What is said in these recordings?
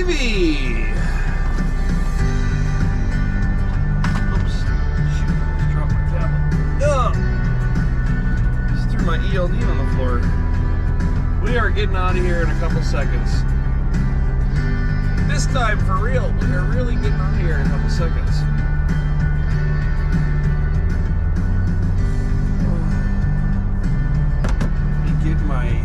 TV. Oops. Shoot, just dropped my tablet. Ugh. Just threw my ELD on the floor. We are getting out of here in a couple seconds. This time, for real, we are really getting out of here in a couple seconds. Let me get my...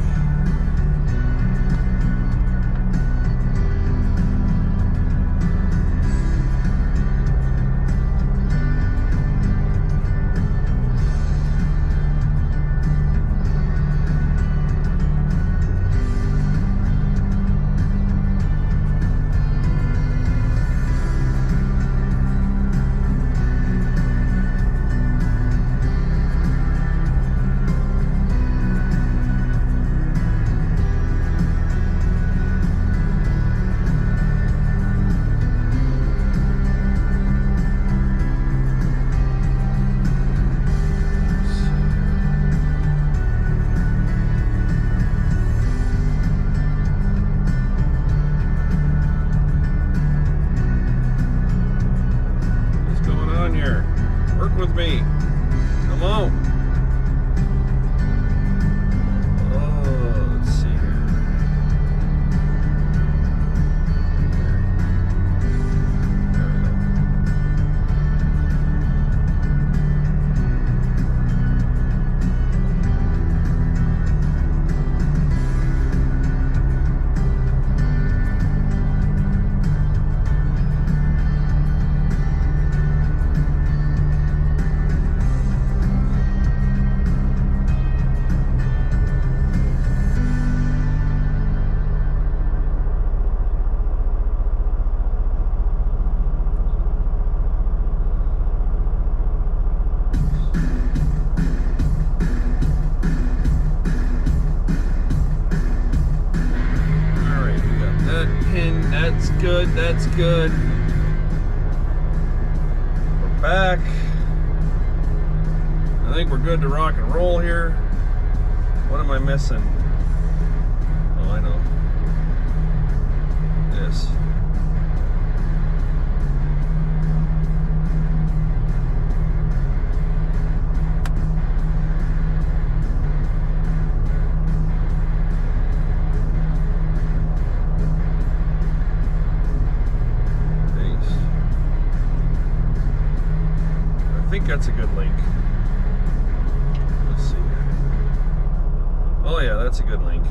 with me. Come on. Oh, let's see here. There we go. That's good, that's good. We're back. I think we're good to rock and roll here. What am I missing? Oh, I know. This. I think that's a good link. Let's see. Oh yeah, that's a good link.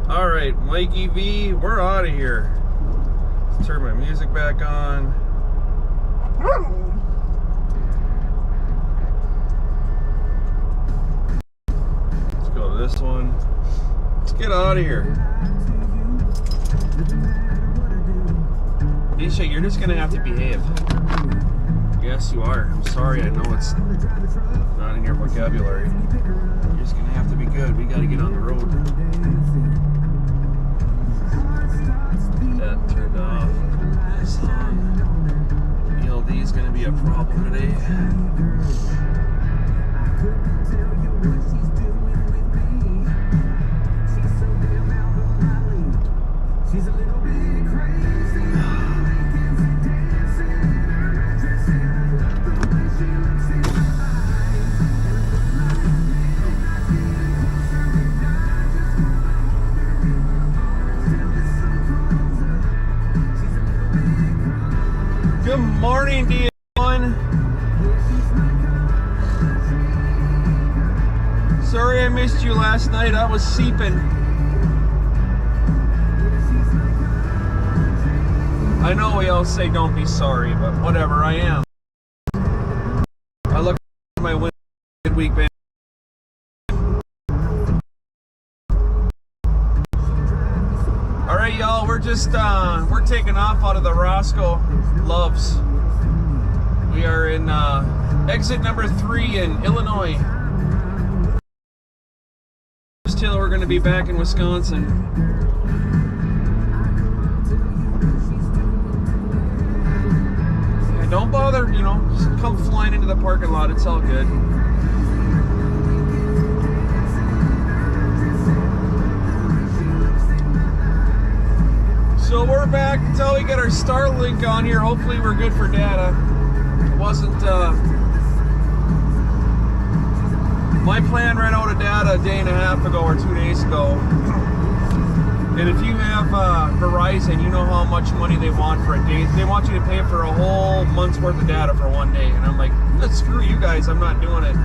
Alright, Mikey V, we're out of here. Let's turn my music back on. Let's go to this one. Let's get out of here. Isha, you're just gonna have to behave. Yes, you are. I'm sorry, I know it's not in your vocabulary. You're just gonna have to be good. We gotta get on the road. That turned off. This on. ELD is gonna be a problem today. She's a little bit crazy. Good morning, D1. Sorry I missed you last night. I was seeping. I know we all say don't be sorry, but whatever, I am. I look at my midweek band. Alright, y'all, we're just, we're taking off out of the Roscoe Loves. We are in exit number 3 in Illinois. Till we're going to be back in Wisconsin. Yeah, don't bother, you know, just come flying into the parking lot. It's all good. So we're back until we get our Starlink on here, hopefully we're good for data. It wasn't, my plan ran out of data a day and a half ago or 2 days ago. And if you have Verizon, you know how much money they want for a day. They want you to pay for a whole month's worth of data for one day. And I'm like, screw you guys, I'm not doing it.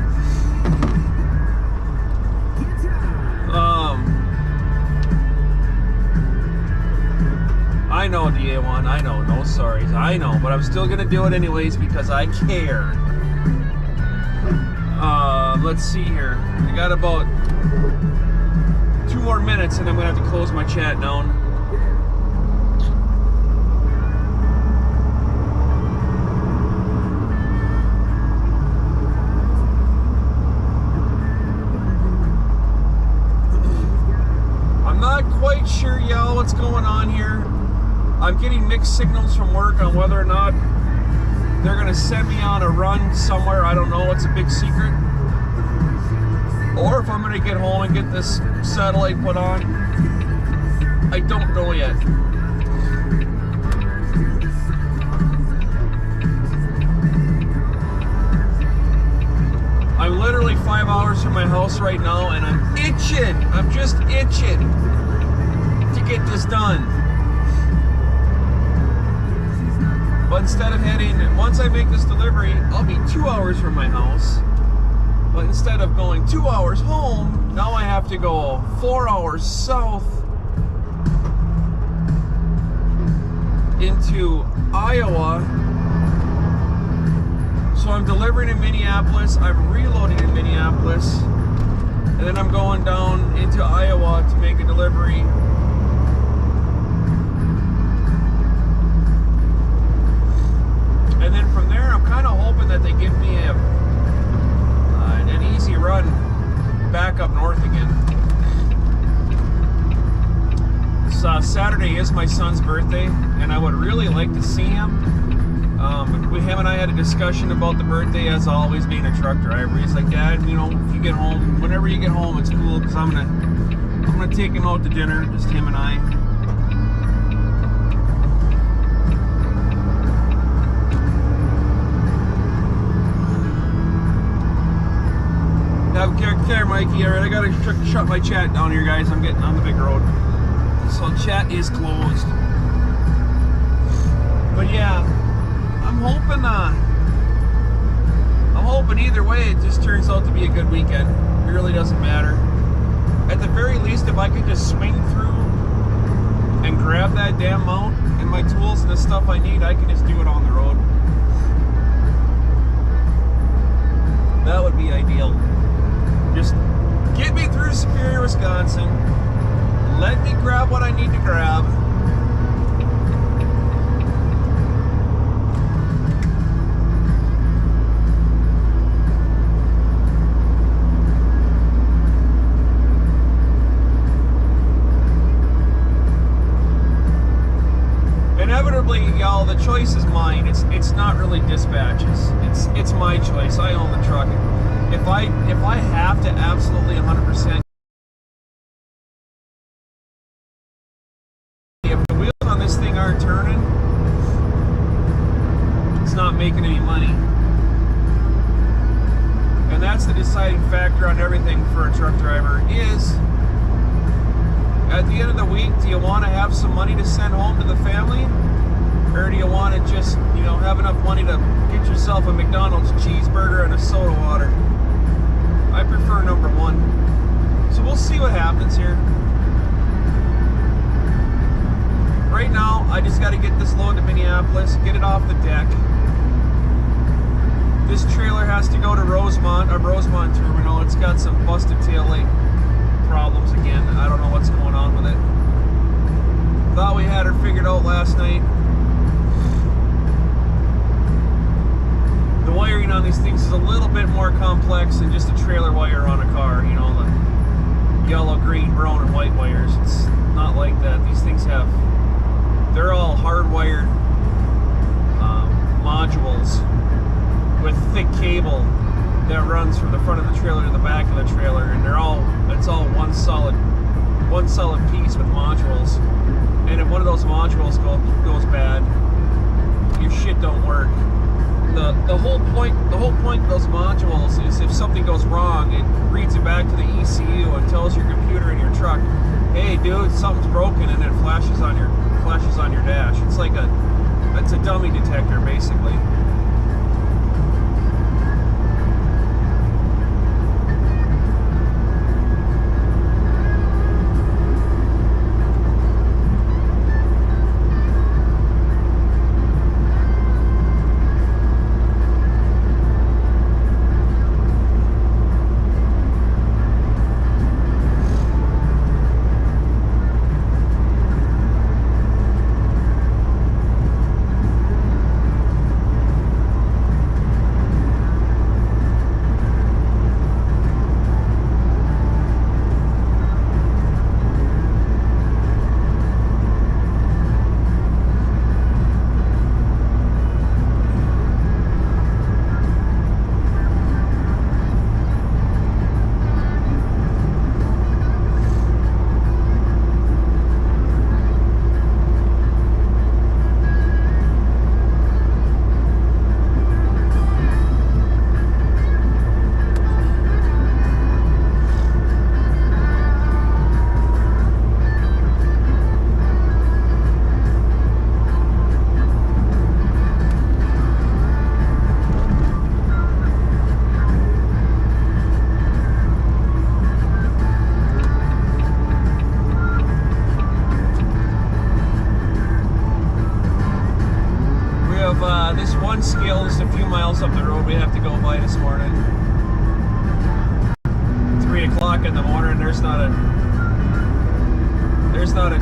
I know, DA1, I know, no sorries, I know, but I'm still gonna do it anyways because I care. Let's see here. I got about 2 more minutes and I'm gonna have to close my chat down. I'm not quite sure, y'all, what's going on here. I'm getting mixed signals from work on whether or not they're gonna send me on a run somewhere. I don't know, it's a big secret. Or if I'm gonna get home and get this satellite put on. I don't know yet. I'm literally 5 hours from my house right now and I'm itching. I'm just itching to get this done. But instead of heading, once I make this delivery, I'll be 2 hours from my house. But instead of going 2 hours home, now I have to go 4 hours south into Iowa. So I'm delivering in Minneapolis, I'm reloading in Minneapolis, and then I'm going down into Iowa to make a delivery. And then from there, I'm kind of hoping that they give me an easy run back up north again. Saturday is my son's birthday, and I would really like to see him. Him and I had a discussion about the birthday, as always, being a truck driver. He's like, Dad, you know, if you get home, whenever you get home, it's cool because I'm gonna take him out to dinner, just him and I. Have care, Mikey. All right, I gotta shut my chat down here, guys. I'm getting on the big road, so chat is closed. But yeah, I'm hoping either way it just turns out to be a good weekend. It really doesn't matter. At the very least, if I could just swing through and grab that damn mount and my tools and the stuff I need, I can just do it on the road. That would be ideal. Just get me through Superior, Wisconsin. Let me grab what I need to grab. Inevitably, y'all, the choice is mine. It's not really dispatches. It's my choice. I own the truck. If I have to absolutely 100%, if the wheels on this thing aren't turning, it's not making any money. And that's the deciding factor on everything for a truck driver is, at the end of the week, do you want to have some money to send home to the family? Or do you want to just, you know, have enough money to get yourself a McDonald's cheeseburger and a soda water? I prefer number one. So we'll see what happens here. Right now, I just got to get this load to Minneapolis, get it off the deck. This trailer has to go to Rosemont terminal. It's got some busted tail light problems again. I don't know what's going on with it. Thought we had her figured out last night. The wiring on these things is a little bit more complex than just a trailer wire on a car, you know, the yellow, green, brown, and white wires. It's not like that. These things they're all hardwired modules with thick cable that runs from the front of the trailer to the back of the trailer, and it's all one solid piece with modules. And if one of those modules goes the whole point of those modules is if something goes wrong, it reads it back to the ECU and tells your computer in your truck, hey dude, something's broken, and it flashes on your dash. It's like it's a dummy detector basically. This one scale is a few miles up the road we have to go by this morning. 3 o'clock in the morning, there's not a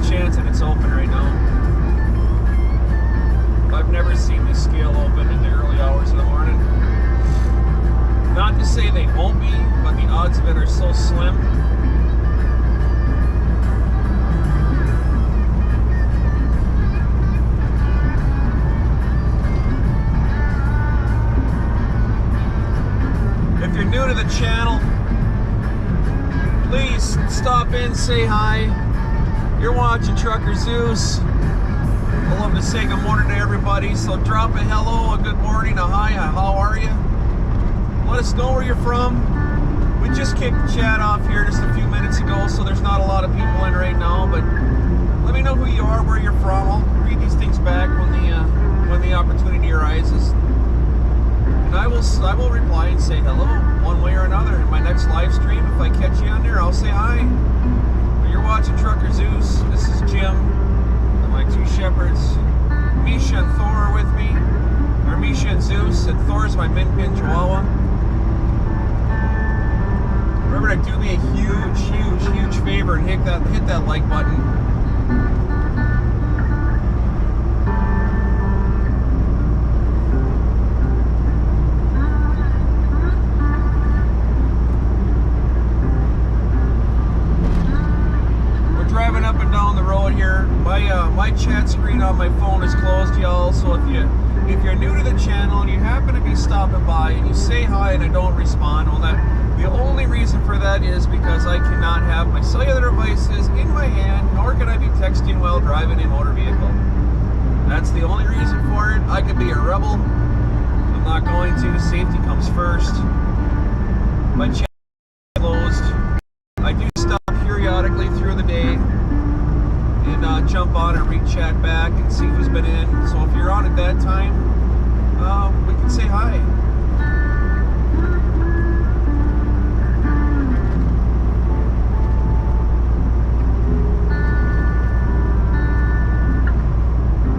chance that it's open right now. I've never seen this scale open in the early hours of the morning. Not to say they won't be, but the odds of it are so slim. If you're new to the channel, please stop in, say hi. You're watching Trucker Zeus. I love to say good morning to everybody, so drop a hello, a good morning, a hi, a how are you? Let us know where you're from. We just kicked the chat off here just a few minutes ago, so there's not a lot of people in right now, but let me know who you are, where you're from. I'll read these things back when the opportunity arises. And I will reply and say hello one way or another. In my next live stream, if I catch you on there, I'll say hi. But you're watching Trucker Zeus. This is Jim and my two shepherds. Misha and Thor are with me. Or Misha and Zeus, and Thor's my Min Pin Chihuahua. Remember to do me a huge favor and hit that like button. Driving up and down the road here. My chat screen on my phone is closed, y'all. So if you're new to the channel and you happen to be stopping by and you say hi and I don't respond, well, the only reason for that is because I cannot have my cellular devices in my hand, nor can I be texting while driving a motor vehicle. That's the only reason for it. I could be a rebel. I'm not going to. Safety comes first. My chat is closed. I do stop periodically through the day and jump on and read chat back and see who's been in. So if you're on at that time, we can say hi.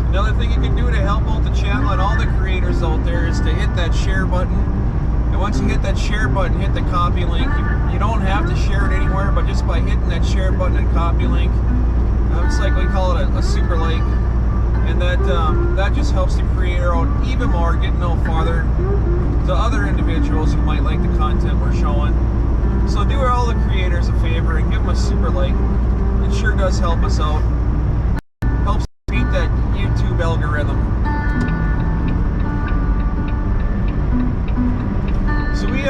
Another thing you can do to help out the channel and all the creators out there is to hit that share button. And once you hit that share button, hit the copy link. You don't have to share it anywhere, but just by hitting that share button and copy link, it's like we call it a super like, and that just helps the creator out even more, get no farther to other individuals who might like the content we're showing. So do all the creators a favor and give them a super like. It sure does help us out. Helps beat that YouTube algorithm. So we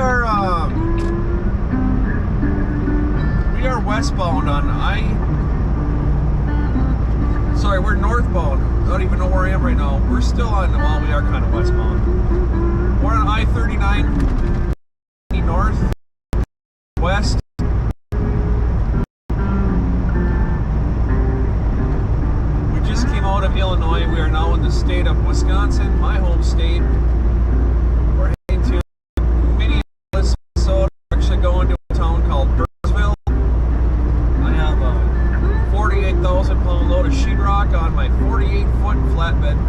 are westbound on we're northbound. I don't even know where I am right now. We're still on, well, we are kind of westbound. We're on I-39 north, west. We just came out of Illinois. We are now in the state of Wisconsin, my home state. We're heading to Minneapolis, Minnesota. We're actually going to a town called Burnsville. I have a 48,000 pound load of sheetrock on my 48-foot flatbed.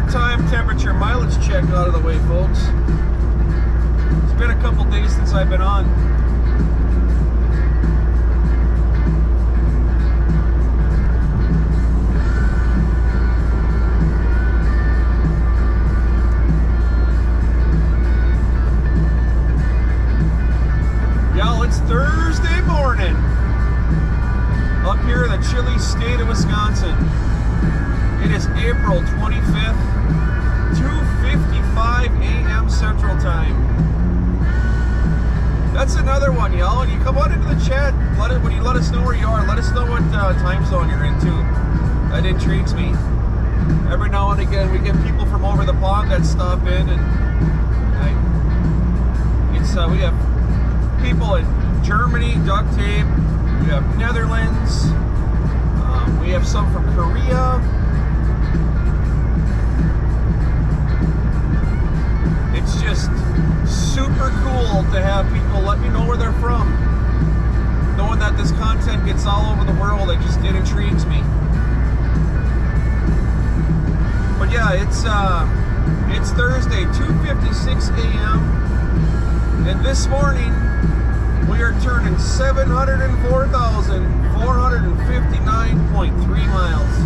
Time, temperature, mileage check out of the way, folks. It's been a couple days since I've been on. Y'all, it's Thursday morning up here in the chilly state of Wisconsin. It is April 25th, 2:55 a.m. Central Time. That's another one, y'all. When you come on into the chat, when you let us know where you are, let us know what time zone you're into. That intrigues me. Every now and again, we get people from over the pond that stop in, and we have people in Germany, duct tape. We have Netherlands. We have some from Korea. It's just super cool to have people let me know where they're from. Knowing that this content gets all over the world, it intrigues me. But yeah, it's Thursday, 2:56 a.m. And this morning we are turning 704,459.3 miles.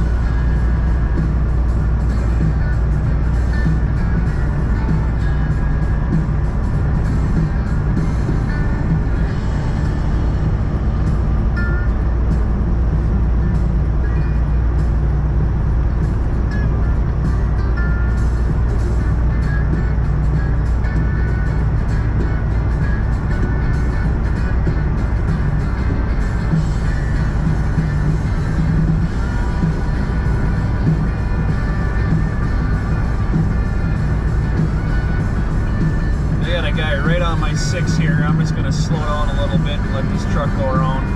Six here. I'm just going to slow down a little bit and let this truck go around.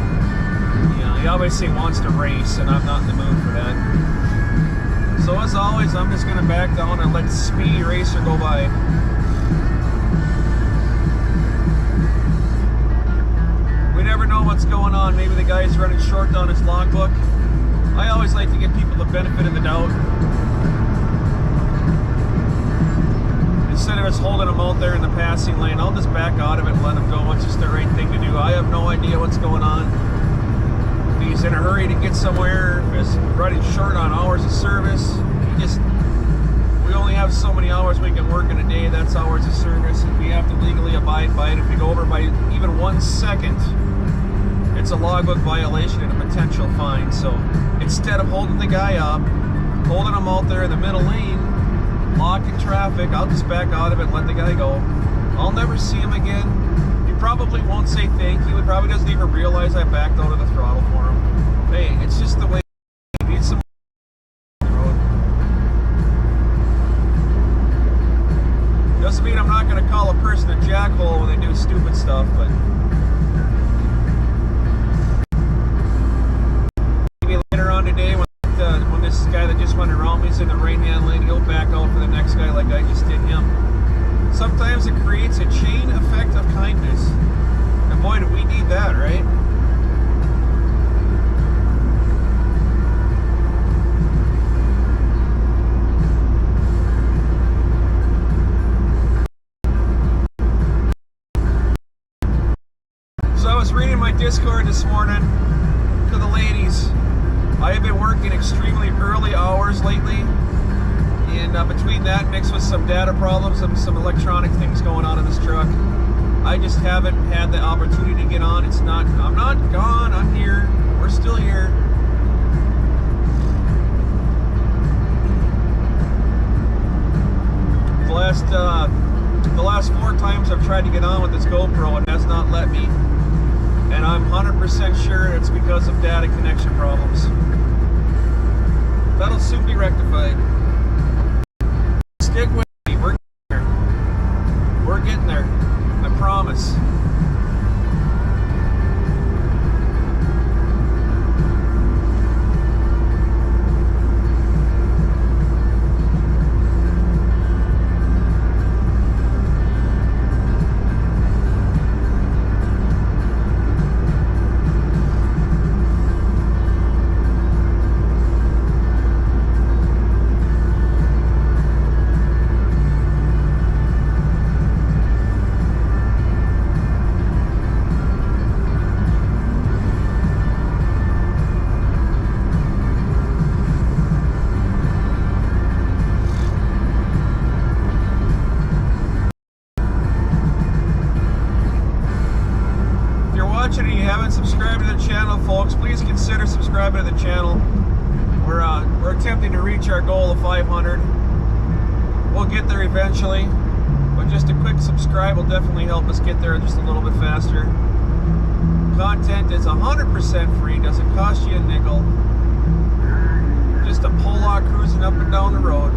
You know, he obviously wants to race, and I'm not in the mood for that. So as always, I'm just going to back down and let the speedy racer go by. We never know what's going on. Maybe the guy's running short on his logbook. I always like to give people the benefit of the doubt. Instead of us holding him out there in the passing lane, I'll just back out of it and let him go. It's just the right thing to do. I have no idea what's going on. If he's in a hurry to get somewhere, if he's running short on hours of service, we only have so many hours we can work in a day. That's hours of service, and we have to legally abide by it. If we go over by even 1 second, it's a logbook violation and a potential fine. So instead of holding the guy up, holding him out there in the middle lane, blocking traffic, I'll just back out of it and let the guy go. I'll never see him again. He probably won't say thank you. He probably doesn't even realize I backed out of the throttle for him. Hey, it's just the way he needs some road. Doesn't mean I'm not going to call a person a jackhole when they do stupid stuff, but maybe later on today when this guy that just went around me is in the right-hand lane, he'll back out for the next guy like I just did him. Sometimes it creates a chain effect of kindness. And boy, do we need that, right? So I was reading my Discord this morning to the ladies. I have been working extremely early hours lately. And between that mixed with some data problems and some electronic things going on in this truck, I just haven't had the opportunity to get on. I'm not gone, I'm here. We're still here. The last 4 times I've tried to get on with this GoPro, it has not let me. And I'm 100% sure it's because of data connection problems. That'll soon be rectified. Stick with me, we're getting there. We're getting there, I promise. And you haven't subscribed to the channel, folks, please consider subscribing to the channel. We're attempting to reach our goal of 500. We'll get there eventually, but just a quick subscribe will definitely help us get there just a little bit faster. Content is 100% free, doesn't cost you a nickel. Just a Pollock cruising up and down the road.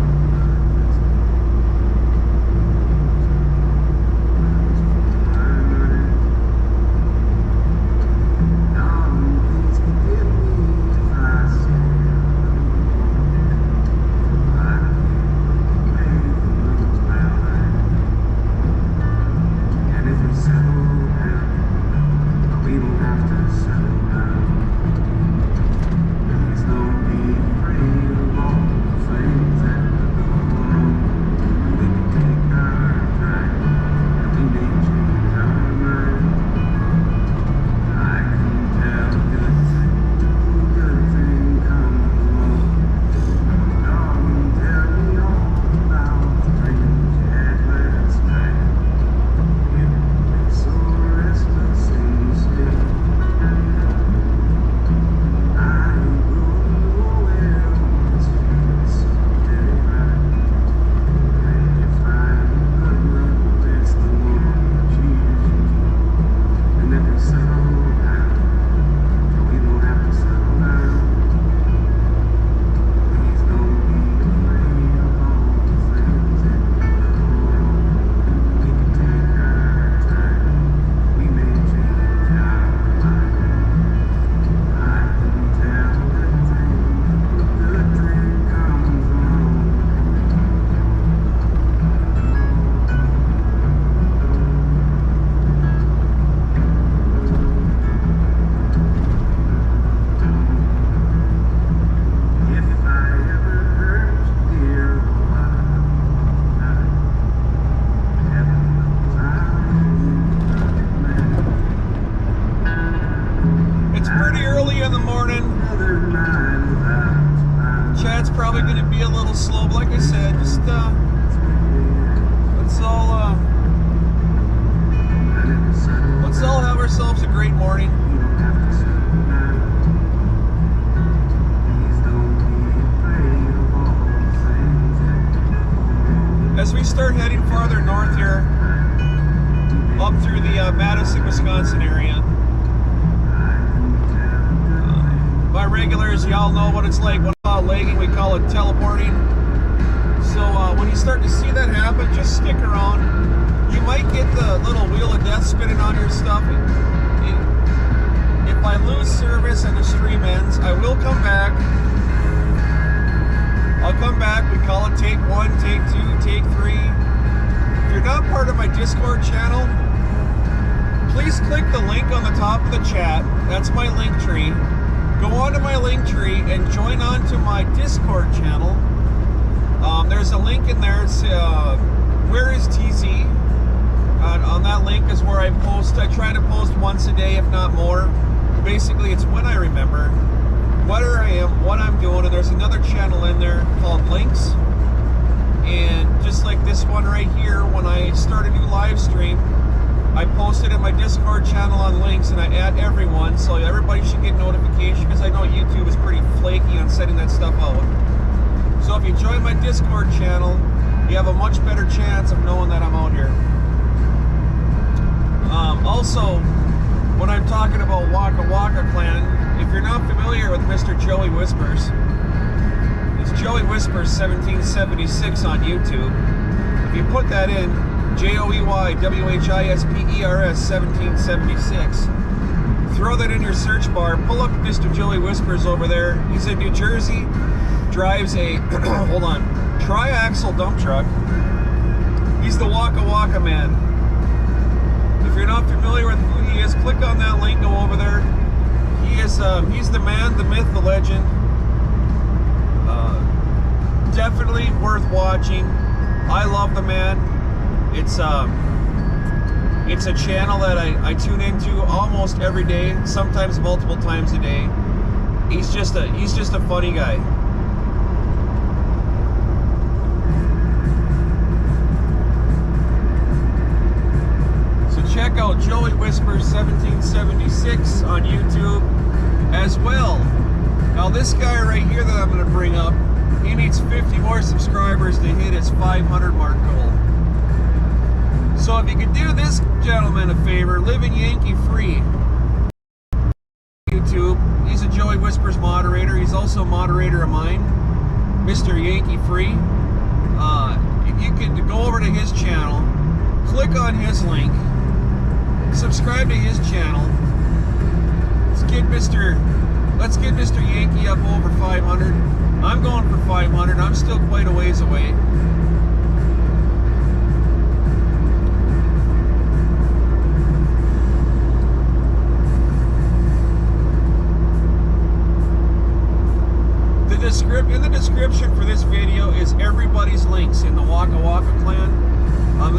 Probably going to be a little slow, but like I said, just let's all have ourselves a great morning. As we start heading farther north here, up through the Madison, Wisconsin area. My regulars, y'all know what it's like. When we call it lagging, we call it teleporting. So when you start to see that happen, just stick around. You might get the little wheel of death spinning on your stuff. If I lose service and the stream ends, I will come back. I'll come back. We call it take 1, take 2, take 3. If you're not part of my Discord channel, please click the link on the top of the chat. That's my link tree. Go onto my link tree and join on to my Discord channel. There's a link in there. It's Where is TZ? On that link is where I post. I try to post once a day, if not more. Basically, it's when I remember where I am, what I'm doing, and there's another channel in there called Links. And just like this one right here, when I start a new live stream, I post it in my Discord channel on links, and I add everyone, so everybody should get notification, because I know YouTube is pretty flaky on sending that stuff out. So if you join my Discord channel, you have a much better chance of knowing that I'm out here. Also, when I'm talking about Waka Waka Clan, if you're not familiar with Mr. Joey Whispers, it's Joey Whispers 1776 on YouTube. If you put that in, JoeyWhispers 1776, throw that in your search bar, pull up Mr. Joey Whispers over there. He's in New Jersey, drives a, hold on, tri-axle dump truck. He's the Waka Waka man. If you're not familiar with who he is, click on that link, go over there. He is, he's the man, the myth, the legend. Definitely worth watching. I love the man. It's a channel that I tune into almost every day, sometimes multiple times a day. He's just a funny guy. So check out Joey Whispers 1776 on YouTube as well. Now this guy right here that I'm going to bring up, he needs 50 more subscribers to hit his 500 mark goal. So if you could do this gentleman a favor, living Yankee free. YouTube, he's a Joey Whispers moderator. He's also a moderator of mine, Mr. Yankee Free. You can go over to his channel, click on his link, subscribe to his channel. Let's get Mr. Yankee up over 500. I'm going for 500. I'm still quite a ways away. In the description for this video is everybody's links in the Waka Waka Clan,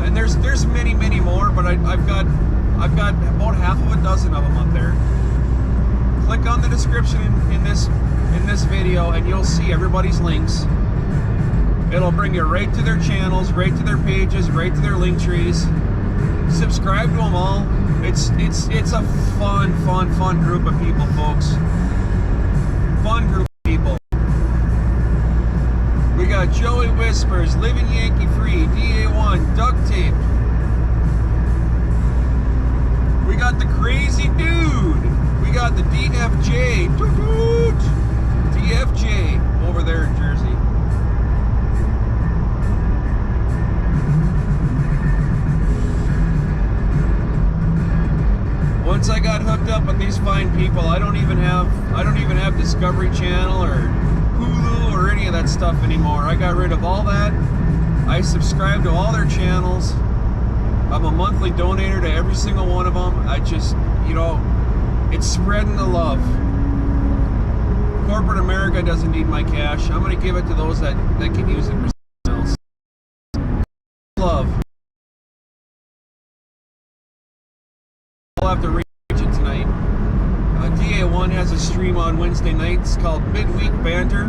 and there's many more, but I've got about half of a dozen of them up there. Click on the description in this video, and you'll see everybody's links. It'll bring you right to their channels, right to their pages, right to their link trees. Subscribe to them all. It's a fun group of people, folks. Fun group of people. We got Joey Whispers, Living Yankee Free, DA1, Duct Tape. We got the Crazy Dude. We got the DFJ. DFJ over there in Jersey. Once I got hooked up with these fine people, I don't even have Discovery Channel or Hulu or any of that stuff anymore. I got rid of all that. I subscribe to all their channels. I'm a monthly donator to every single one of them. I just, it's spreading the love. Corporate America doesn't need my cash. I'm going to give it to those that can use it for something else. Love. I'll have to reach it tonight. DA1 has a stream on Wednesday nights called Midweek Banter.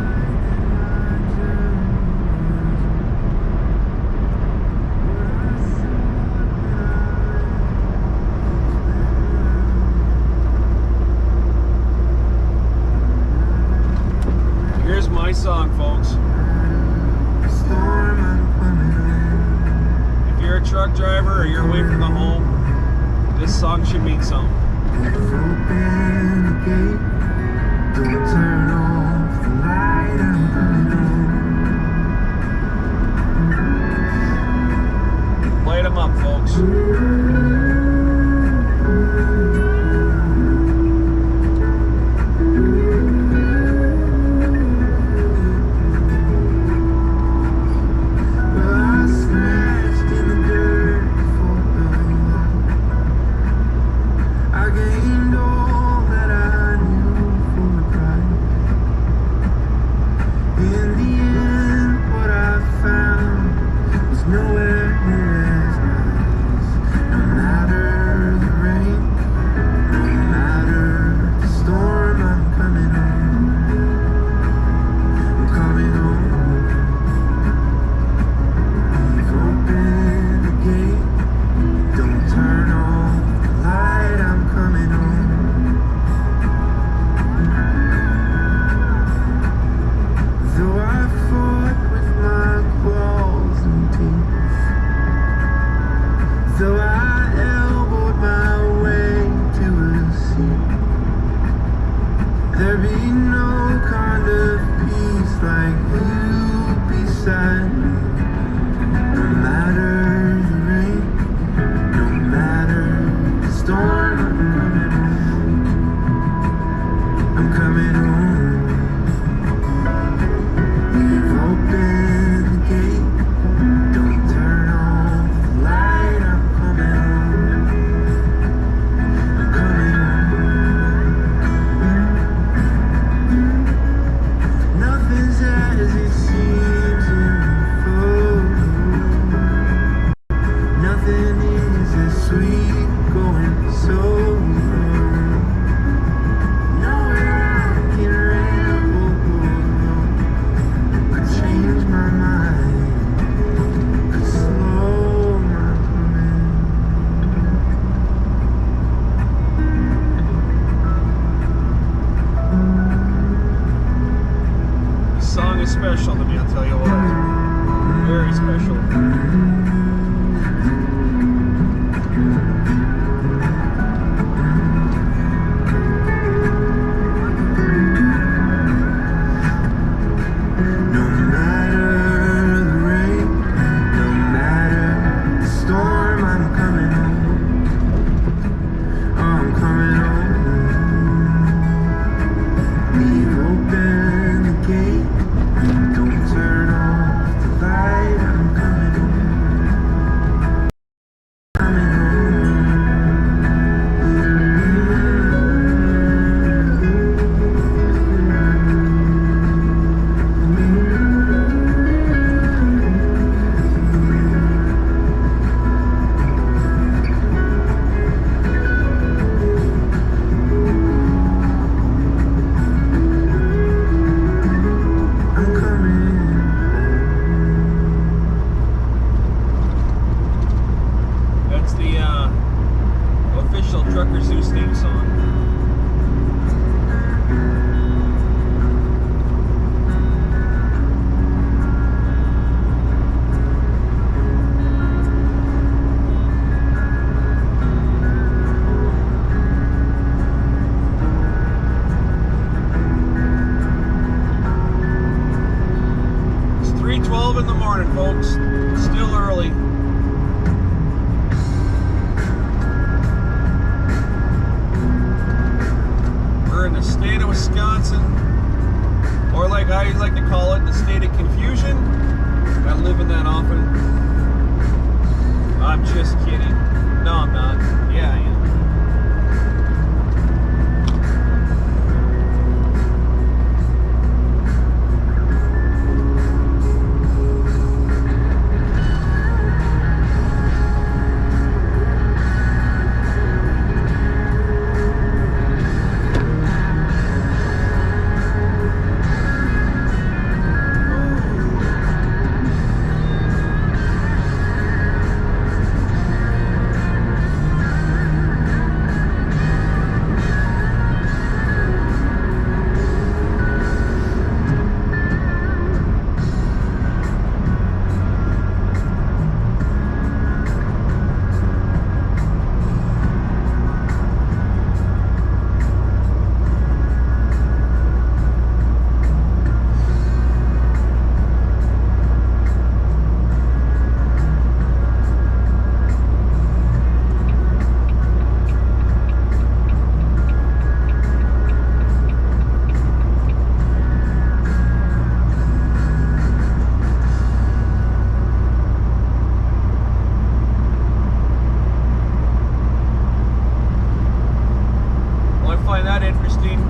Here's my song, folks. If you're a truck driver or you're away from the home, this song should mean something. Open the gate, don't turn off the light, I'm coming home. Light them up, folks. song is special to me, I'll tell you what. Very special. In the morning, folks. Still early. We're in the state of Wisconsin, or like I like to call it, the state of confusion. I live in that often. I'm just kidding. No, I'm not. Yeah, I am.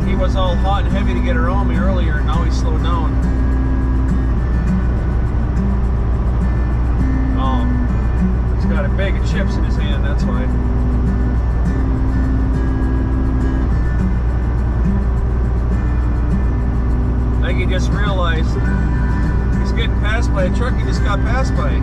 He was all hot and heavy to get around me earlier, and now he's slowed down. Oh, he's got a bag of chips in his hand, that's why. I think he just realized he's getting passed by a truck he just got passed by.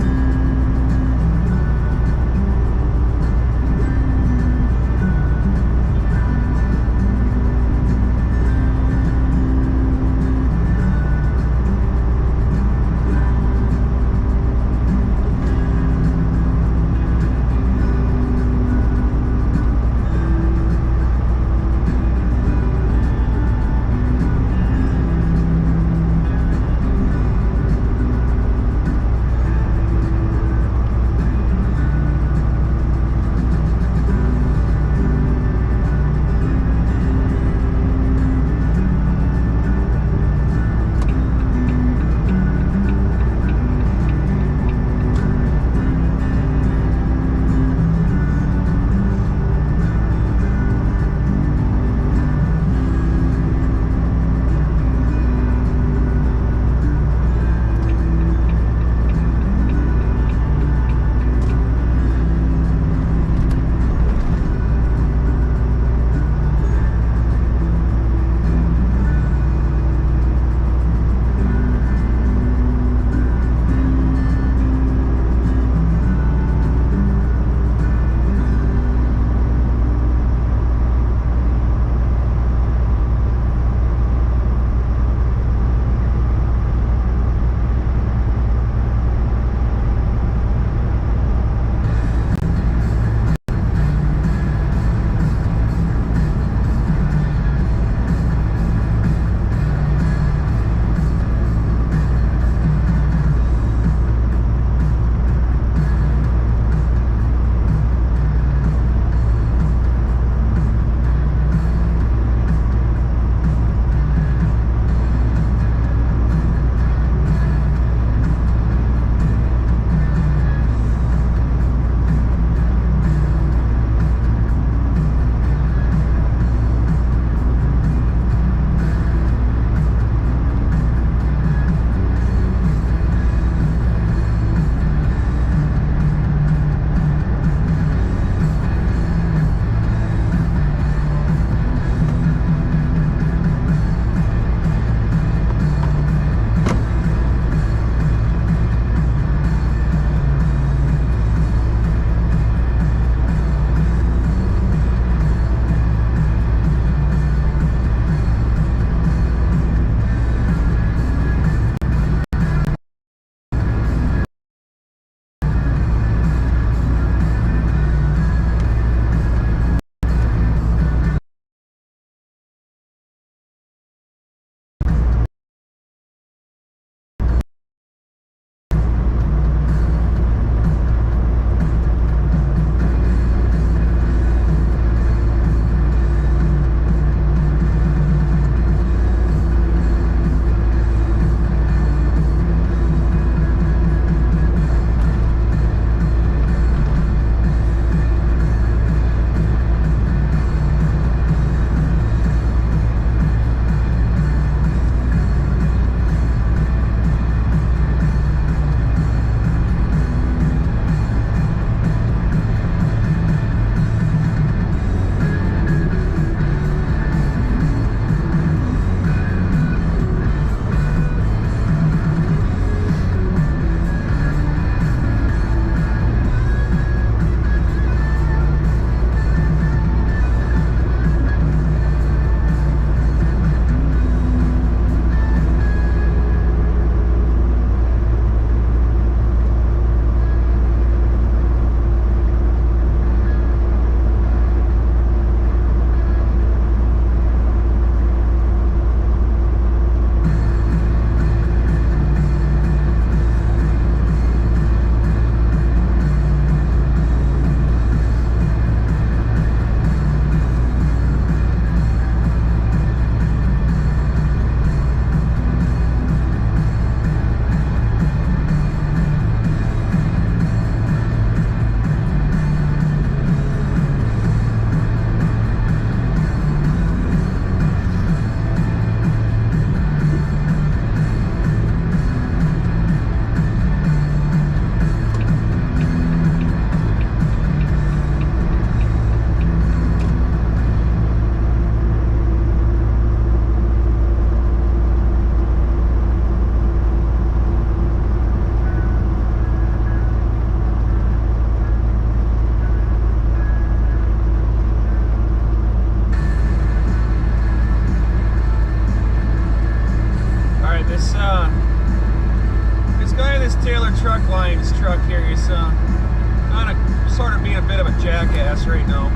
this guy in this Taylor Truck Lines truck here is kind of sort of being a bit of a jackass right now.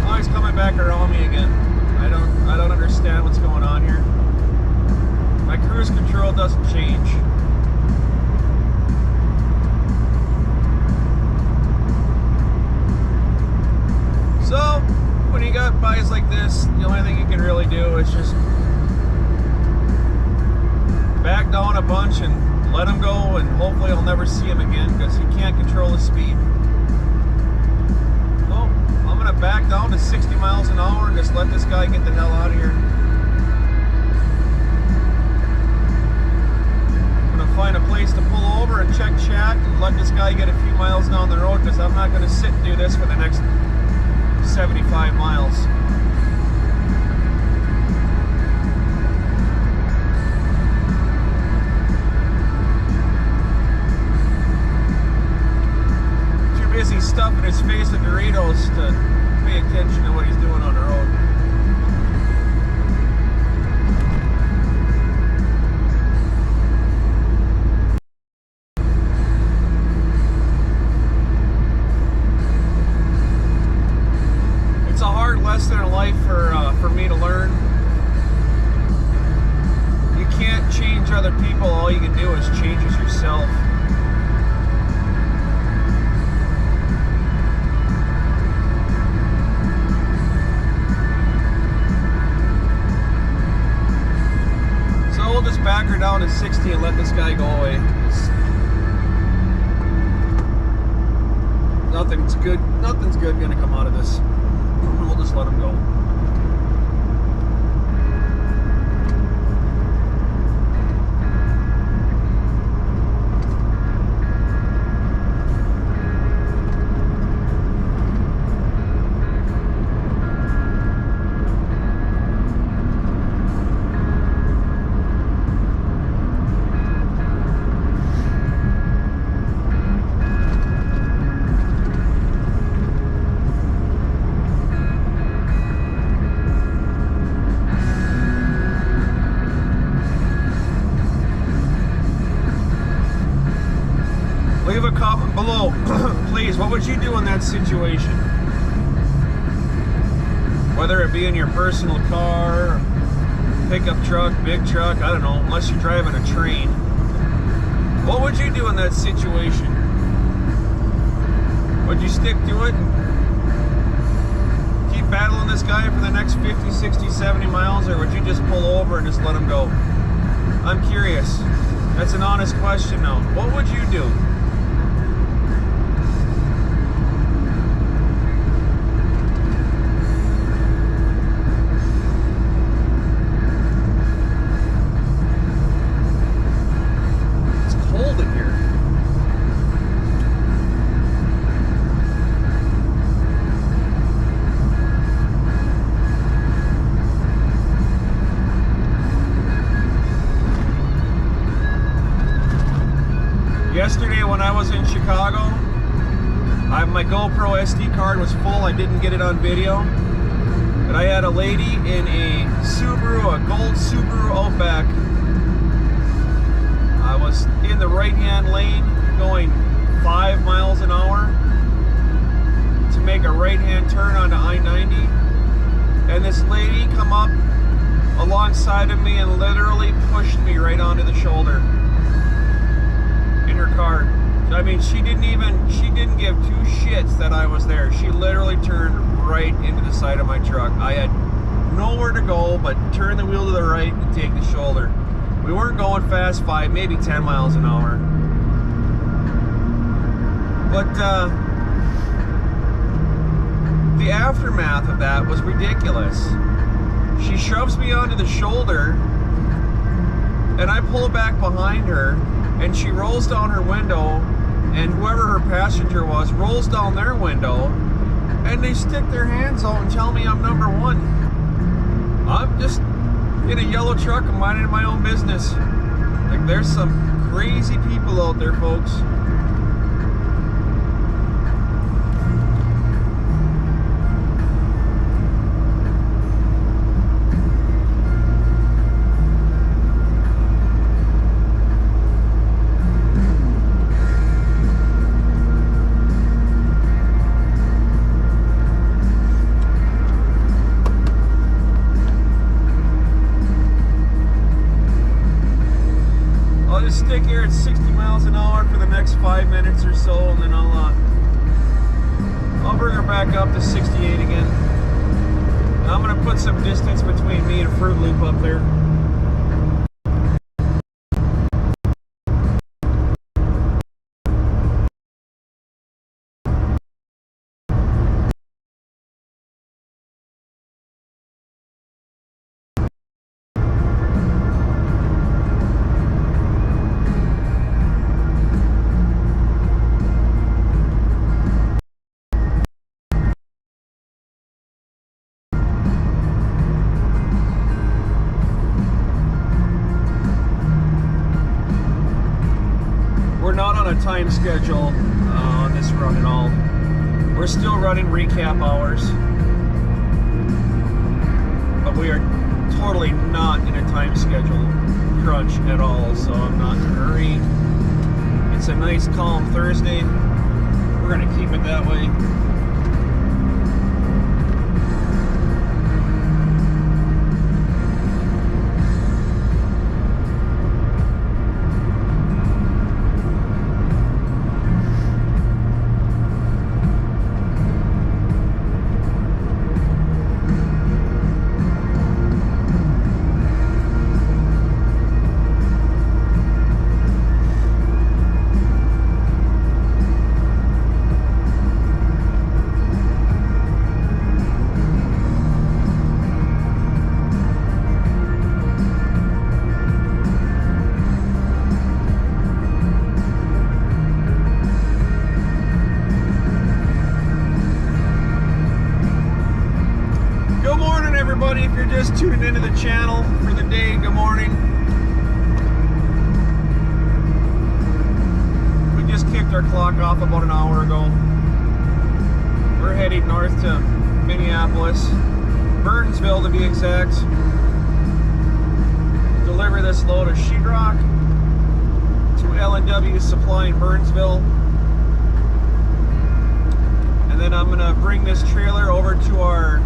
Oh, he's coming back around me again. I don't understand what's going on here. My cruise control doesn't change. So, when you got buys like this, the only thing you can really do is just back down a bunch and let him go, and hopefully I'll never see him again because he can't control his speed. So, I'm going to back down to 60 miles an hour and just let this guy get the hell out of here. I'm going to find a place to pull over and check chat and let this guy get a few miles down the road because I'm not going to sit and do this for the next 75 miles. Too busy stuffing his face with Doritos to pay attention to what he's doing on the road. Lesson in life for me to learn. You can't change other people. All you can do is change yourself. So we'll just back her down to 60 and let this guy go away. Nothing's good gonna come out of this. We'll just let him go. Leave a comment below, please. What would you do in that situation? Whether it be in your personal car, pickup truck, big truck, I don't know, unless you're driving a train. What would you do in that situation? Would you stick to it and keep battling this guy for the next 50, 60, 70 miles, or would you just pull over and just let him go? I'm curious. That's an honest question now. What would you do? Yesterday when I was in Chicago, my GoPro SD card was full. I didn't get it on video. But I had a lady in a Subaru, a gold Subaru Outback. I was in the right-hand lane going 5 miles an hour to make a right-hand turn onto I-90. And this lady come up alongside of me and literally pushed me right onto the shoulder. In her car. I mean, she didn't give two shits that I was there. She literally turned right into the side of my truck. I had nowhere to go but turn the wheel to the right and take the shoulder. We weren't going fast, 5, maybe 10 miles an hour. But the aftermath of that was ridiculous. She shoves me onto the shoulder and I pull back behind her. And she rolls down her window, and whoever her passenger was rolls down their window, and they stick their hands out and tell me I'm number one. I'm just in a yellow truck and minding my own business. Like, there's some crazy people out there, folks. I'll just stick here at 60 miles an hour for the next 5 minutes or so, and then I'll bring her back up to 68 again. And I'm gonna put some distance between me and Fruit Loop up there. Not on a time schedule on this run at all. We're still running recap hours, but we are totally not in a time schedule crunch at all, so I'm not in a hurry. It's a nice calm Thursday. We're going to keep it that way. If you're just tuning into the channel for the day, good morning. We just kicked our clock off about an hour ago. We're heading north to Minneapolis, Burnsville to be exact. Deliver this load of sheetrock to L&W Supply in Burnsville. And then I'm going to bring this trailer over to our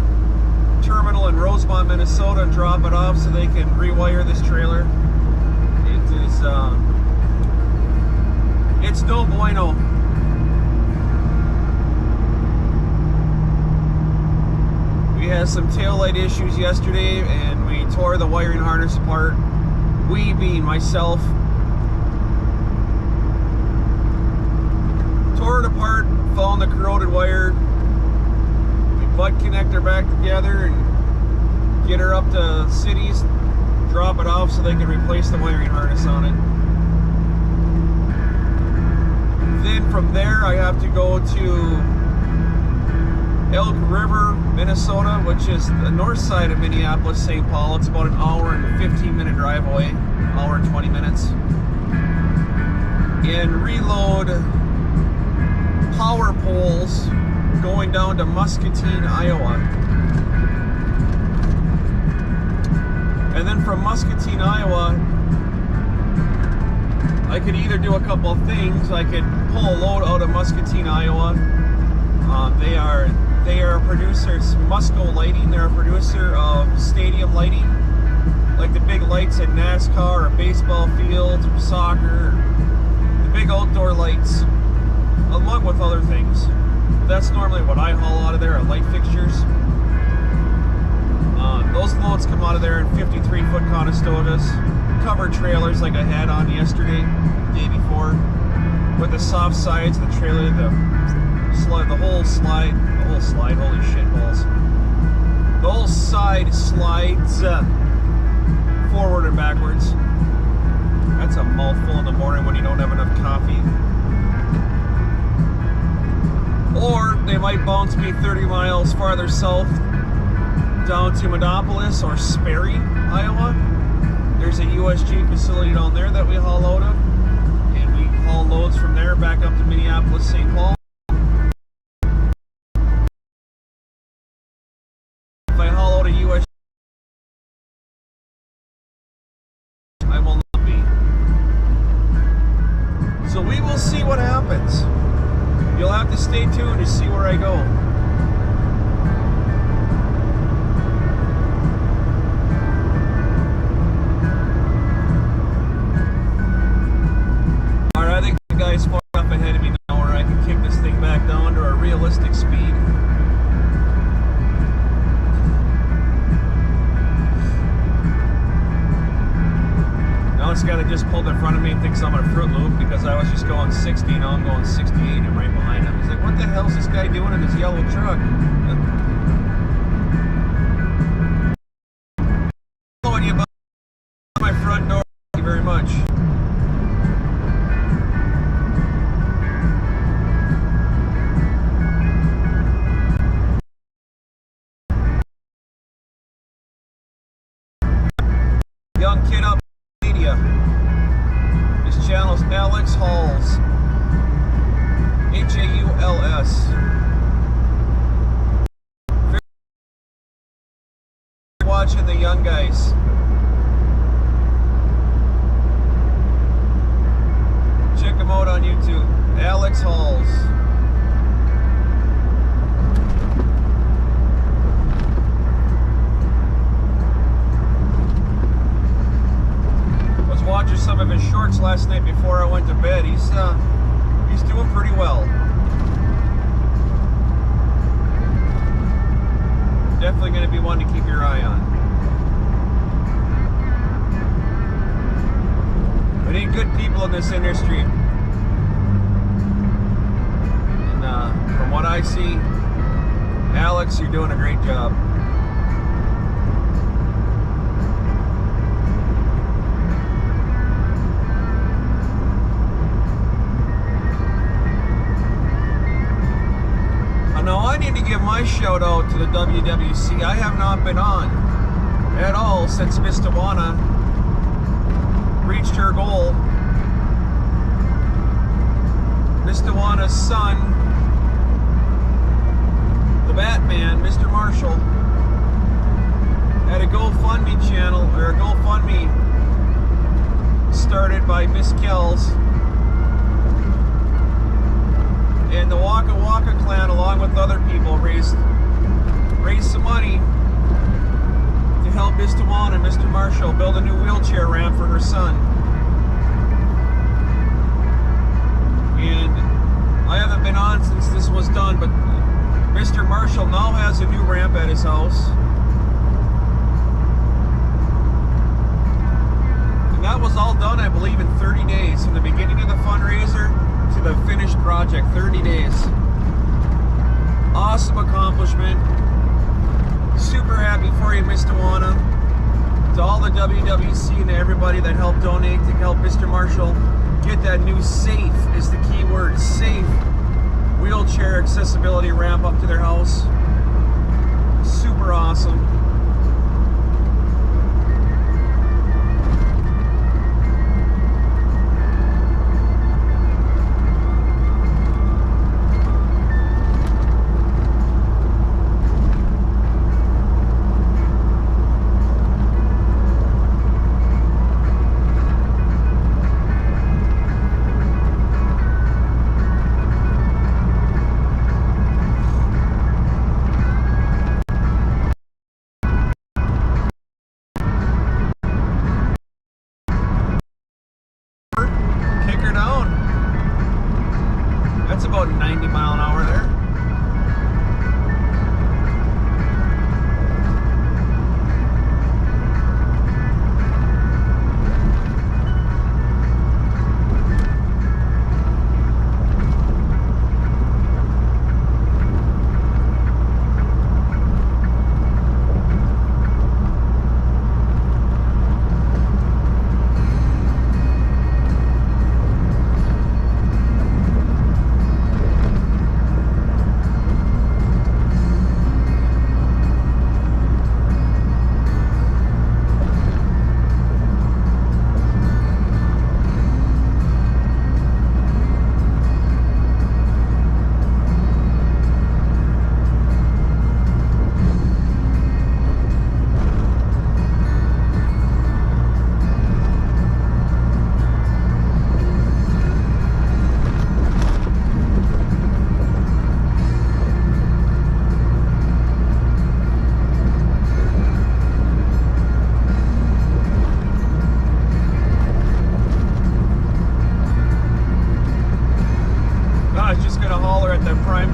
terminal in Rosemont, Minnesota, and drop it off so they can rewire this trailer. It is it's no bueno. We had some taillight issues yesterday and we tore the wiring harness apart. We being myself. Tore it apart, found the corroded wire. Butt connector back together and get her up to cities, drop it off so they can replace the wiring harness on it. Then from there I have to go to Elk River, Minnesota, which is the north side of Minneapolis, St. Paul. It's about an hour and 15-minute drive away, hour and 20 minutes. And reload power poles going down to Muscatine, Iowa. And then from Muscatine, Iowa, I could either do a couple of things. I could pull a load out of Muscatine, Iowa. They are a producer, Musco Lighting. They're a producer of stadium lighting, like the big lights at NASCAR or baseball fields or soccer, the big outdoor lights, along with other things. That's normally what I haul out of there, are light fixtures. Those loads come out of there in 53-foot Conestogas, covered trailers like I had on yesterday, the day before, with the soft sides of the trailer, the whole slide, holy shit balls. The whole side slides forward and backwards. That's a mouthful in the morning when you don't have enough coffee. Or they might bounce me 30 miles farther south down to Minneapolis or Sperry, Iowa. There's a USG facility down there that we haul out of, and we haul loads from there back up to Minneapolis, St. Paul. If I haul out a USG, I will not be. So we will see what happens. You'll have to stay tuned to see where I go. just pulled in front of me and thinks I'm on a Fruit Loop because I was just going 60, now I'm going 68 and right behind him. He's like, what the hell's this guy doing in his yellow truck? Following you by my front door. Thank you very much. Young kid up media. His channel's Alex Halls. H-A-U-L-S. Watching the young guys. Check him out on YouTube. Alex Halls. Watching some of his shorts last night before I went to bed. He's doing pretty well. Definitely going to be one to keep your eye on. But ain't good people in this industry. And from what I see, Alex, you're doing a great job. Now I need to give my shout out to the WWC. I have not been on at all since Miss Tawana reached her goal. Miss Tawana's son, the Batman, Mr. Marshall, had a GoFundMe channel, or a GoFundMe started by Miss Kells. And the Waka Waka clan, along with other people, raised some money to help Miss Tawana and Mr. Marshall build a new wheelchair ramp for her son. And I haven't been on since this was done, but Mr. Marshall now has a new ramp at his house. And that was all done, I believe, in 30 days, from the beginning of the fundraiser to the finished project. 30 days. Awesome accomplishment. Super happy for you, Miss Tawana. To all the WWC and to everybody that helped donate to help Mr. Marshall get that new safe, is the key word, safe wheelchair accessibility ramp up to their house. Super awesome. That's about 90 mile an hour there.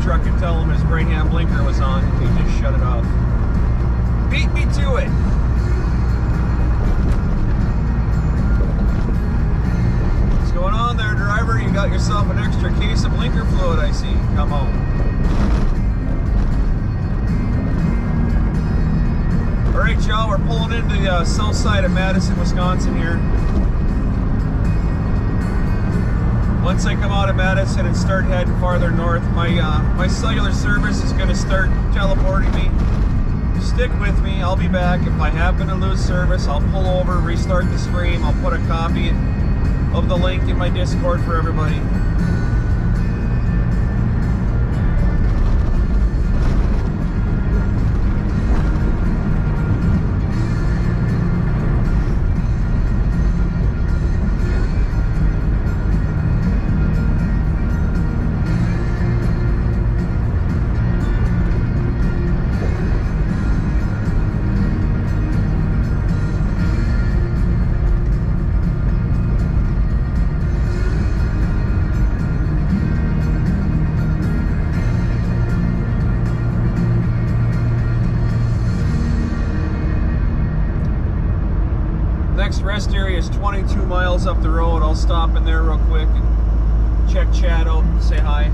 Truck and tell him his right hand blinker was on, and he just shut it off. Beat me to it. got yourself an extra case of blinker fluid, I see. Come on. Alright, y'all, we're pulling into the south side of Madison, Wisconsin here. Once I come out of Madison and start heading farther north, my cellular service is going to start teleporting me. Stick with me, I'll be back. If I happen to lose service, I'll pull over, restart the stream. I'll put a copy of the link in my Discord for everybody. Next rest area is 22 miles up the road. I'll stop in there real quick and check chat out and say hi.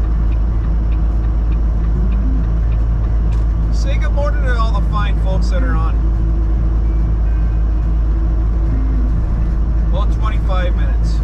Say good morning to all the fine folks that are on. About 25 minutes.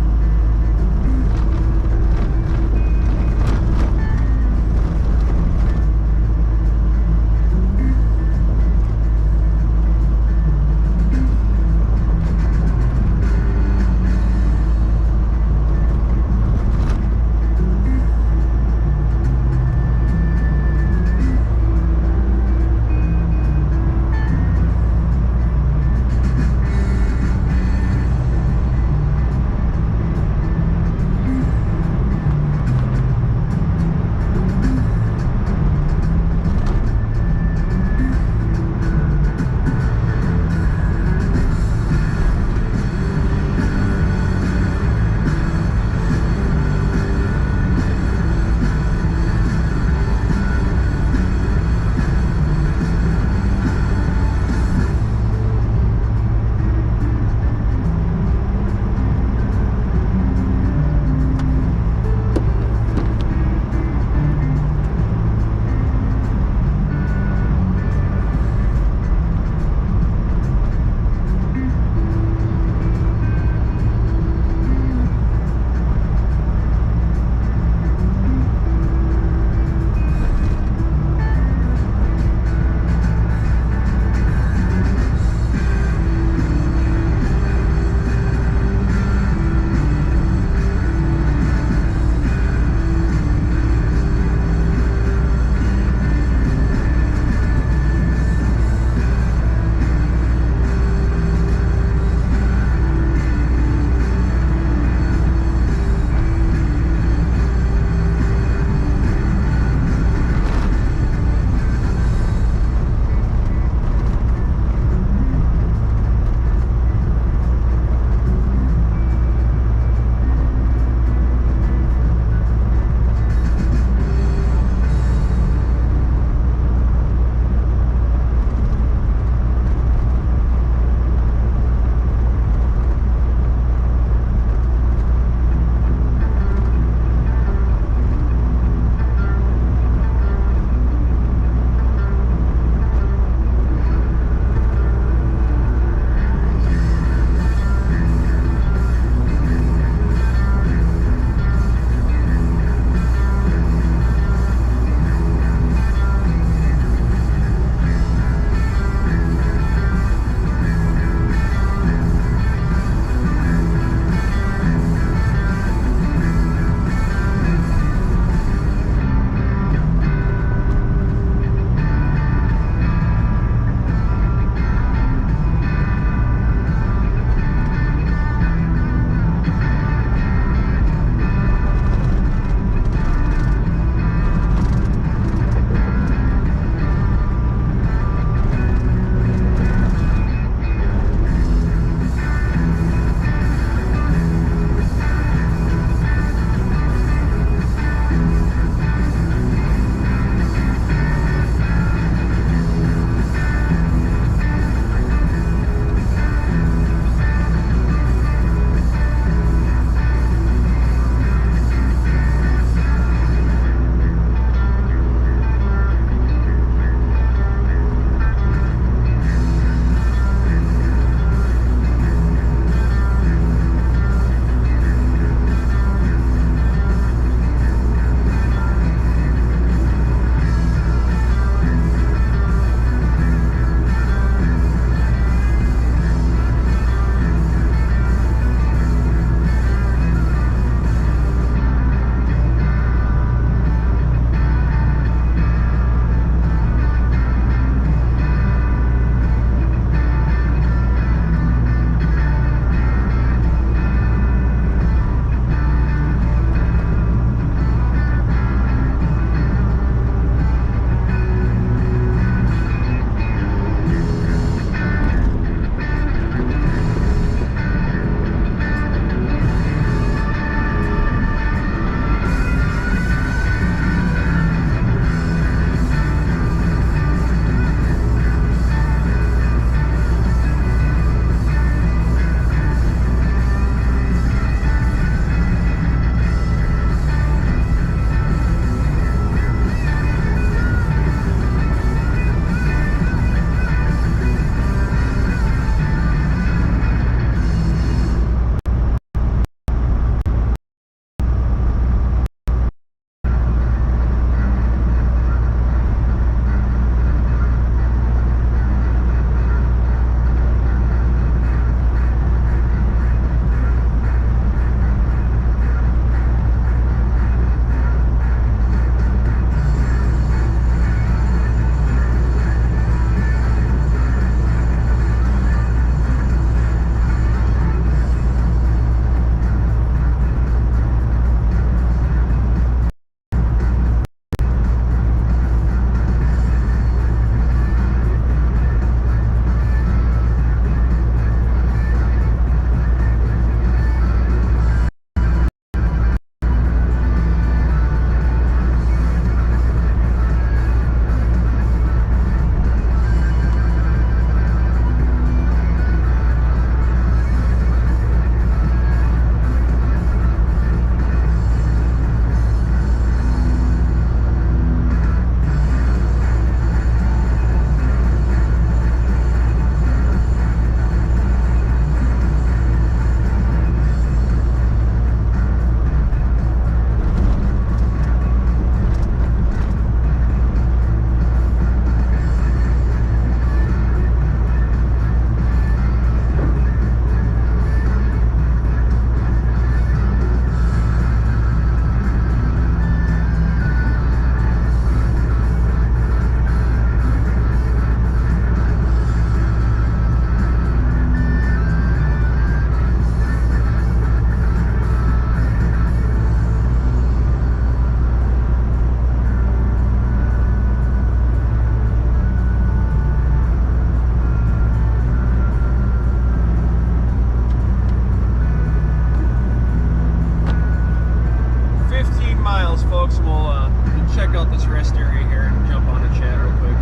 rest area here and jump on a chat real quick.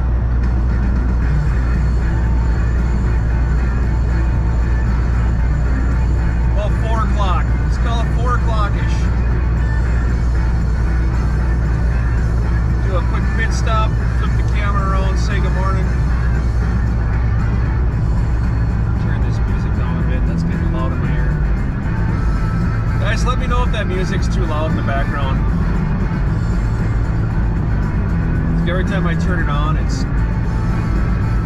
About 4 o'clock. Let's call it 4 o'clock-ish. Do a quick pit stop, flip the camera around, say good morning. Turn this music down a bit. That's getting loud in my ear. Guys, let me know if that music's too loud in the background. Every time I turn it on, it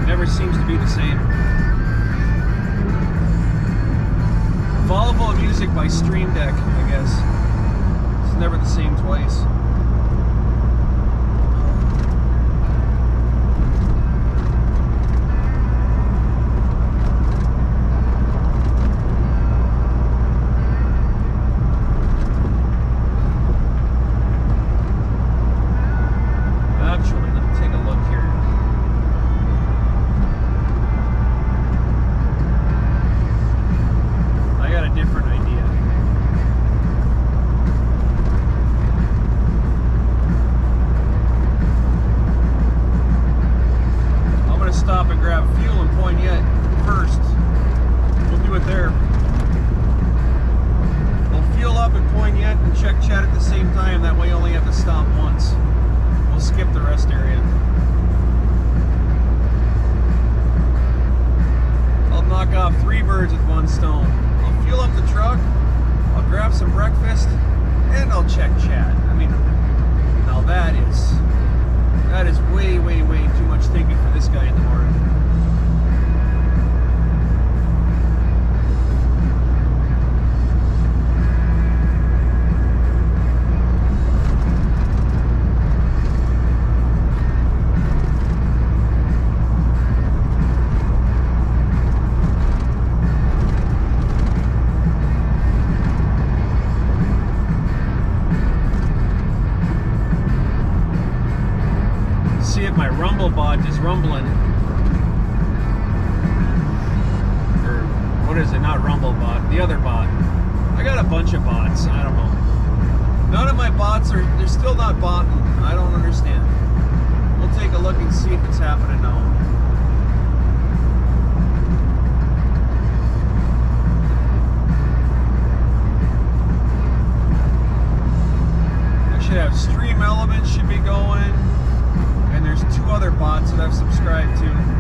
never seems to be the same. Volleyball music by Stream Deck, I guess. It's never the same twice. Stop and grab fuel in Poignette first. We'll do it there. We'll fuel up in Poignette and check chat at the same time. That way you only have to stop once. We'll skip the rest area. I'll knock off 3 birds with 1 stone. I'll fuel up the truck, I'll grab some breakfast, and I'll check chat. I mean, now that is way, way, way too much thinking for this guy in the morning. See if my Rumble bot is rumbling. Or what is it? Not Rumble bot, the other bot. I got a bunch of bots. I don't know. None of my bots they're still not botting. I don't understand. We'll take a look and see if it's happening now. I should have Stream Elements should be going. And there's 2 other bots that I've subscribed to.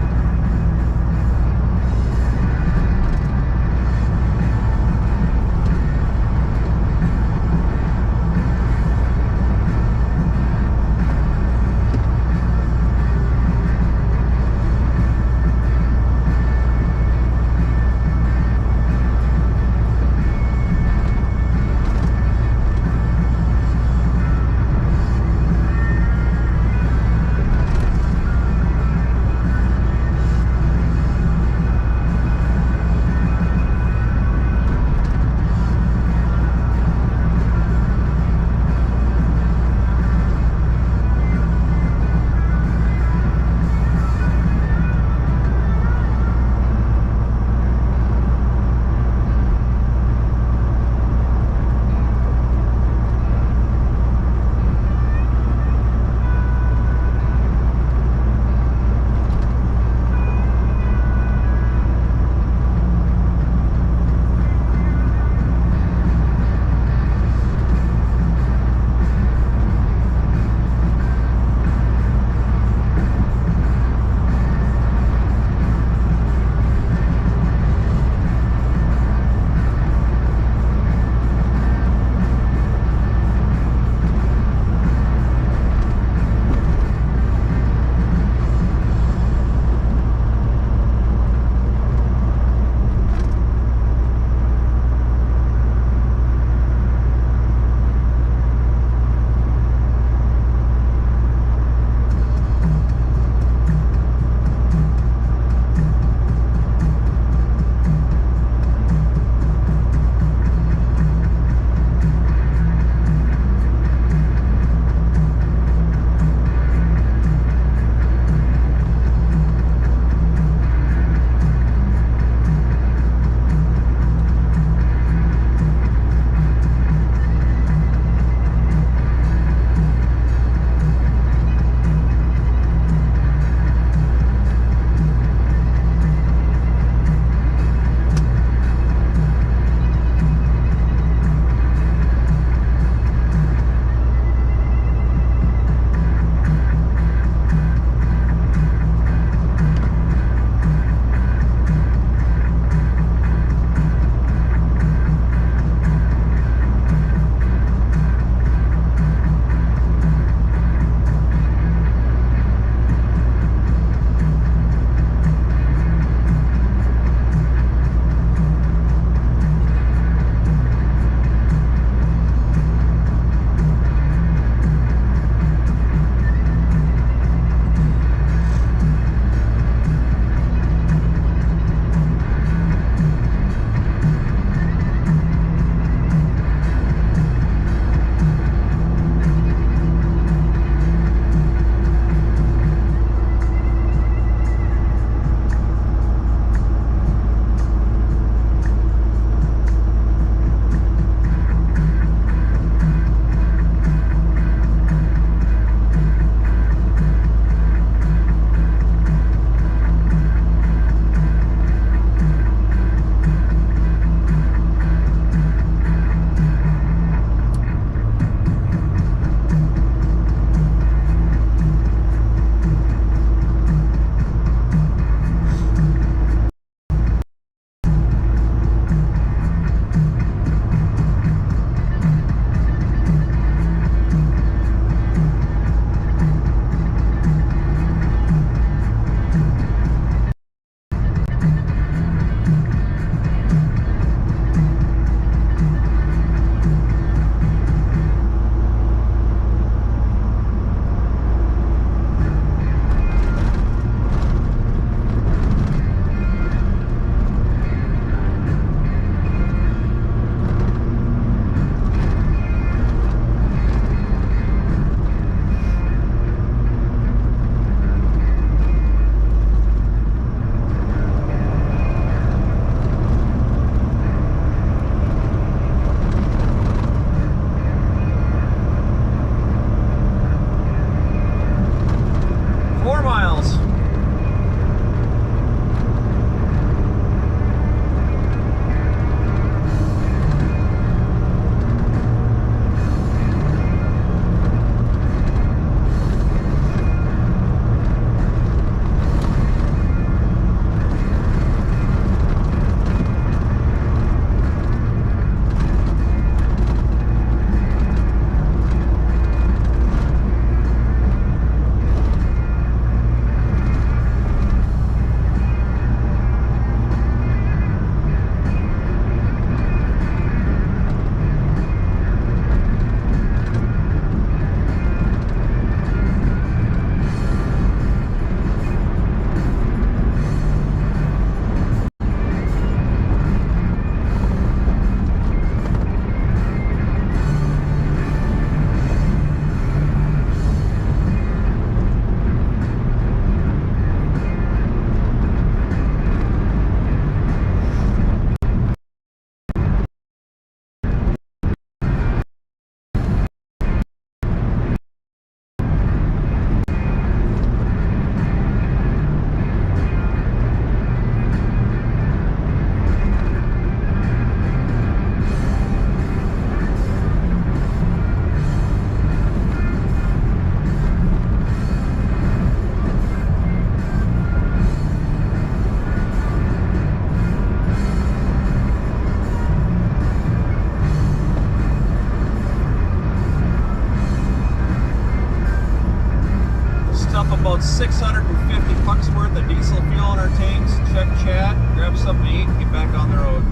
650 bucks worth of diesel fuel in our tanks. Check chat, grab something to eat, and get back on the road.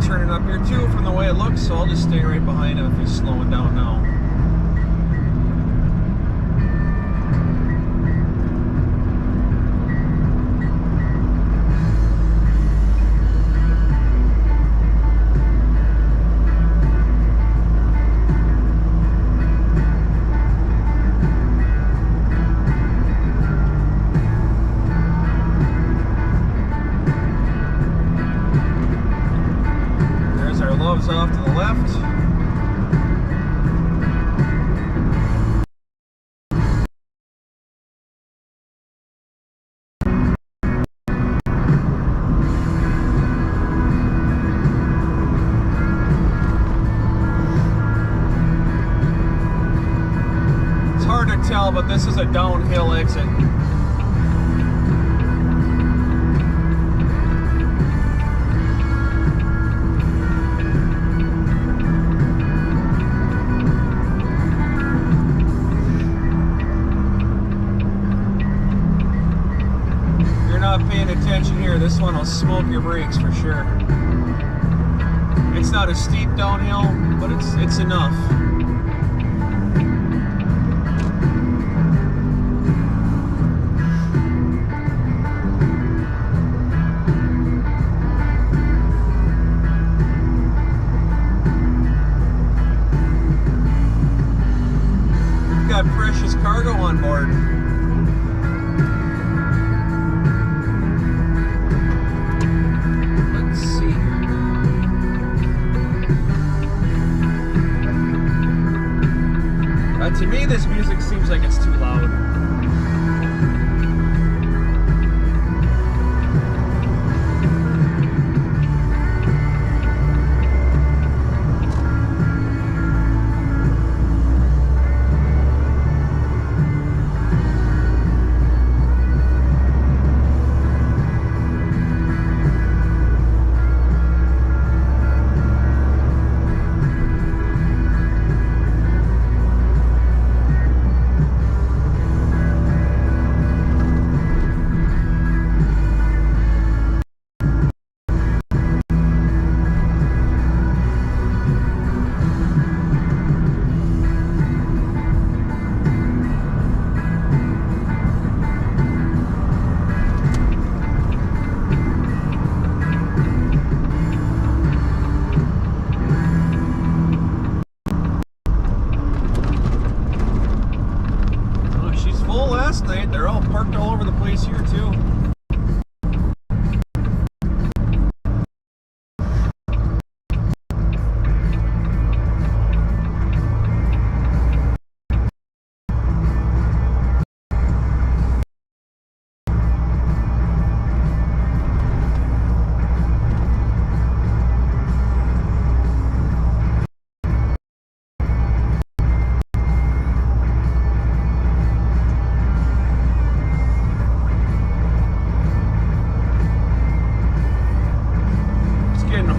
Turning up here too from the way it looks, so I'll just stay right behind him if he's slowing down now. Love's off to the left. It's hard to tell, but this is a downhill exit. Paying attention here, this one will smoke your brakes for sure. It's not a steep downhill, but it's enough. We've got precious cargo on board. To me, this music seems like it's too loud. They're all parked all over the place here too.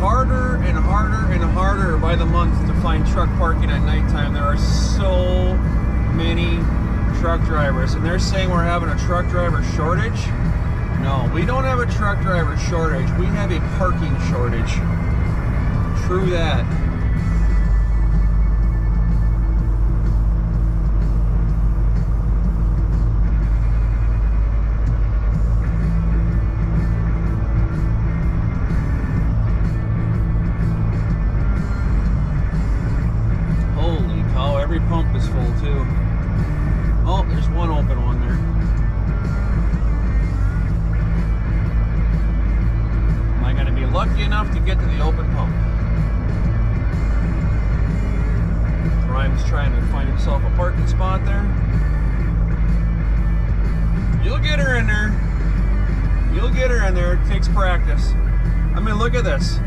Harder and harder and harder by the month to find truck parking at nighttime. There are so many truck drivers, and they're saying we're having a truck driver shortage. No, we don't have a truck driver shortage. We have a parking shortage. True that. Every pump is full too. Oh, there's one open one there. Am I going to be lucky enough to get to the open pump? Ryan's trying to find himself a parking spot there. You'll get her in there. You'll get her in there. It takes practice. I mean, look at this.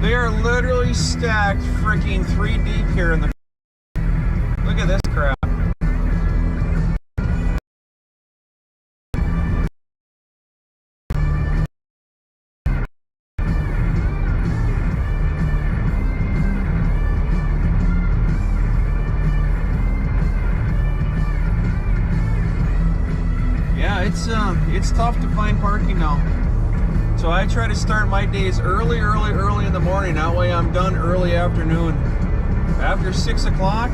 They are literally stacked freaking 3 deep here in the... Look at this crap. It's tough to find parking now. So I try to start my days early in the morning. That way I'm done early afternoon. After 6 o'clock,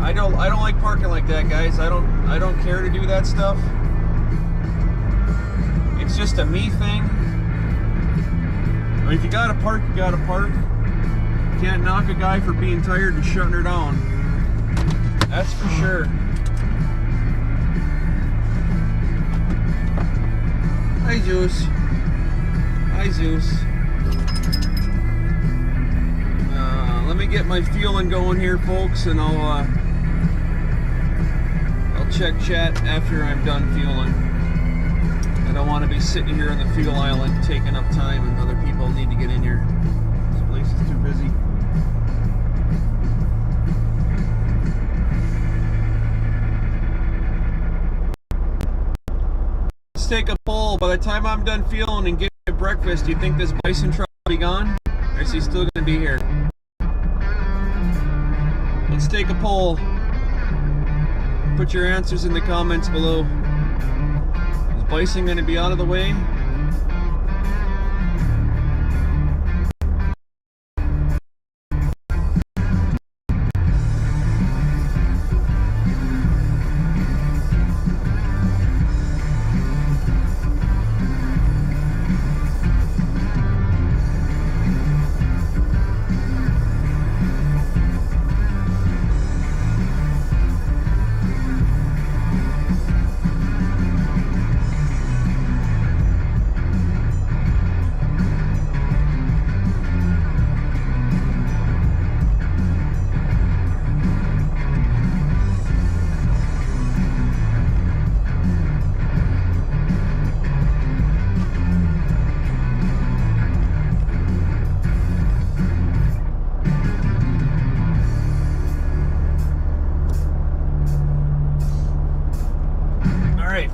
I don't like parking like that, guys. I don't care to do that stuff. It's just a me thing. I mean, if you gotta park, you gotta park. You can't knock a guy for being tired and shutting her down. That's for sure. Hi, Zeus. Hi, Zeus. Let me get my fueling going here, folks, and I'll check chat after I'm done fueling. I don't want to be sitting here on the fuel island taking up time, and other people need to get in here. This place is too busy. Take a poll. By the time I'm done fueling and getting my breakfast, do you think this bison truck will be gone? Or is he still going to be here? Let's take a poll. Put your answers in the comments below. Is bison going to be out of the way?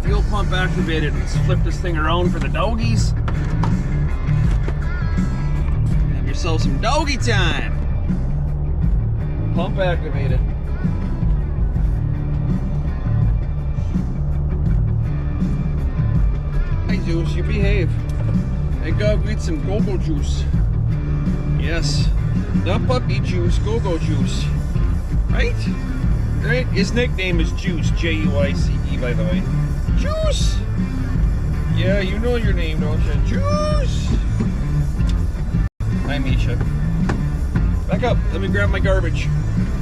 Fuel pump activated. Let's flip this thing around for the doggies. Have yourself some doggy time. Pump activated. Hey Zeus, you behave. I gotta eat some go-go juice. Yes, the puppy juice, go-go juice. Right? Right? His nickname is Juice, J-U-I-C-E, by the way. Juice! Yeah, you know your name, don't you? Juice! Hi, Misha. Back up. Let me grab my garbage.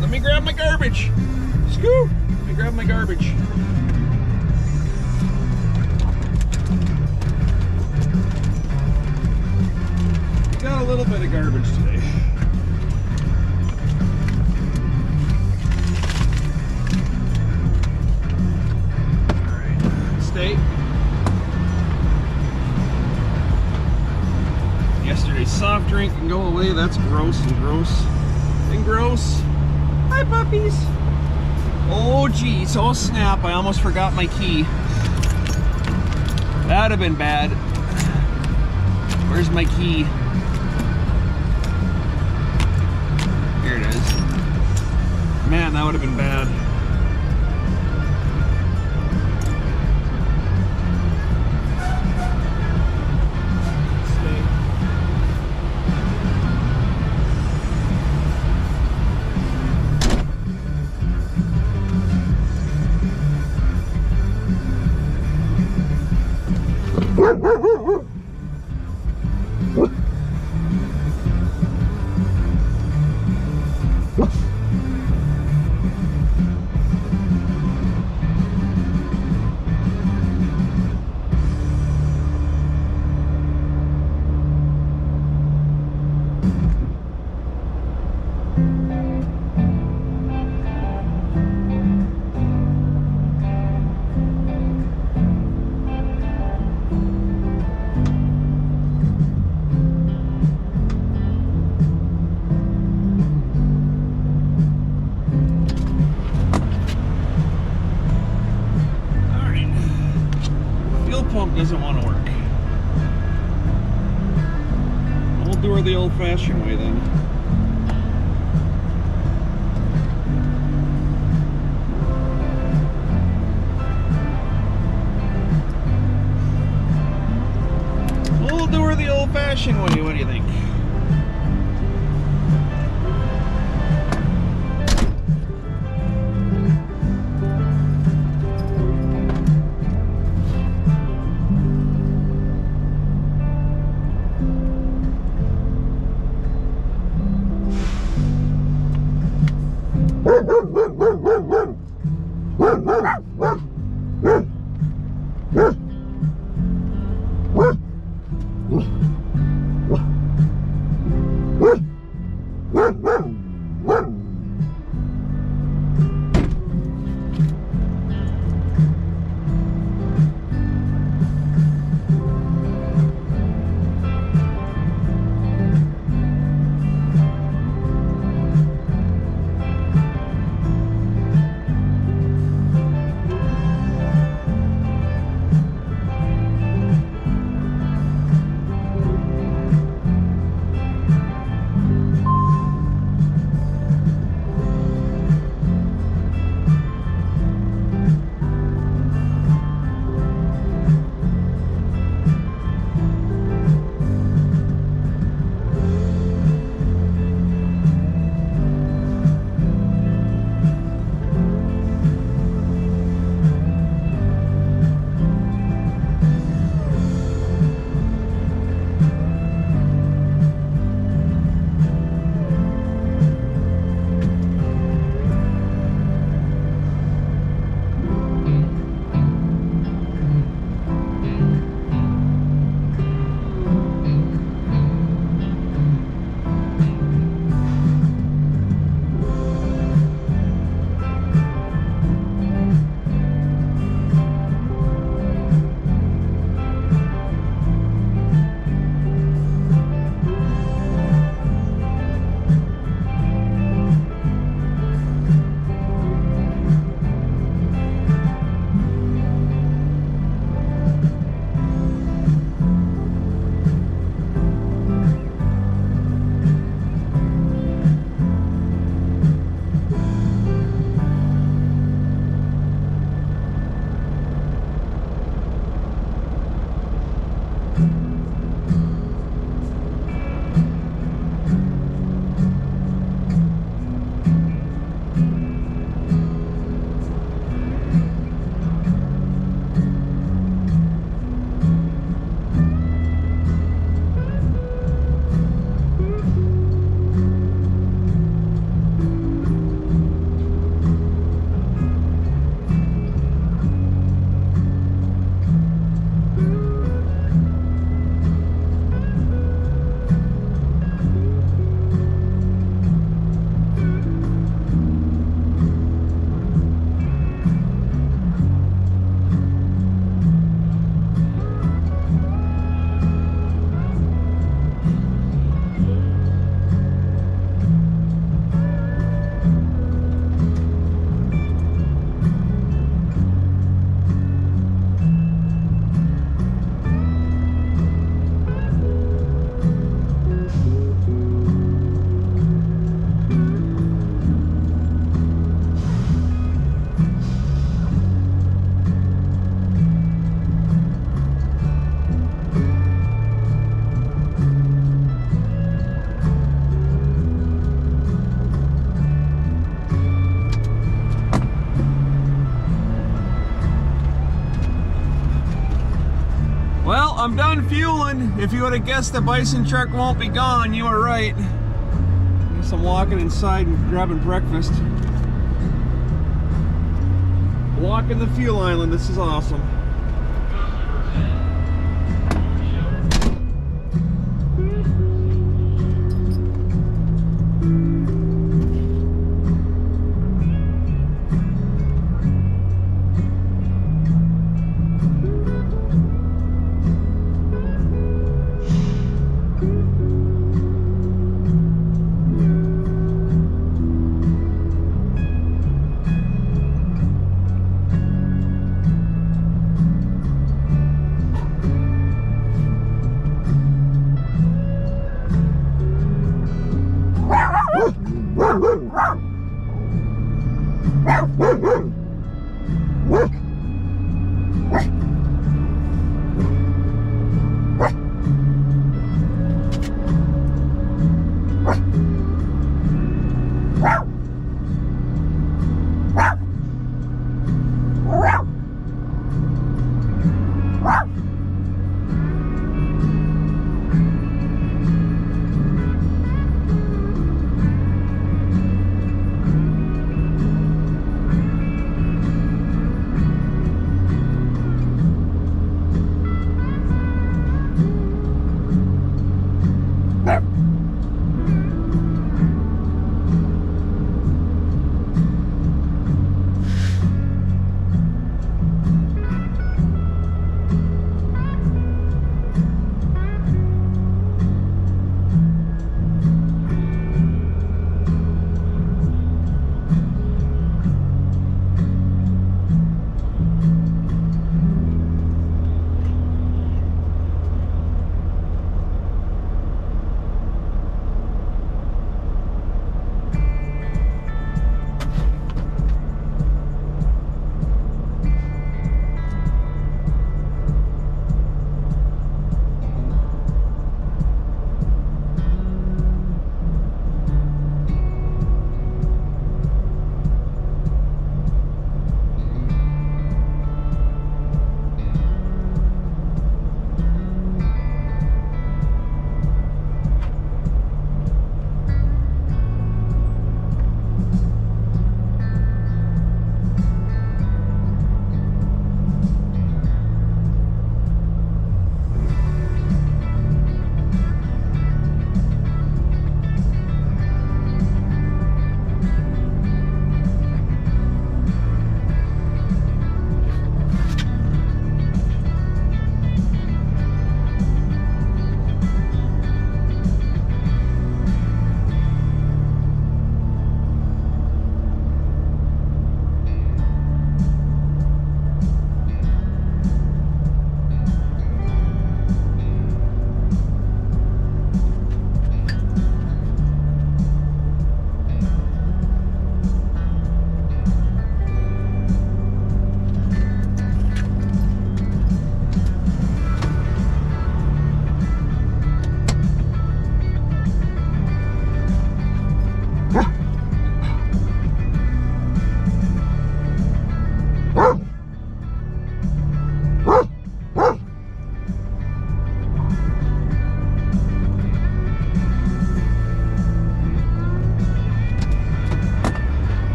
Let me grab my garbage. Scoot! Let me grab my garbage. We got a little bit of garbage today. Yesterday's soft drink can go away. That's gross and gross and gross. Hi, puppies. Oh, geez. Oh, snap. I almost forgot my key. That'd have been bad. Where's my key? Here it is. Man, that would have been bad. do her the old-fashioned way then. We'll do her the old-fashioned way. What do you think? I'm done fueling. If you would have guessed the bison truck won't be gone, you were right. Guess I'm walking inside and grabbing breakfast. Walking the fuel island, this is awesome.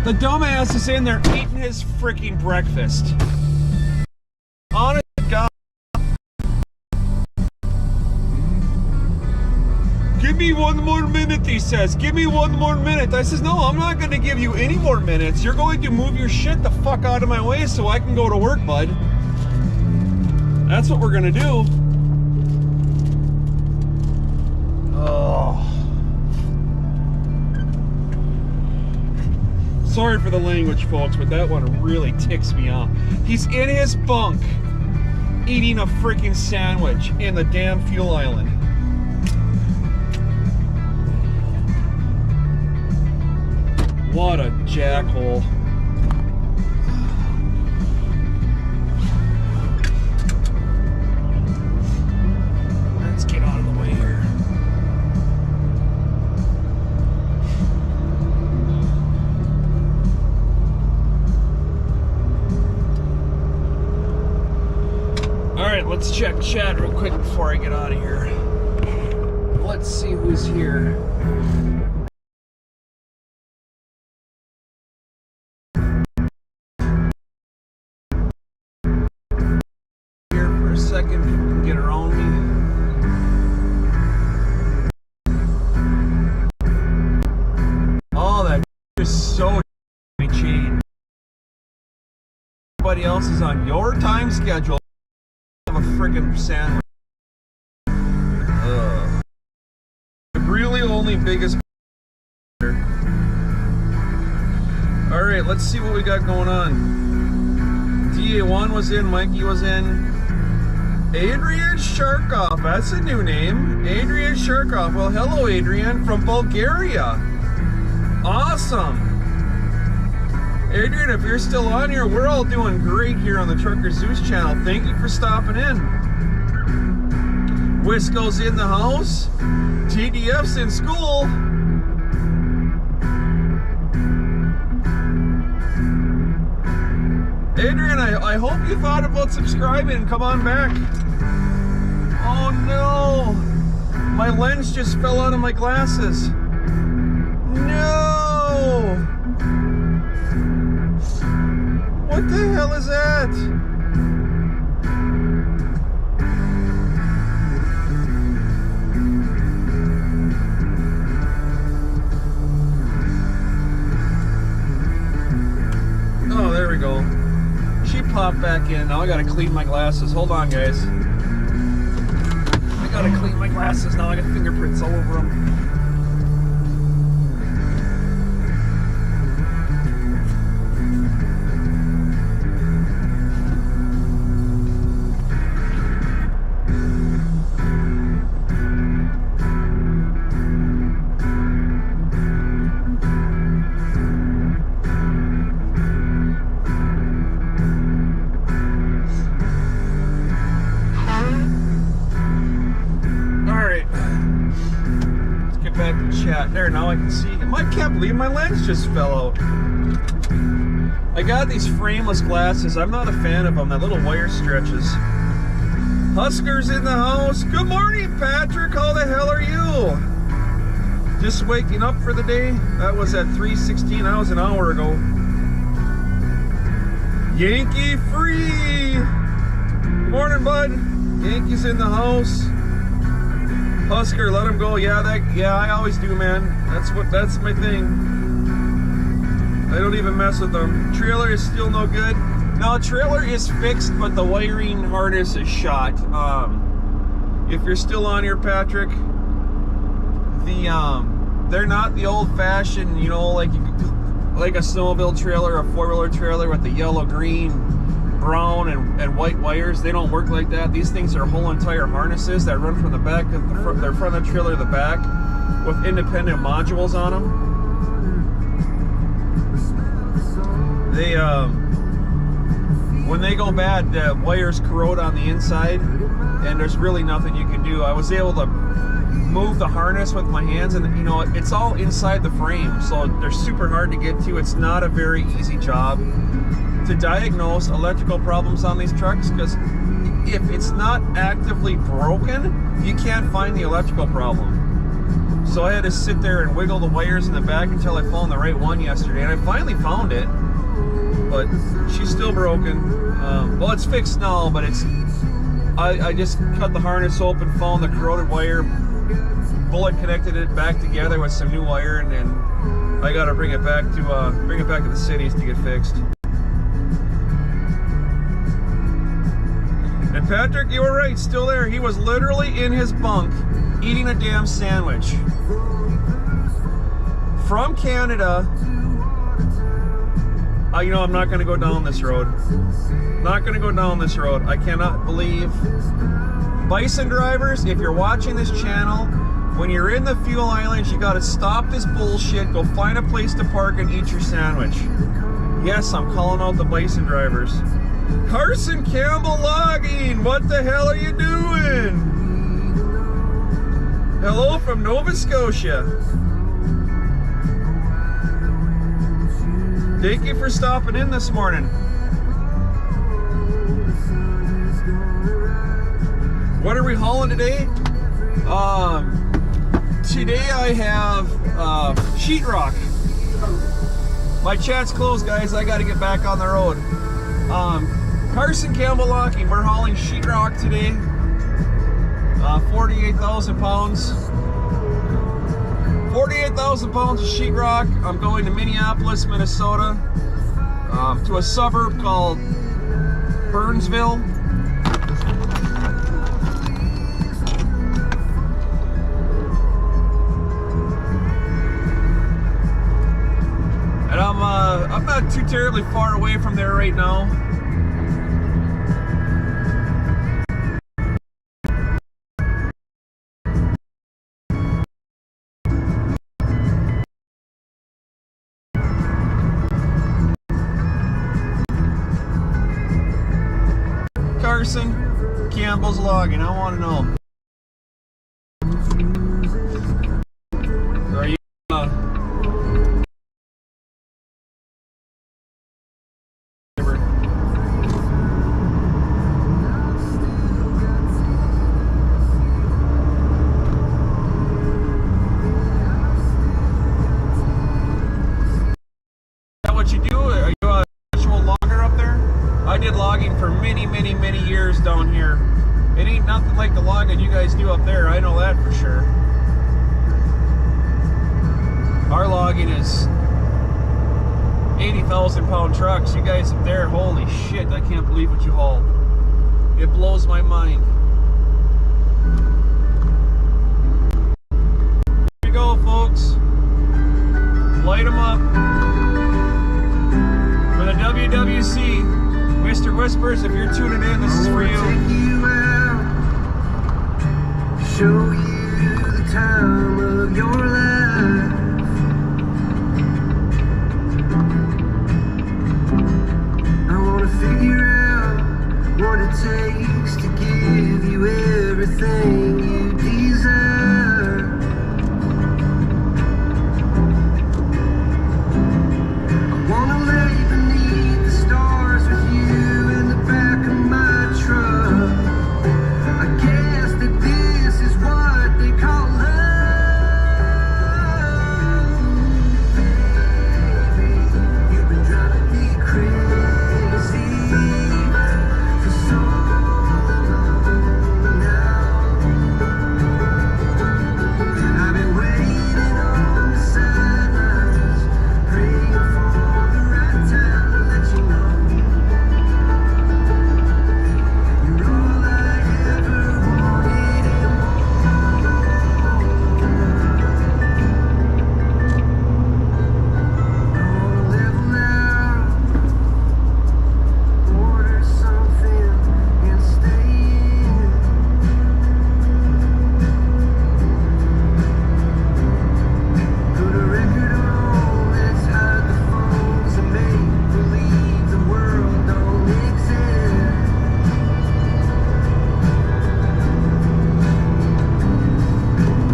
The dumbass is in there eating his freaking breakfast. Honest to God. Give me one more minute, he says. Give me one more minute. I says, no, I'm not going to give you any more minutes. You're going to move your shit the fuck out of my way so I can go to work, bud. That's what we're going to do. Oh. Sorry for the language, folks, but that one really ticks me off. He's in his bunk eating a freaking sandwich in the damn fuel island. What a jackhole. Let's get out of the way here. Alright, let's check chat real quick before I get out of here. Let's see who's here. Here for a second, people can get around me. Oh, that is so cheap. Everybody else is on your time schedule. A friggin' sandwich. The really only biggest. Alright, let's see what we got going on. DA1 was in, Mikey was in. Adrian Sharkov, that's a new name. Adrian Sharkov. Well, hello, Adrian from Bulgaria. Awesome. Adrian, if you're still on here, we're all doing great here on the Trucker Zeus channel. Thank you for stopping in. Wisco's in the house. TDF's in school. Adrian, I hope you thought about subscribing and come on back. Oh no! My lens just fell out of my glasses. No! What the hell is that? back in. Now I gotta clean my glasses. Hold on, guys. I gotta clean my glasses now. I got fingerprints all over them. There, now I can see. I can't believe my lens just fell out. I got these frameless glasses. I'm not a fan of them. That little wire stretches. Husker's in the house. Good morning, Patrick. How the hell are you? Just waking up for the day. That was at 3:16. That was an hour ago. Yankee free. Good morning, bud. Yankees in the house. Husker, let him go. Yeah, I always do, man. That's my thing. I don't even mess with them. Trailer is still no good. No, trailer is fixed, but the wiring harness is shot. If you're still on here, Patrick, they're not the old-fashioned, you know, like a snowmobile trailer, a four-wheeler trailer with the yellow, green, brown and white wires. They don't work like that. These things are whole entire harnesses that run from the back of the front, of the trailer to the back, with independent modules on them. They when they go bad, the wires corrode on the inside, and there's really nothing you can do. I was able to move the harness with my hands, and you know, it's all inside the frame, so they're super hard to get to. It's not a very easy job to diagnose electrical problems on these trucks, because if it's not actively broken, you can't find the electrical problem. So I had to sit there and wiggle the wires in the back until I found the right one yesterday, and I finally found it, but she's still broken. Well, it's fixed now, but I just cut the harness open, found the corroded wire, bullet connected it back together with some new wire, and then I got to bring it back to the cities to get fixed. And Patrick, you were right, still there. He was literally in his bunk eating a damn sandwich. From Canada. You know, I'm not going to go down this road. Not going to go down this road. I cannot believe. Bison drivers, if you're watching this channel, when you're in the fuel islands, you got to stop this bullshit, go find a place to park and eat your sandwich. Yes, I'm calling out the bison drivers. Carson Campbell Logging, what the hell are you doing? Hello from Nova Scotia. Thank you for stopping in this morning. What are we hauling today? Today I have Sheetrock. My chat's closed, guys. I got to get back on the road. Carson Campbell Logging, we're hauling Sheetrock today. 48,000 pounds. 48,000 pounds of Sheetrock. I'm going to Minneapolis, Minnesota, to a suburb called Burnsville. And I'm not too terribly far away from there right now. Carson Campbell's Logging. I want to know. Are you what you do? Are you a actual logger up there? I did logging for many years down here. It ain't nothing like the logging you guys do up there. I know that for sure. Our logging is 80,000-pound trucks. You guys up there, holy shit, I can't believe what you haul. It blows my mind. Here we go, folks. Light them up. For the WWC, Mr. Whispers, if you're tuning in, this is for you. Take you out, show you the time of your life. I wanna figure out what it takes to give you everything you desire. I wanna lay beneath the stars with you in the back of my truck. I guess that this is what they call love. Baby, you've been driving me crazy for so long now. I've been waiting on the sidelines, praying for the right time to let you know you're all I ever wanted and more. I wanna level out, order something and stay in. Put a record on, let's hide the phones and make believe the world don't exist.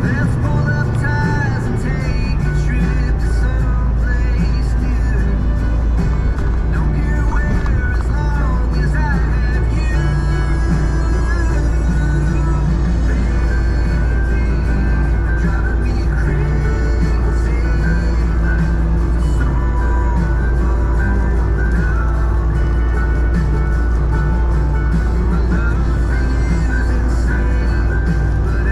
Let's pull up ties and take a trip to someplace new. Don't care where, as long as I have you. Baby, driving me crazy for so long now. My love for you is insane, but I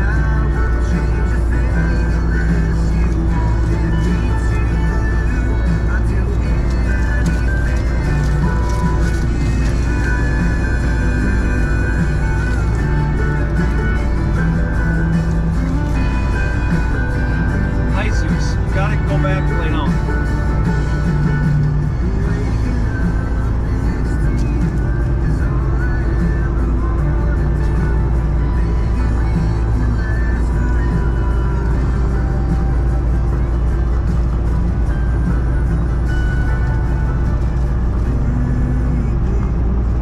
won't change a thing unless you wanted me to. I'd do anything for Jesus, you gotta go back and lay down.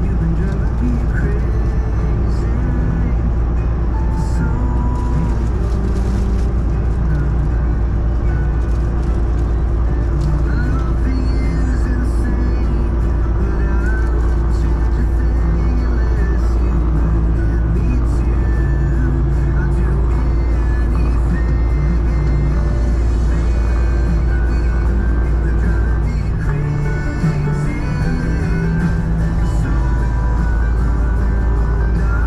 You've been driving me crazy for so love for you is insane, but I won't change a thing unless you wanted me to. I'd do anything. You've been driving me crazy for so long now.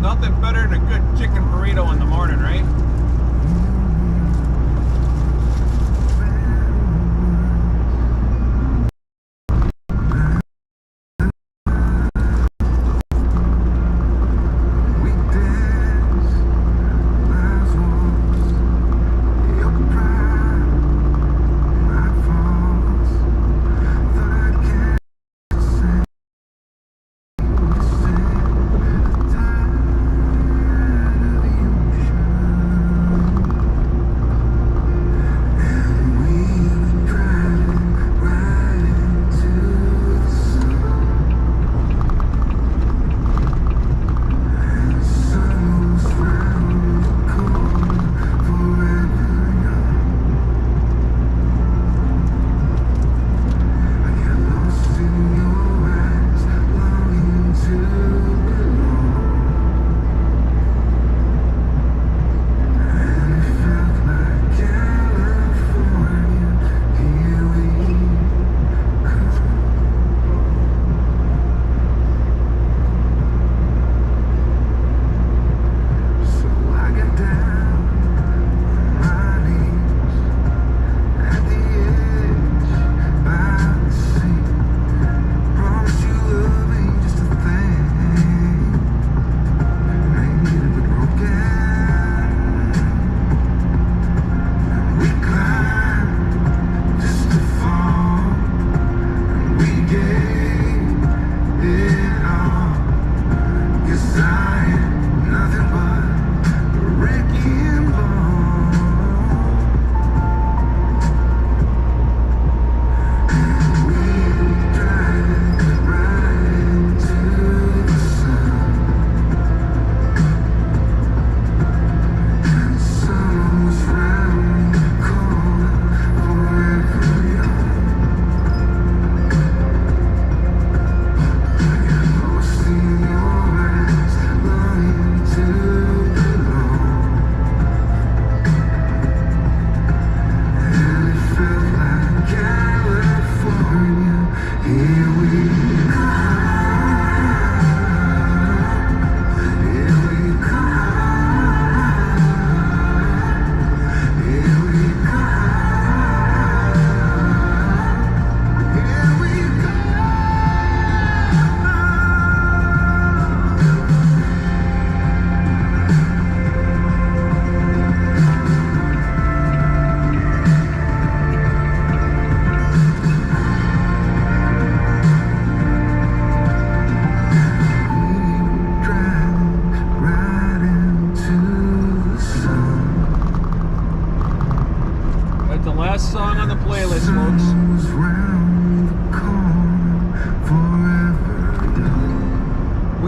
Nothing better than a good chicken burrito in the morning, right? We dance, miles walks, your pride, my faults. Thought I'd catch the same tired of the ocean.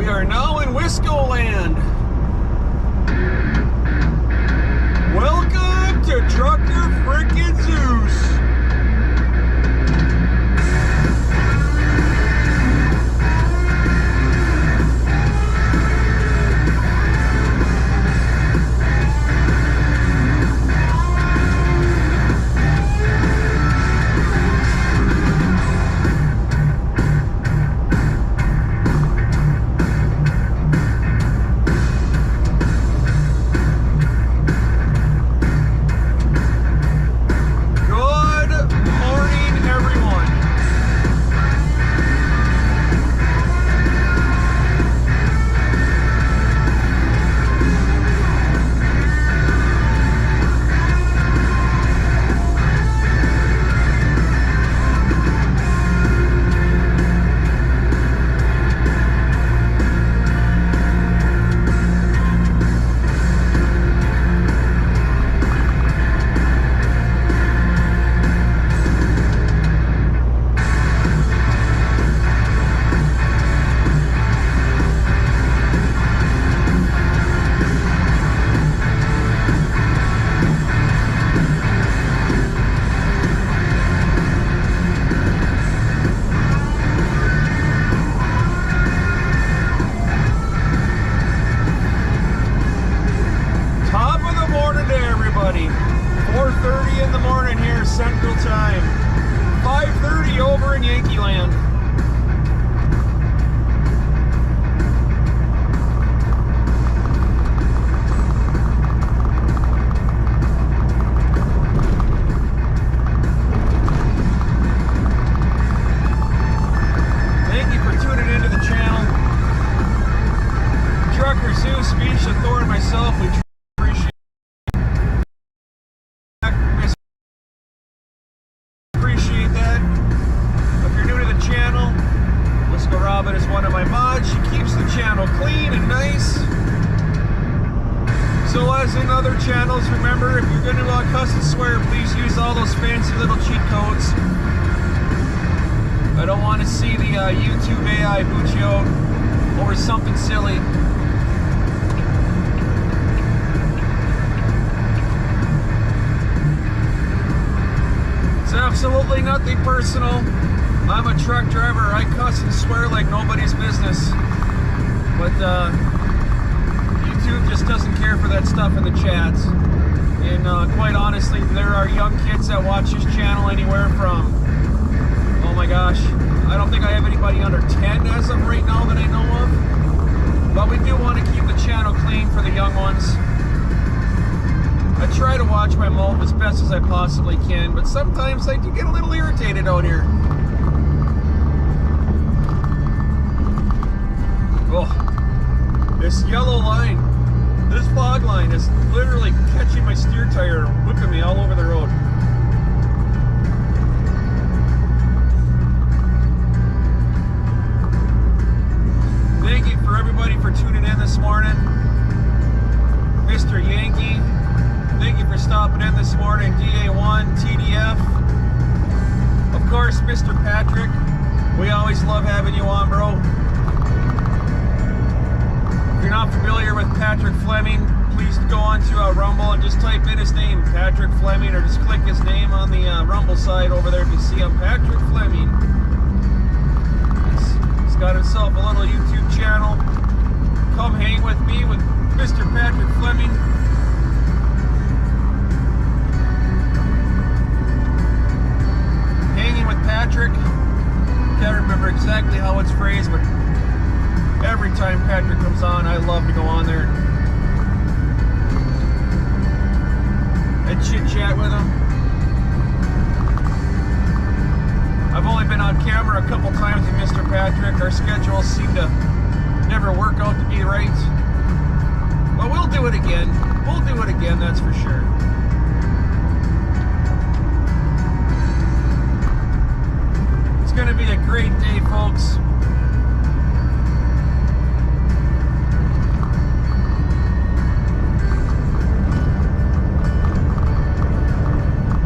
We are now in Wisco land. Welcome to Trucker Frickin' Zeus. Central Time, 5:30 over in Yankee Land. Thank you for tuning into the channel. Trucker Zeus, Misha, Thor, and myself, we appreciate that. If you're new to the channel, Wisco Robin is one of my mods. She keeps the channel clean and nice. So as in other channels, remember, if you're going to cuss and swear, please use all those fancy little cheat codes. I don't want to see the YouTube AI boot you out over something silly. Absolutely nothing personal. I'm a truck driver. I cuss and swear like nobody's business. But YouTube just doesn't care for that stuff in the chats. And quite honestly, there are young kids that watch this channel anywhere from, oh my gosh, I don't think I have anybody under 10 as of right now that I know of. But we do want to keep the channel clean for the young ones. I try to watch my mouth as best as I possibly can, but sometimes I do get a little irritated out here. Oh, this yellow line, this fog line is literally catching my steer tire and whipping me all over the road. Thank you for everybody for tuning in this morning. Mr. Yankee, thank you for stopping in this morning. DA1, TDF. Of course, Mr. Patrick. We always love having you on, bro. If you're not familiar with Patrick Fleming, please go on to Rumble and just type in his name, Patrick Fleming, or just click his name on the Rumble side over there if you see him, Patrick Fleming. He's got himself a little YouTube channel. Come hang with me with Mr. Patrick Fleming. Hanging with Patrick. Can't remember exactly how it's phrased, but every time Patrick comes on, I love to go on there and chit chat with him. I've only been on camera a couple times with Mr. Patrick. Our schedules seem to never work out to be right. But we'll do it again. We'll do it again, that's for sure. It's going to be a great day, folks.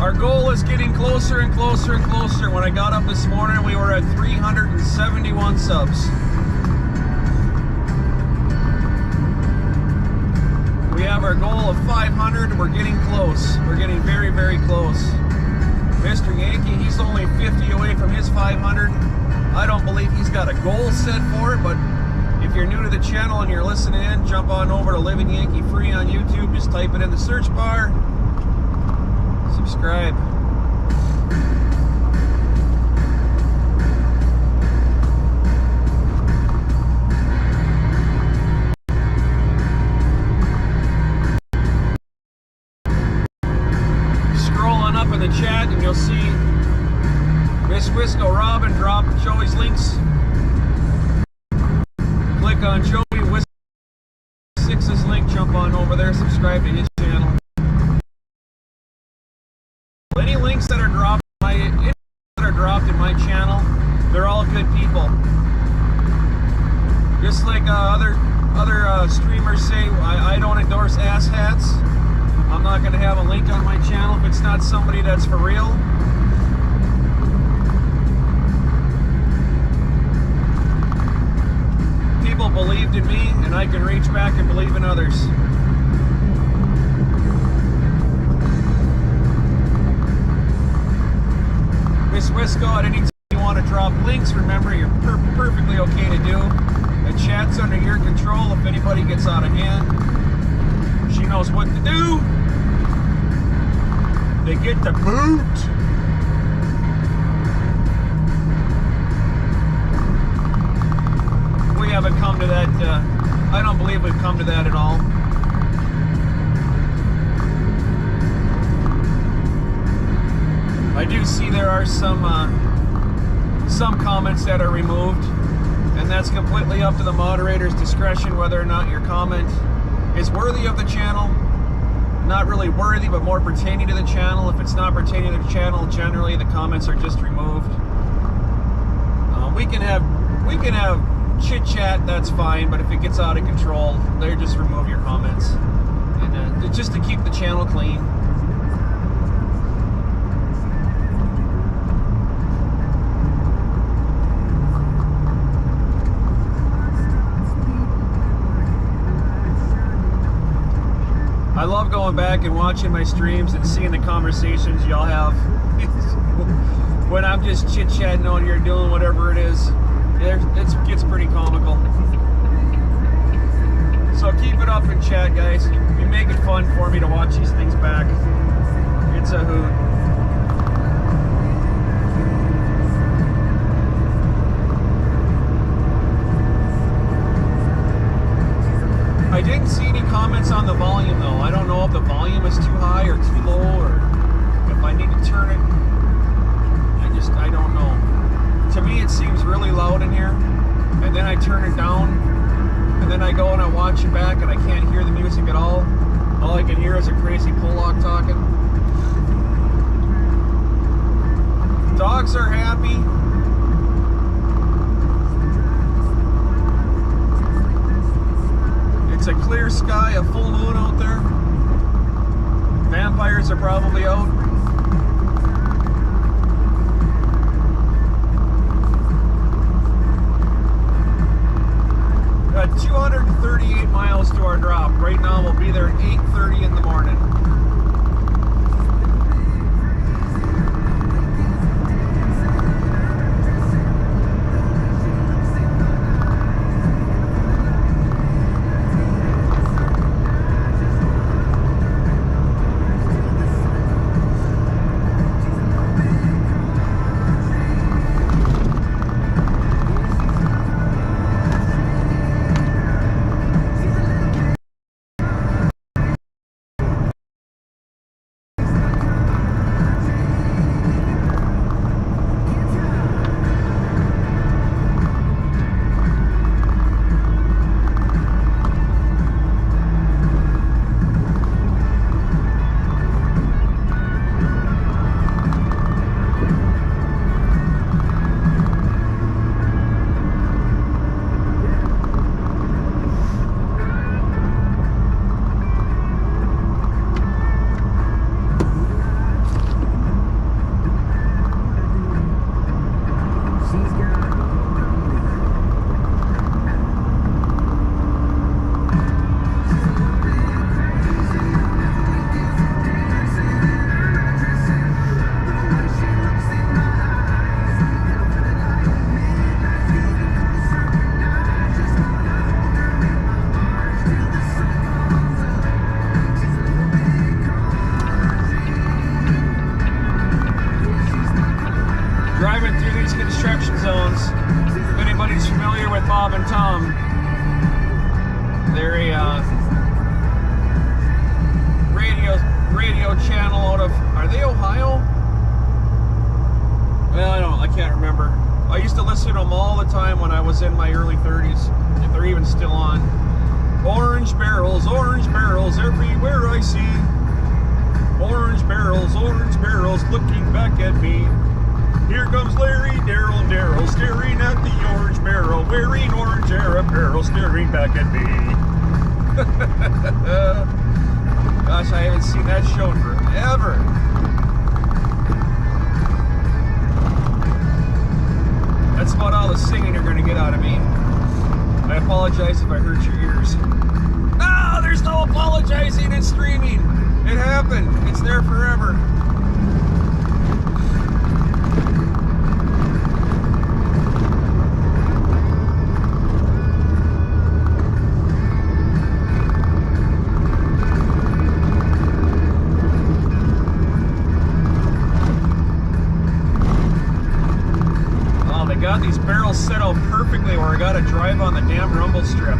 Our goal is getting closer and closer and closer. When I got up this morning, we were at 371 subs. our goal of 500. We're getting close. We're getting very, very close. Mr. Yankee, he's only 50 away from his 500. I don't believe he's got a goal set for it, but if you're new to the channel and you're listening in, jump on over to Living Yankee Free on YouTube. Just type it in the search bar. Subscribe. Scrolling up in the chat and you'll see Miss Wisco Robin drop Joey's links. Click on Joey Wisco 6's link, jump on over there, subscribe to his channel. Any links that are dropped in my channel, they're all good people. Just like other streamers say, I don't endorse asshats. I'm not going to have a link on my channel if it's not somebody that's for real. People believed in me, and I can reach back and believe in others. Miss Wisco, at any time you want to drop links, remember you're perfectly okay to do. The chat's under your control. If anybody gets out of hand, she knows what to do. They get the boot. We haven't come to that. I don't believe we've come to that at all. I do see there are some comments that are removed, and that's completely up to the moderator's discretion whether or not your comment is worthy of the channel. Not really worthy, but more pertaining to the channel. If it's not pertaining to the channel, generally the comments are just removed. We can have chit chat, that's fine, but if it gets out of control, they just remove your comments, and just to keep the channel clean. I love going back and watching my streams and seeing the conversations y'all have when I'm just chit-chatting on here doing whatever it is. It gets pretty comical. So keep it up in chat, guys. You make it fun for me to watch these things back. It's a hoot. I didn't see any comments on the volume though. I don't know if the volume is too high or too low, or if I need to turn it. I don't know. To me it seems really loud in here, and then I turn it down, and then I go and I watch it back and I can't hear the music at all. All I can hear is a crazy Pollock talking. Dogs are happy. It's a clear sky, a full moon out there. Vampires are probably out. Got 238 miles to our drop. Right now we'll be there at 8:30 in the morning. listen to them all the time when I was in my early 30s, if they're even still on. Orange barrels, everywhere I see. Orange barrels, looking back at me. Here comes Larry, Daryl, staring at the orange barrel, wearing orange apparel, staring back at me. Gosh, I haven't seen that show in forever. That's about all the singing you're gonna get out of me. I apologize if I hurt your ears. No, there's no apologizing and streaming. It happened. It's there forever. Got these barrels set out perfectly where I gotta drive on the damn rumble strip.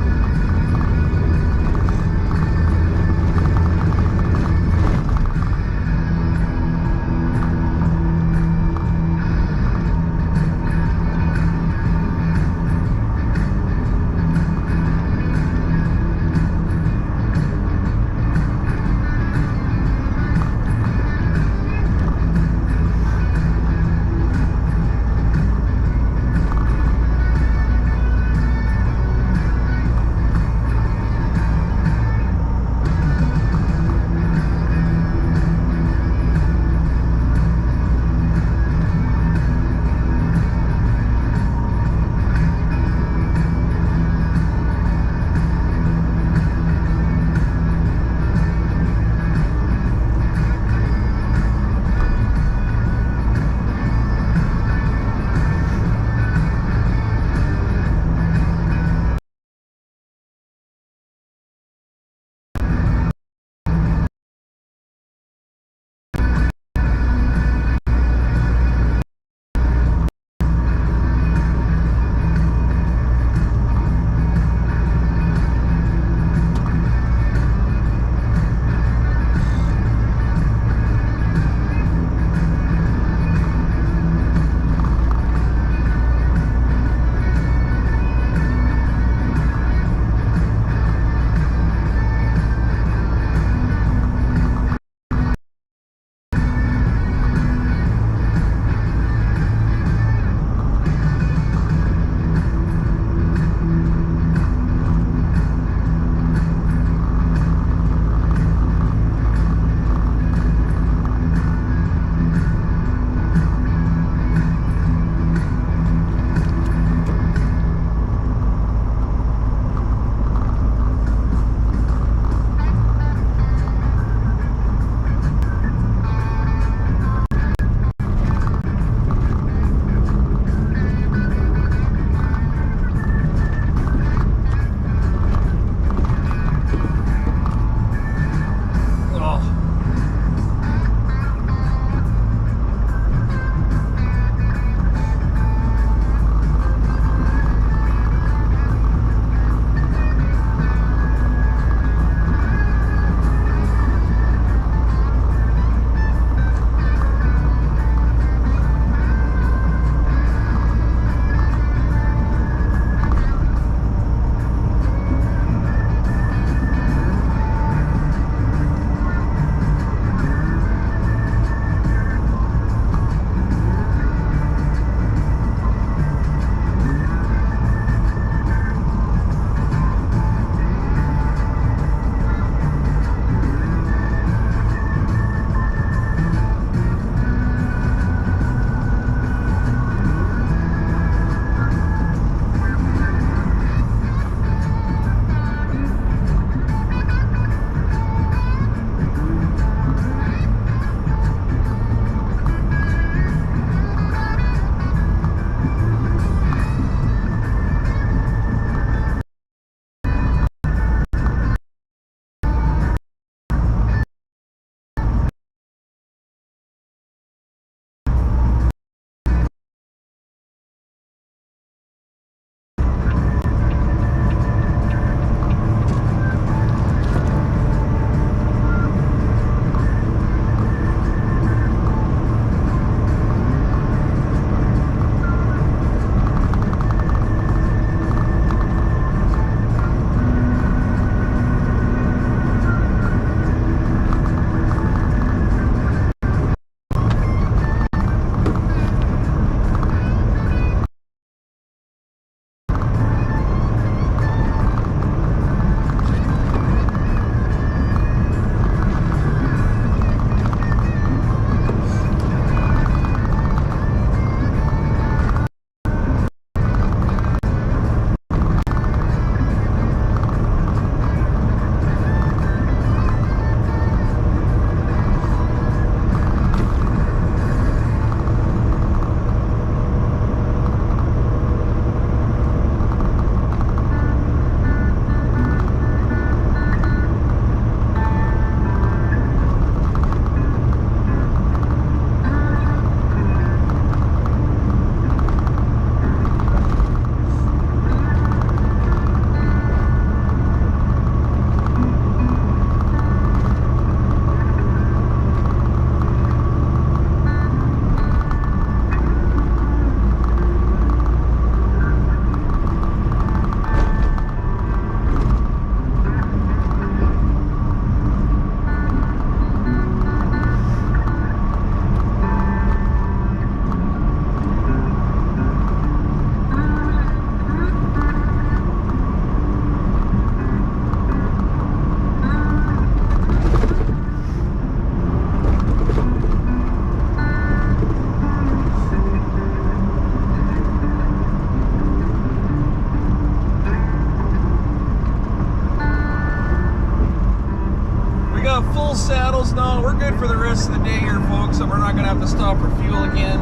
full saddles. No, we're good for the rest of the day here, folks. So we're not gonna have to stop for fuel again.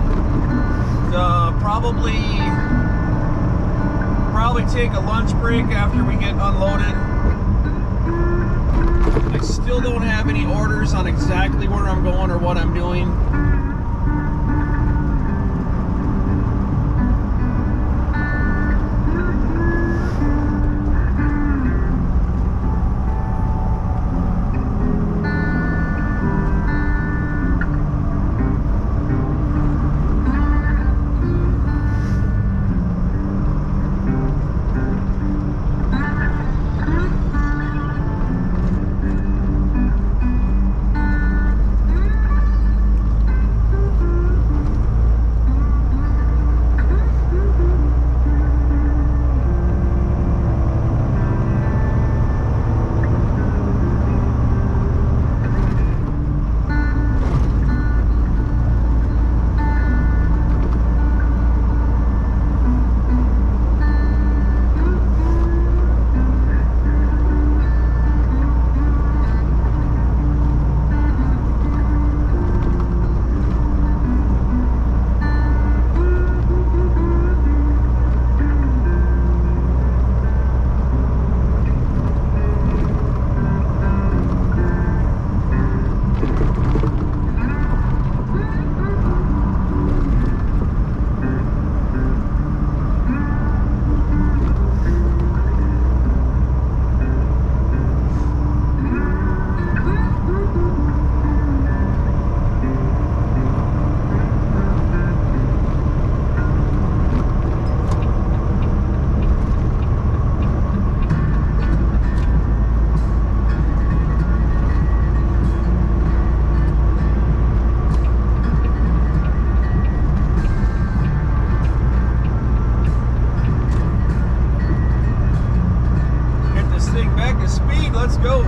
Probably take a lunch break after we get unloaded. I still don't have any orders on exactly where I'm going or what I'm doing. Let's go.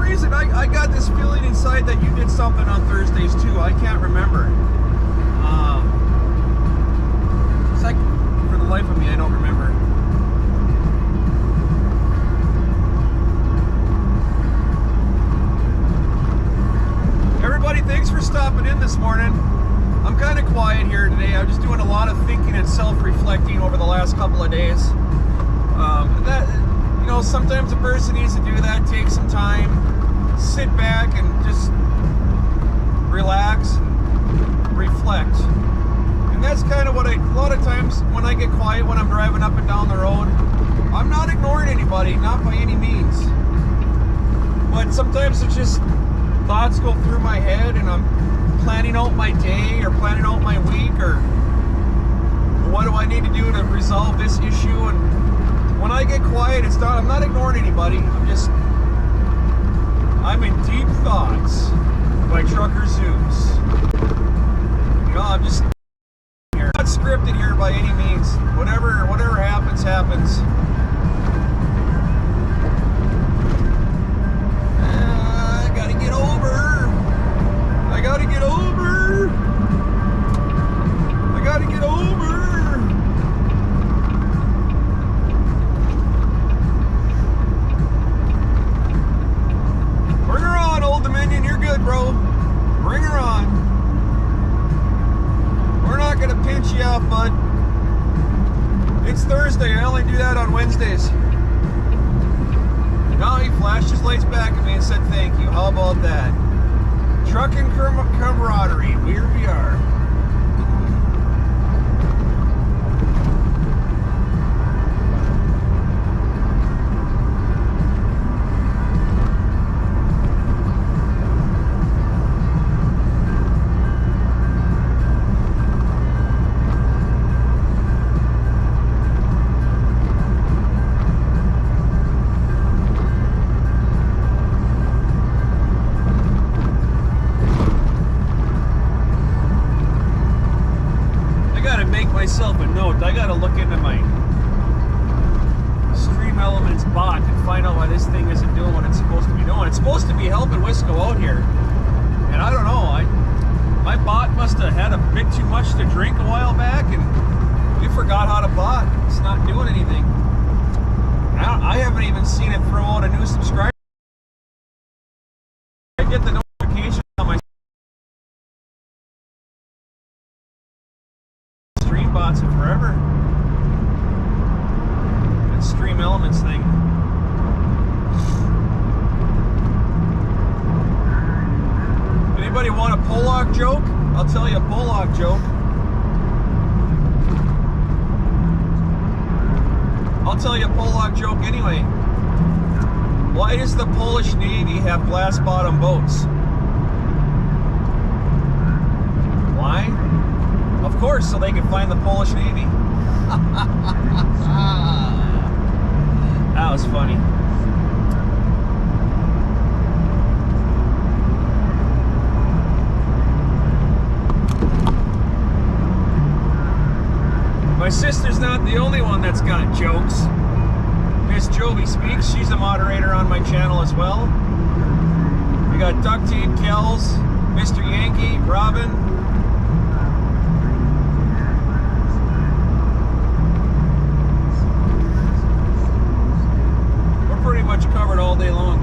reason, I got this feeling inside that you did something on Thursdays too. I can't remember. It's like, for the life of me, I don't remember. Everybody, thanks for stopping in this morning. I'm kind of quiet here today. I'm just doing a lot of thinking and self-reflecting over the last couple of days. Sometimes a person needs to do that, take some time, sit back and just relax and reflect. And that's kind of what a lot of times when I get quiet when I'm driving up and down the road, I'm not ignoring anybody, not by any means. But sometimes it's just thoughts go through my head and I'm planning out my day or planning out my week or what do I need to do to resolve this issue. And when I get quiet, I'm not ignoring anybody. I'm in deep thoughts by Trucker Zeus. I'm just here. Not scripted here by any means. Whatever happens, happens. I gotta get over. I gotta get over. I gotta get over. Bring her on, Old Dominion. You're good, bro. Bring her on. We're not gonna pinch you out, bud. It's Thursday. I only do that on Wednesdays. No, he flashed his lights back at me and said thank you. How about that? Trucking camaraderie. Here we are. Myself a note. I gotta look into my Stream Elements bot and find out why this thing isn't doing what it's supposed to be doing. It's supposed to be helping Wisco out here, and I don't know. My bot must have had a bit too much to drink a while back, and we forgot how to bot. It's not doing anything. I haven't even seen it throw out a new subscriber. I get the notification on my bots in forever. That Stream Elements thing. Anybody want a Pollock joke? I'll tell you a Pollock joke. I'll tell you a Pollock joke anyway. Why does the Polish Navy have glass bottom boats? Why? Of course, so they can find the Polish Navy. That was funny. My sister's not the only one that's got jokes. Miss Jovi Speaks, she's a moderator on my channel as well. We got Duck Team, Kells, Mr. Yankee, Robin. Pretty much covered all day long.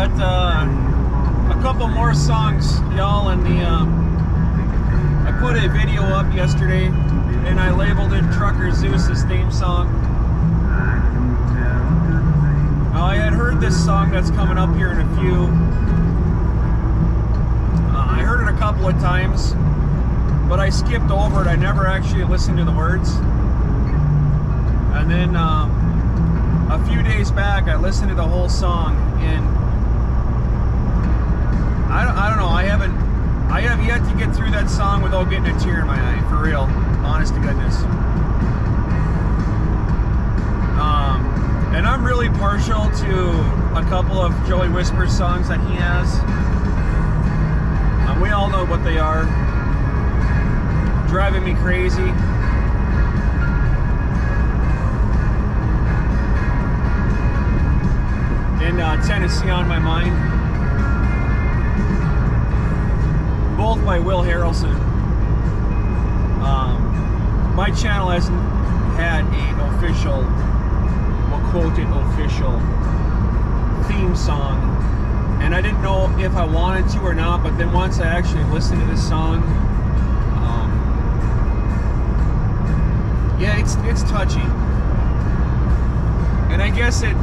got a couple more songs, y'all, in the I put a video up yesterday and I labeled it Trucker Zeus's theme song. Now, I had heard this song that's coming up here in a few. I heard it a couple of times, but I skipped over it. I never actually listened to the words. And then a few days back, I listened to the whole song, and I don't know. I have yet to get through that song without getting a tear in my eye, for real, honest to goodness. And I'm really partial to a couple of Joey Whisper's songs that he has. We all know what they are. Driving Me Crazy. And Tennessee on My Mind. Both by Will Harrelson. My channel hasn't had an official, we'll quote it, official theme song. And I didn't know if I wanted to or not, but then once I actually listened to this song, yeah, it's touchy. And I guess it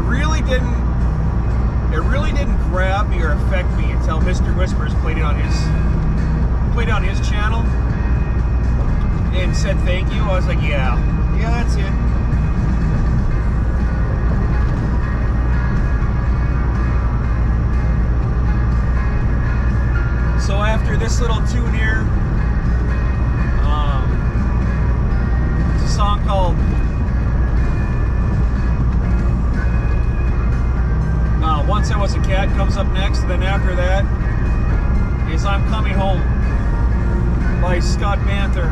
really didn't grab me or affect me until Mr. Whispers played it on his channel and said thank you. I was like, yeah, that's it. So after this little tune here, it's a song called Once I Was a Cat comes up next. And then after that is I'm Coming Home by Scott Panther.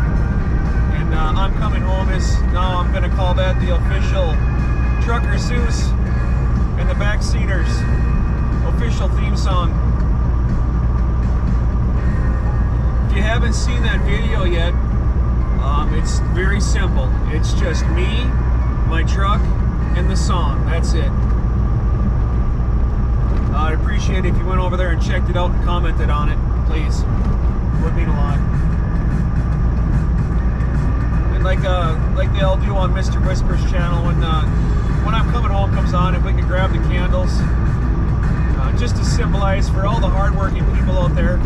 And I'm Coming Home is, now I'm going to call that the official Trucker Zeus and the Backseaters official theme song. If you haven't seen that video yet, it's very simple. It's just me, my truck, and the song. That's it. I'd appreciate it if you went over there and checked it out and commented on it, please. It would mean a lot. And like they all do on Mr. Whisper's channel, when I'm Coming Home comes on, if we could grab the candles, just to symbolize for all the hardworking people out there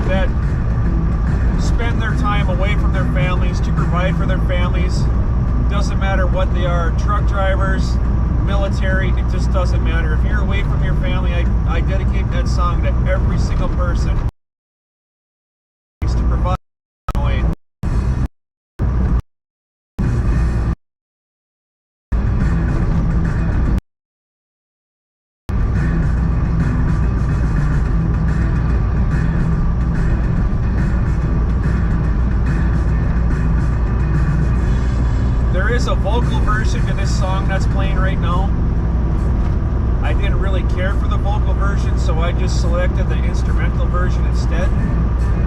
that spend their time away from their families to provide for their families. Doesn't matter what they are, truck drivers, military, it just doesn't matter. If you're away from your family, I dedicate that song to every single person to provide away. There is a vocal version to this song that's playing right now. I didn't really care for the vocal version, so I just selected the instrumental version instead.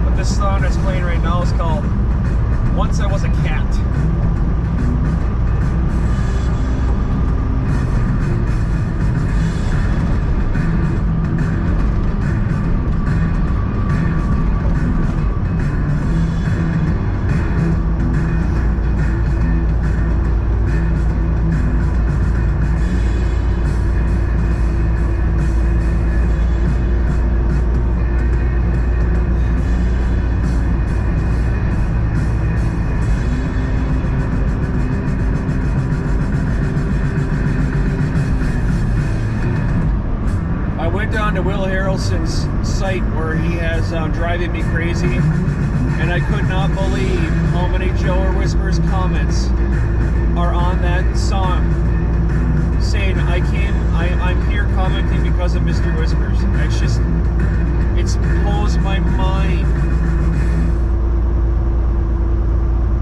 But this song that's playing right now is called Once I Was a Cat. To Will Harrelson's site where he has Driving Me Crazy, and I could not believe how many Joey Whisper's comments are on that song saying I'm here commenting because of Mr. Whispers. It's blows my mind.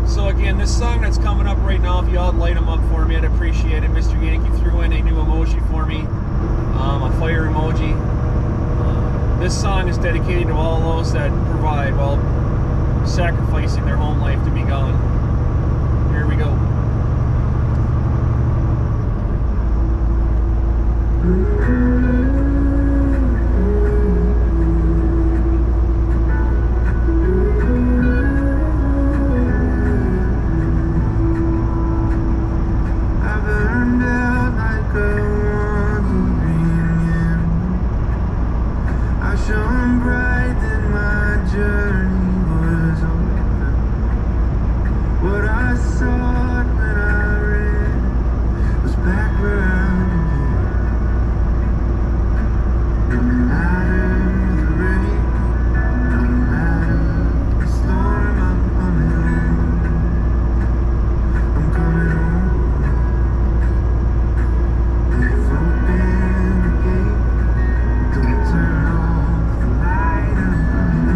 So again, this song that's coming up right now, if y'all light them up for me, I'd appreciate it. Mr. Yankee threw in a new emoji for me, a fire emoji. This song is dedicated to all those that provide while sacrificing their home life to be gone. Here we go. I burned out like a wandering in. I shone bright, then my journey was over. What I sought when I ran was back where I began. No matter the rain, no matter the storm, I'm coming home. I'm coming home. We've opened the gate. Don't turn off the light. I'm coming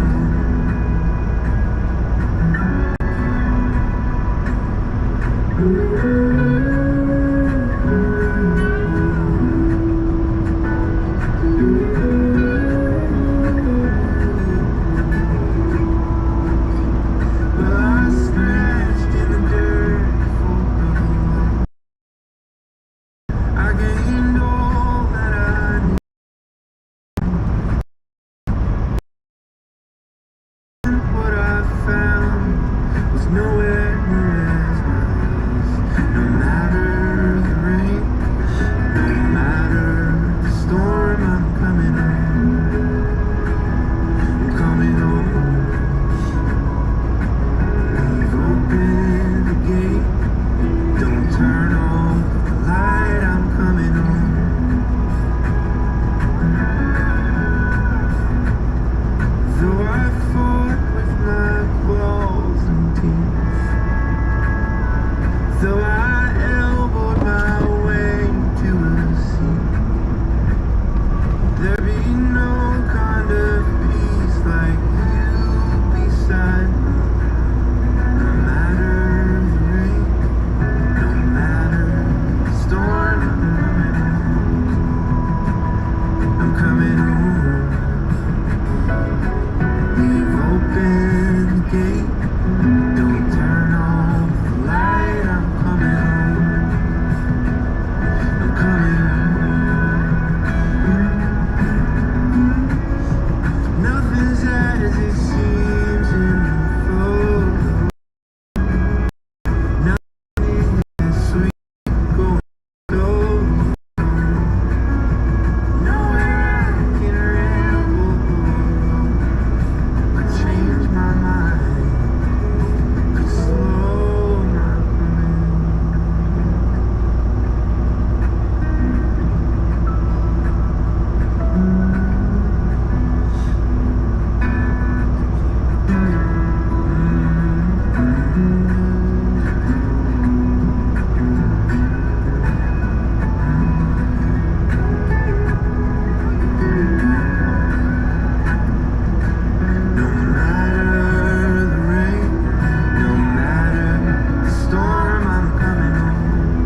Well, I scratched in the dirt for a while. I gained all that I need. What I found was nowhere near as nice. No matter the rain, no matter the storm, I'm coming home. I'm coming home. We've opened the gate. Don't turn off the light. I'm coming home. Though I fought with my claws and teeth, though I elbowed my way to a seat, there be no kind of peace like you beside me. No matter the rain, no matter the storm, I'm coming home. We've opened the gate. Don't turn off the light. I'm coming home. I'm coming home. Nothing's as it seems in the photo. Nothing is sweet going slow. Nowhere I can ramble. Could change my mind. Could slow my No matter the rain, no matter the storm, I'm coming home.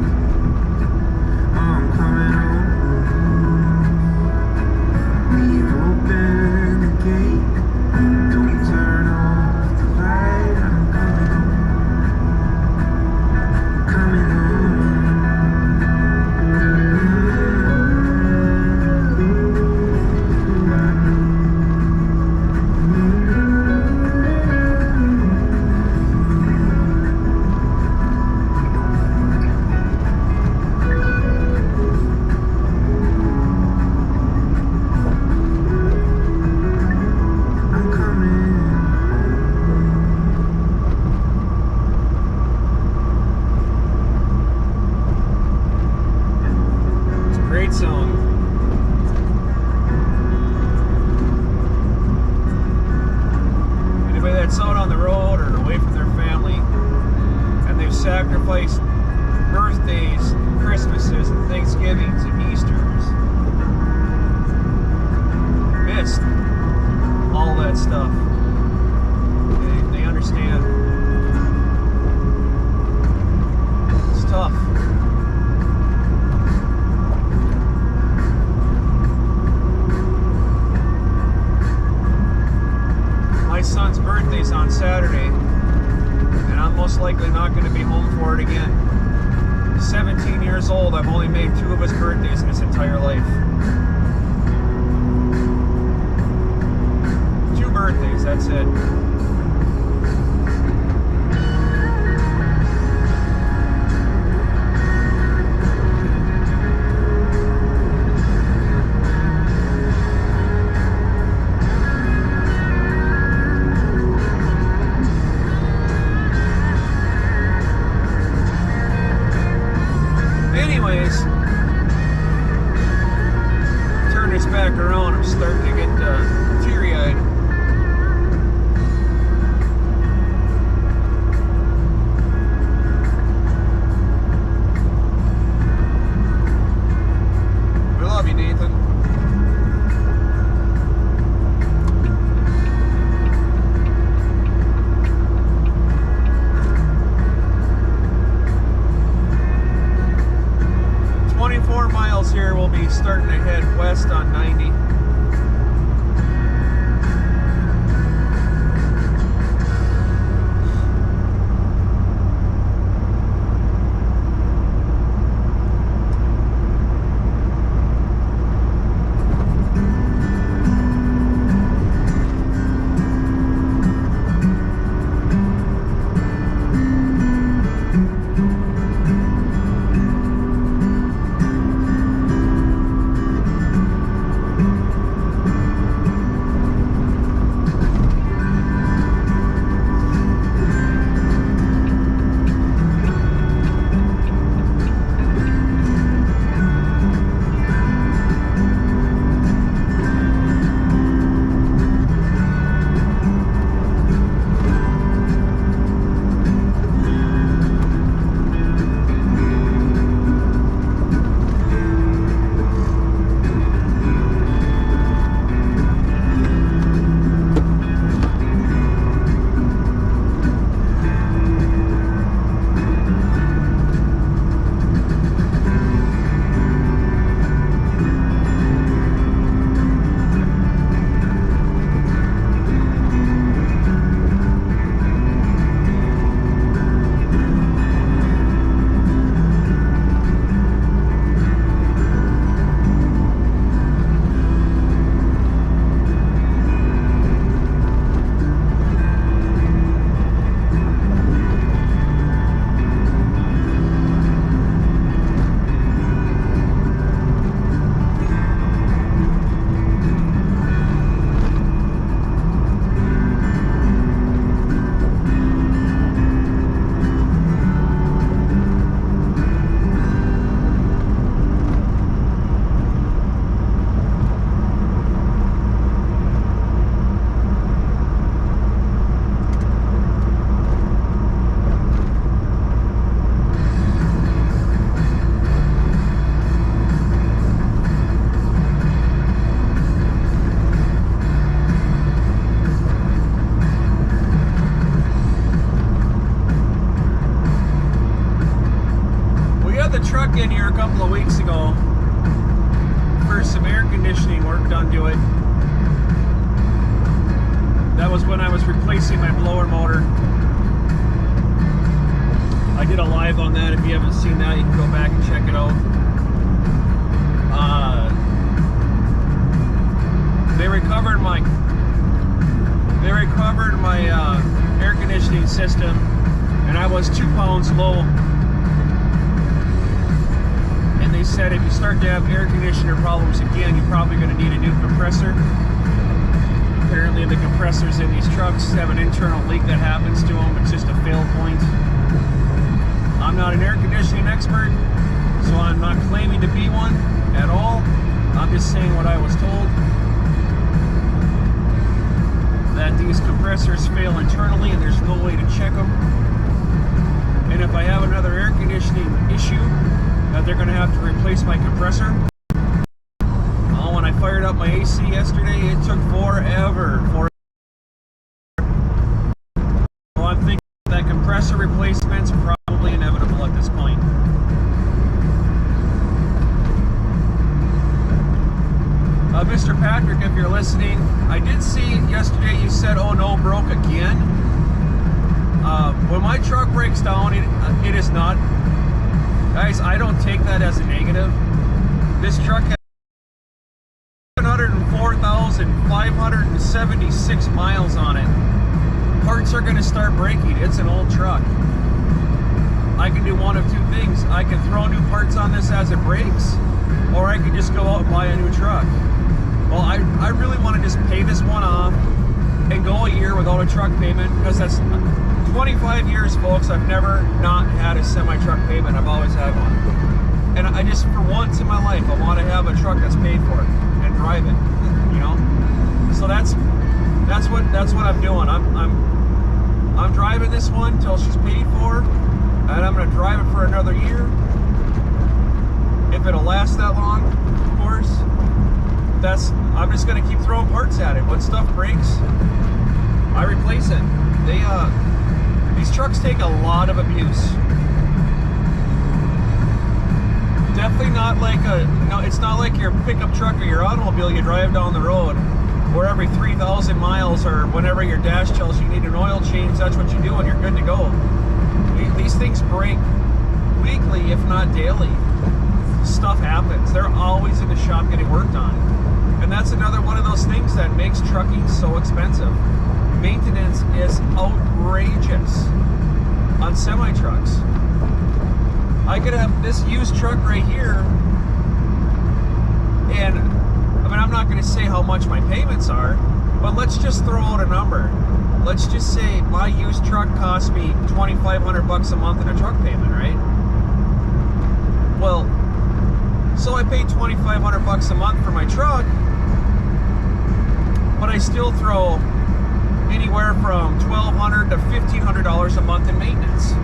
Oh, I'm coming home. We've opened the gate. Don't turn off the light. I'm coming home. Coming I'm coming. It's a great song. Anybody that's out on the road or away from their family and they've sacrificed birthdays, Christmases, and Thanksgivings and Easters, missed all that stuff. They understand. It's tough. I've only made 2 of his birthdays in his entire life. 2 birthdays, that's it. Anyways, turn this back around, I'm starting to get teary-eyed. We love you, Nathan. Here we'll be starting to head west on 90. Truck in here a couple of weeks ago for some air conditioning work done to it. That was when I was replacing my blower motor. I did a live on that. If you haven't seen that, you can go back and check it out. They recovered my air conditioning system, and I was 2 pounds low. They said if you start to have air conditioner problems again, you're probably going to need a new compressor. Apparently the compressors in these trucks have an internal leak that happens to them. It's just a fail point. I'm not an air conditioning expert, so I'm not claiming to be one at all. I'm just saying what I was told. That these compressors fail internally and there's no way to check them. And if I have another air conditioning issue, that they're going to have to replace my compressor. When I fired up my AC yesterday, it took forever. So I'm thinking that compressor replacement's probably inevitable at this point. Mr. Patrick, if you're listening, I did see yesterday you said, oh no, broke again. When my truck breaks down, it is not. Guys, I don't take that as a negative. This truck has 704,576 miles on it. Parts are going to start breaking. It's an old truck. I can do one of two things. I can throw new parts on this as it breaks, or I can just go out and buy a new truck. Well, I really want to just pay this one off and go a year without a truck payment, because that's 25 years, folks. I've never not had a semi-truck payment. I've always had one. And I just, for once in my life, I want to have a truck that's paid for and drive it, you know? So that's what I'm doing. I'm driving this one till she's paid for, and I'm going to drive it for another year. If it'll last that long, of course. I'm just going to keep throwing parts at it. When stuff breaks, I replace it. These trucks take a lot of abuse. Definitely not like it's not like your pickup truck or your automobile you drive down the road, where every 3,000 miles or whenever your dash tells you need an oil change, that's what you do and you're good to go. These things break weekly, if not daily. Stuff happens. They're always in the shop getting worked on. And that's another one of those things that makes trucking so expensive. Maintenance is outrageous on semi-trucks. I could have this used truck right here, and I mean, I'm not going to say how much my payments are, but let's just throw out a number. Let's just say my used truck cost me $2,500 a month in a truck payment, right? Well, so I paid $2,500 a month for my truck, but I still throw anywhere from $1,200 to $1,500 a month in maintenance.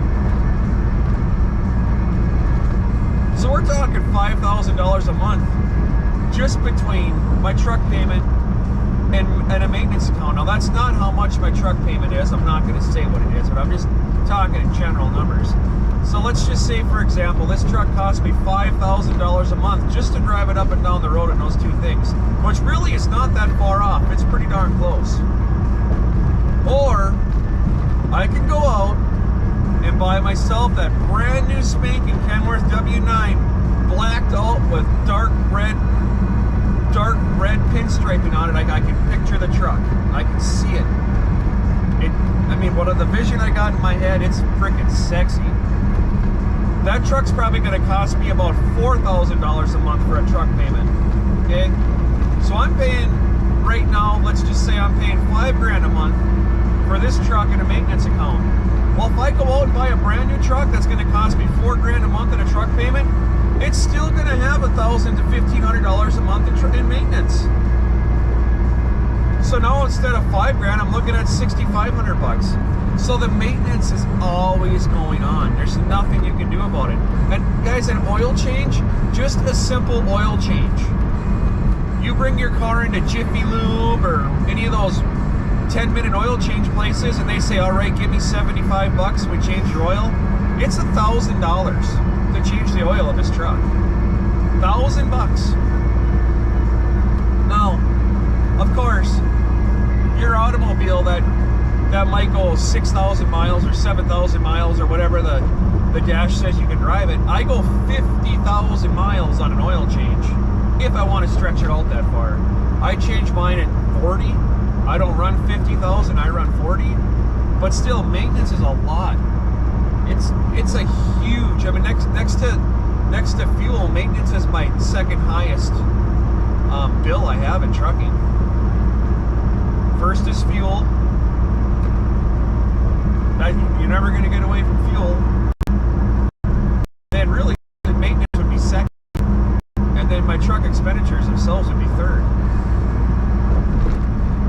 So we're talking $5,000 a month just between my truck payment and a maintenance account. Now, that's not how much my truck payment is. I'm not going to say what it is, but I'm just talking in general numbers. So let's just say, for example, this truck cost me $5,000 a month just to drive it up and down the road in those two things, which really is not that far off. It's pretty darn close. Or I can go out and buy myself that brand new spanking Kenworth W9, blacked out with dark red pinstriping on it. I can picture the truck. I can see it. I mean, what the vision I got in my head, it's freaking sexy. That truck's probably going to cost me about $4,000 a month for a truck payment. Okay, so I'm paying right now. Let's just say I'm paying $5,000 a month for this truck in a maintenance account. Well, if I go out and buy a brand new truck that's going to cost me $4,000 a month in a truck payment, it's still going to have $1,000 to $1,500 a month in maintenance. So now instead of $5,000, I'm looking at $6,500. So the maintenance is always going on. There's nothing you can do about it. And guys, an oil change, just a simple oil change. You bring your car into Jiffy Lube or any of those 10-minute oil change places, and they say, all right, give me $75 and we change your oil. It's $1,000 to change the oil of this truck. $1,000. Now, of course, your automobile that might go 6,000 miles or 7,000 miles or whatever the dash says you can drive it. I go 50,000 miles on an oil change if I want to stretch it out that far. I change mine at 40. I don't run 50,000, I run 40. But still, maintenance is a lot. It's a huge, I mean, next to fuel, maintenance is my second highest bill I have in trucking. First is fuel. You're never going to get away from fuel. Then really, maintenance would be second. And then my truck expenditures themselves would be third.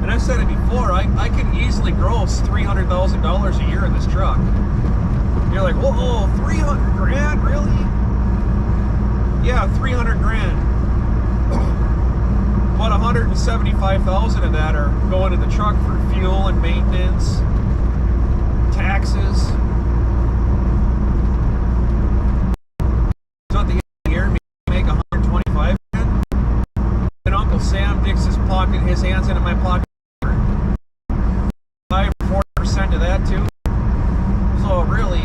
And I've said it before, I can easily gross $300,000 a year in this truck. You're like, whoa, $300,000, really? Yeah, $300,000. About $175,000 of that are going to the truck for fuel and maintenance, taxes. So at the end of the year, make $125,000. And Uncle Sam digs his hands into my pocket. 5-4% of that too. So really,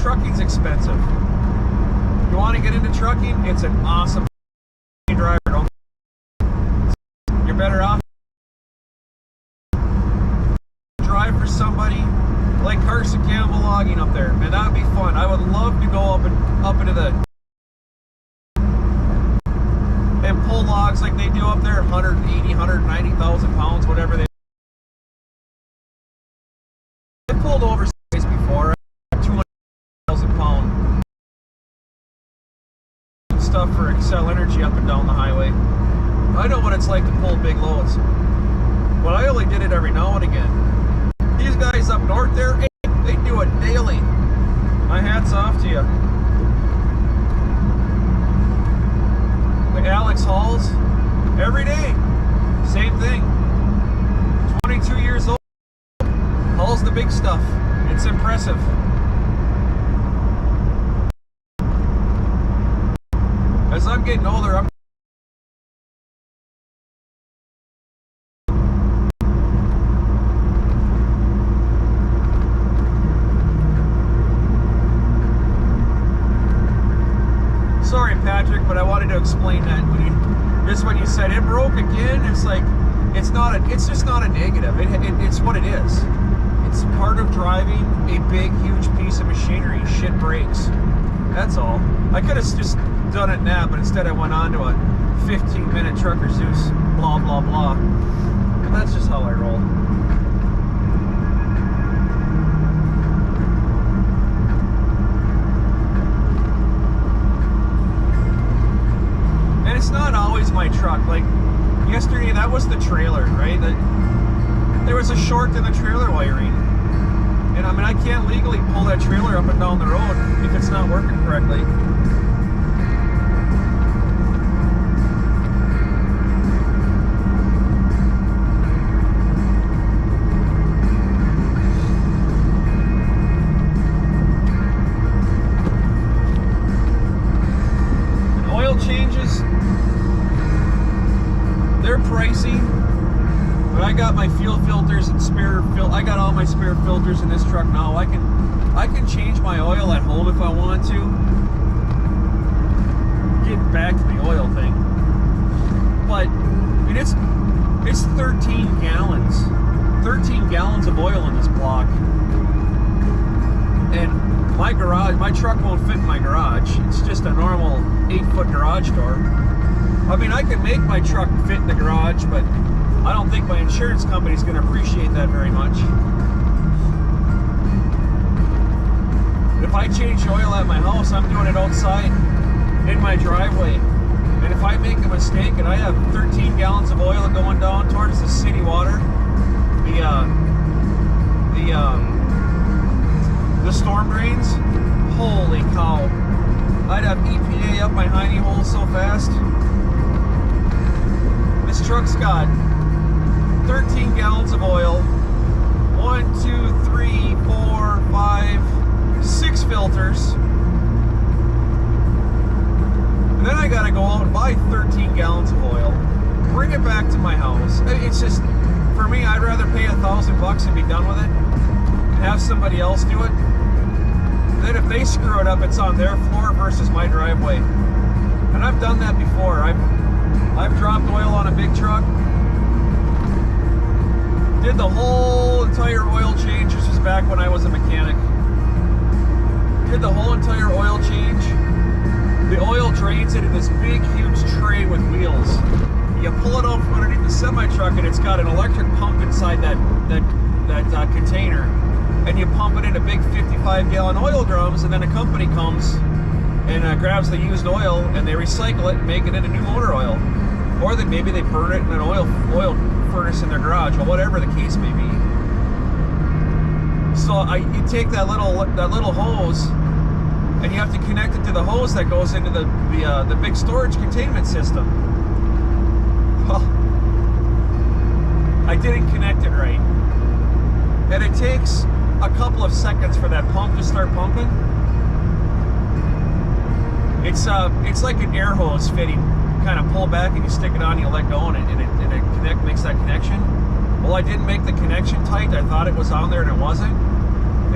trucking's expensive. You it's an awesome driver. You're better off drive for somebody like Carson Campbell logging up there. Man, that would be fun. I would love to go up into the and pull logs like they do up there, 180, 190,000 pounds, whatever they. I pulled over space before, 200,000 pound stuff for Excel Energy up and down the highway. I know what it's like to pull big loads, but I only did it every now and again. These guys up north there, they do it daily. My hat's off to you. Like Alex Halls, every day, same thing. 22 years old, hauls the big stuff. It's impressive. As I'm getting older, I'm sorry, Patrick, but I wanted to explain that when you said it broke again, it's like it's just not a negative. It's what it is. It's part of driving a big, huge piece of machinery. Shit breaks. That's all. I could have just done it now, but instead I went on to a 15-minute Trucker Zeus, blah blah blah. And that's just how I roll. It's not always my truck. Like yesterday, that was the trailer, right? There was a short in the trailer wiring, and I mean I can't legally pull that trailer up and down the road if it's not working correctly. Oil changes, they're pricey, but I got my fuel filters and I got all my spare filters in this truck now. I can change my oil at home if I want to. Getting back to the oil thing, but I mean it's 13 gallons of oil in this block, and my truck won't fit in my garage. It's just a normal 8-foot garage door. I mean, I can make my truck fit in the garage, but I don't think my insurance company's going to appreciate that very much. If I change oil at my house, I'm doing it outside in my driveway. And if I make a mistake and I have 13 gallons of oil going down towards the city water, the storm drains, holy cow. I'd have EPA up my hiney hole so fast. This truck's got 13 gallons of oil, 1, 2, 3, 4, 5, 6 filters. And then I gotta go out and buy 13 gallons of oil, bring it back to my house. It's just, for me, I'd rather pay $1,000 and be done with it and have somebody else do it. Then if they screw it up, it's on their floor versus my driveway. And I've done that before. I've dropped oil on a big truck, did the whole entire oil change. This was back when I was a mechanic. Did the whole entire oil change. The oil drains into this big, huge tray with wheels. You pull it out from underneath the semi-truck, and it's got an electric pump inside that container. And you pump it into big 55-gallon oil drums, and then a company comes and grabs the used oil, and they recycle it and make it into new motor oil. Or then maybe they burn it in an oil furnace in their garage, or whatever the case may be. So you take that little hose, and you have to connect it to the hose that goes into the big storage containment system. Well, I didn't connect it right, and it takes a couple of seconds for that pump to start pumping. It's like an air hose fitting. You kind of pull back and you stick it on, you let go, and it makes that connection. Well, I didn't make the connection tight. I thought it was on there and it wasn't.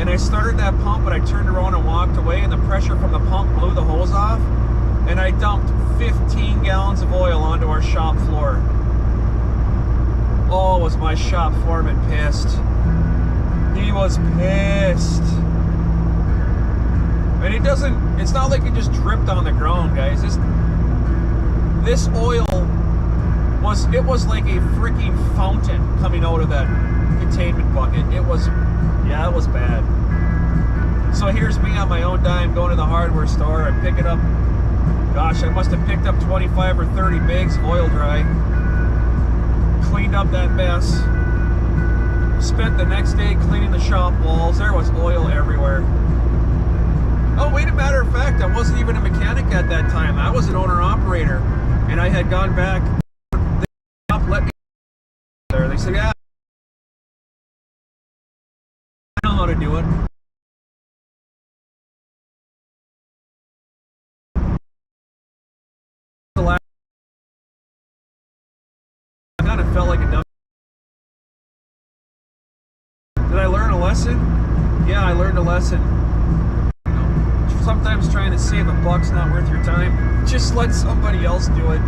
And I started that pump, but I turned around and walked away, and the pressure from the pump blew the hose off. and I dumped 15 gallons of oil onto our shop floor. Oh, was my shop foreman pissed. He was pissed. And it's not like it just dripped on the ground, guys. This oil was like a freaking fountain coming out of that containment bucket. It was bad. So here's me on my own dime going to the hardware store. I'm picking up, gosh, I must have picked up 25 or 30 bags of oil dry. Cleaned up that mess. Spent the next day cleaning the shop walls. There was oil everywhere. Oh, wait, a matter of fact, I wasn't even a mechanic at that time. I was an owner-operator, and I had gone back. They let me there. They said, yeah, I know how to do it. I kind of felt like a dumb. Did I learn a lesson? Yeah, I learned a lesson. Sometimes trying to save a buck's not worth your time. Just let somebody else do it.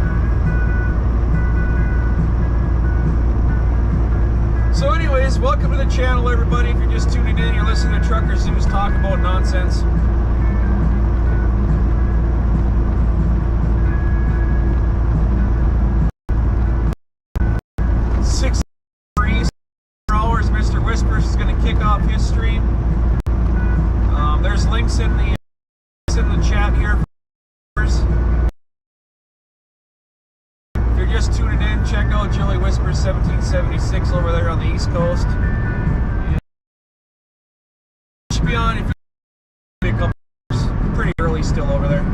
So anyways, welcome to the channel, everybody. If you're just tuning in, you're listening to Trucker Zeus talk about nonsense. Mr. Whispers is going to kick off his stream. There's links in the chat here. If you're just tuning in, check out Jilly Whispers 1776 over there on the East Coast. And should be on if you pick up. Pretty early still over there.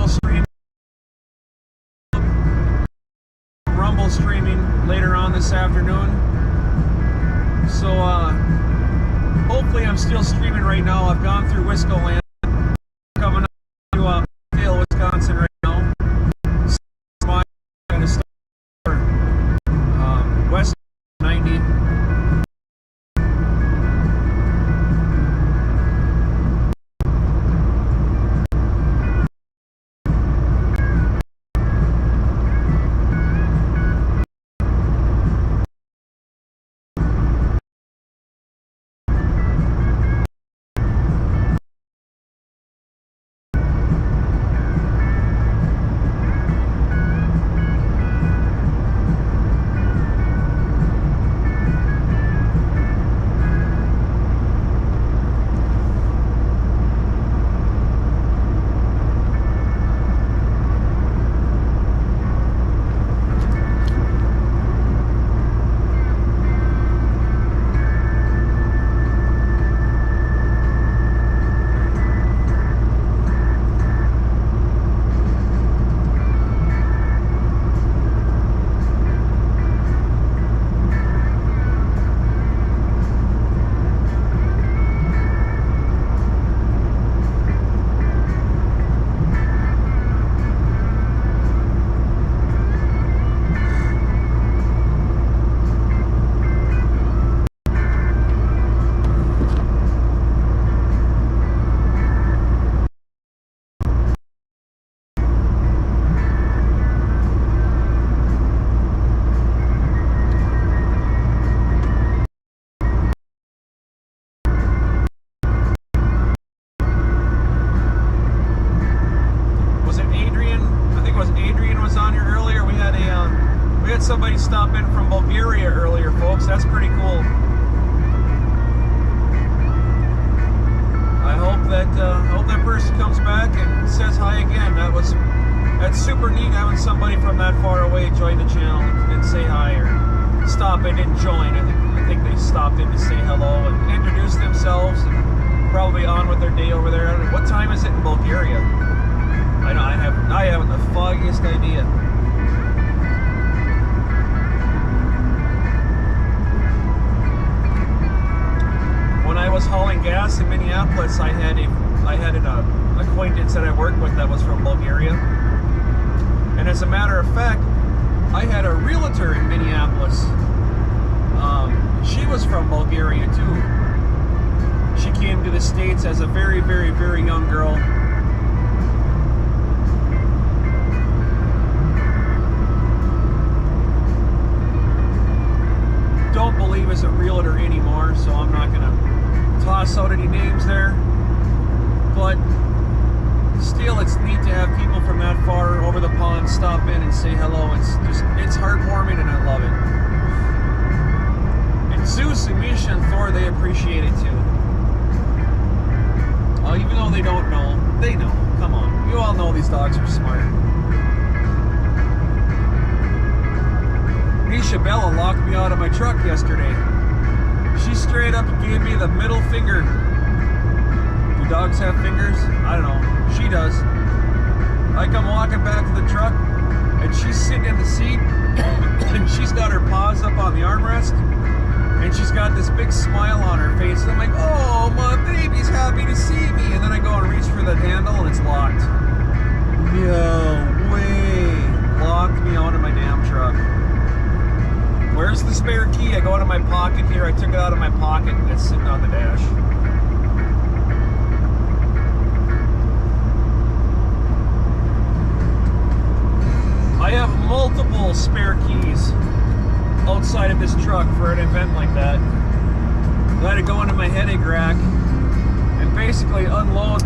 Stream, Rumble streaming later on this afternoon. So hopefully I'm still streaming right now. I've gone through Wisco Land, coming up to Dale, Wisconsin right now. My kind of stuff. West 90. Somebody stop in from Bulgaria earlier, folks. That's pretty cool. I hope that person comes back and says hi again. That's super neat having somebody from that far away join the channel and say hi, or stop in and join. I think they stopped in to say hello and introduce themselves and probably on with their day over there. I don't know, what time is it in Bulgaria? I haven't the foggiest idea. When I was hauling gas in Minneapolis, I had an acquaintance that I worked with that was from Bulgaria. And as a matter of fact, I had a realtor in Minneapolis. She was from Bulgaria too. She came to the States as a very, very, very young girl. Don't believe is a realtor anymore, so I'm not gonna toss out any names there. But still, it's neat to have people from that far over the pond stop in and say hello. It's heartwarming, and I love it. And Zeus and Misha and Thor, they appreciate it too. Even though they don't know, they know. Come on, you all know these dogs are smart. Misha Bella locked me out of my truck yesterday. She straight up gave me the middle finger. Do dogs have fingers? I don't know. She does. I come walking back to the truck, and she's sitting in the seat, and she's got her paws up on the armrest, and she's got this big smile on her face. And I'm like, oh, my baby's happy to see me. And then I go and reach for the handle, and it's locked. No way. Locked me out of my damn truck. Where's the spare key? I go out of my pocket here. I took it out of my pocket, and it's sitting on the dash. I have multiple spare keys outside of this truck for an event like that. I had to go into my headache rack and basically unload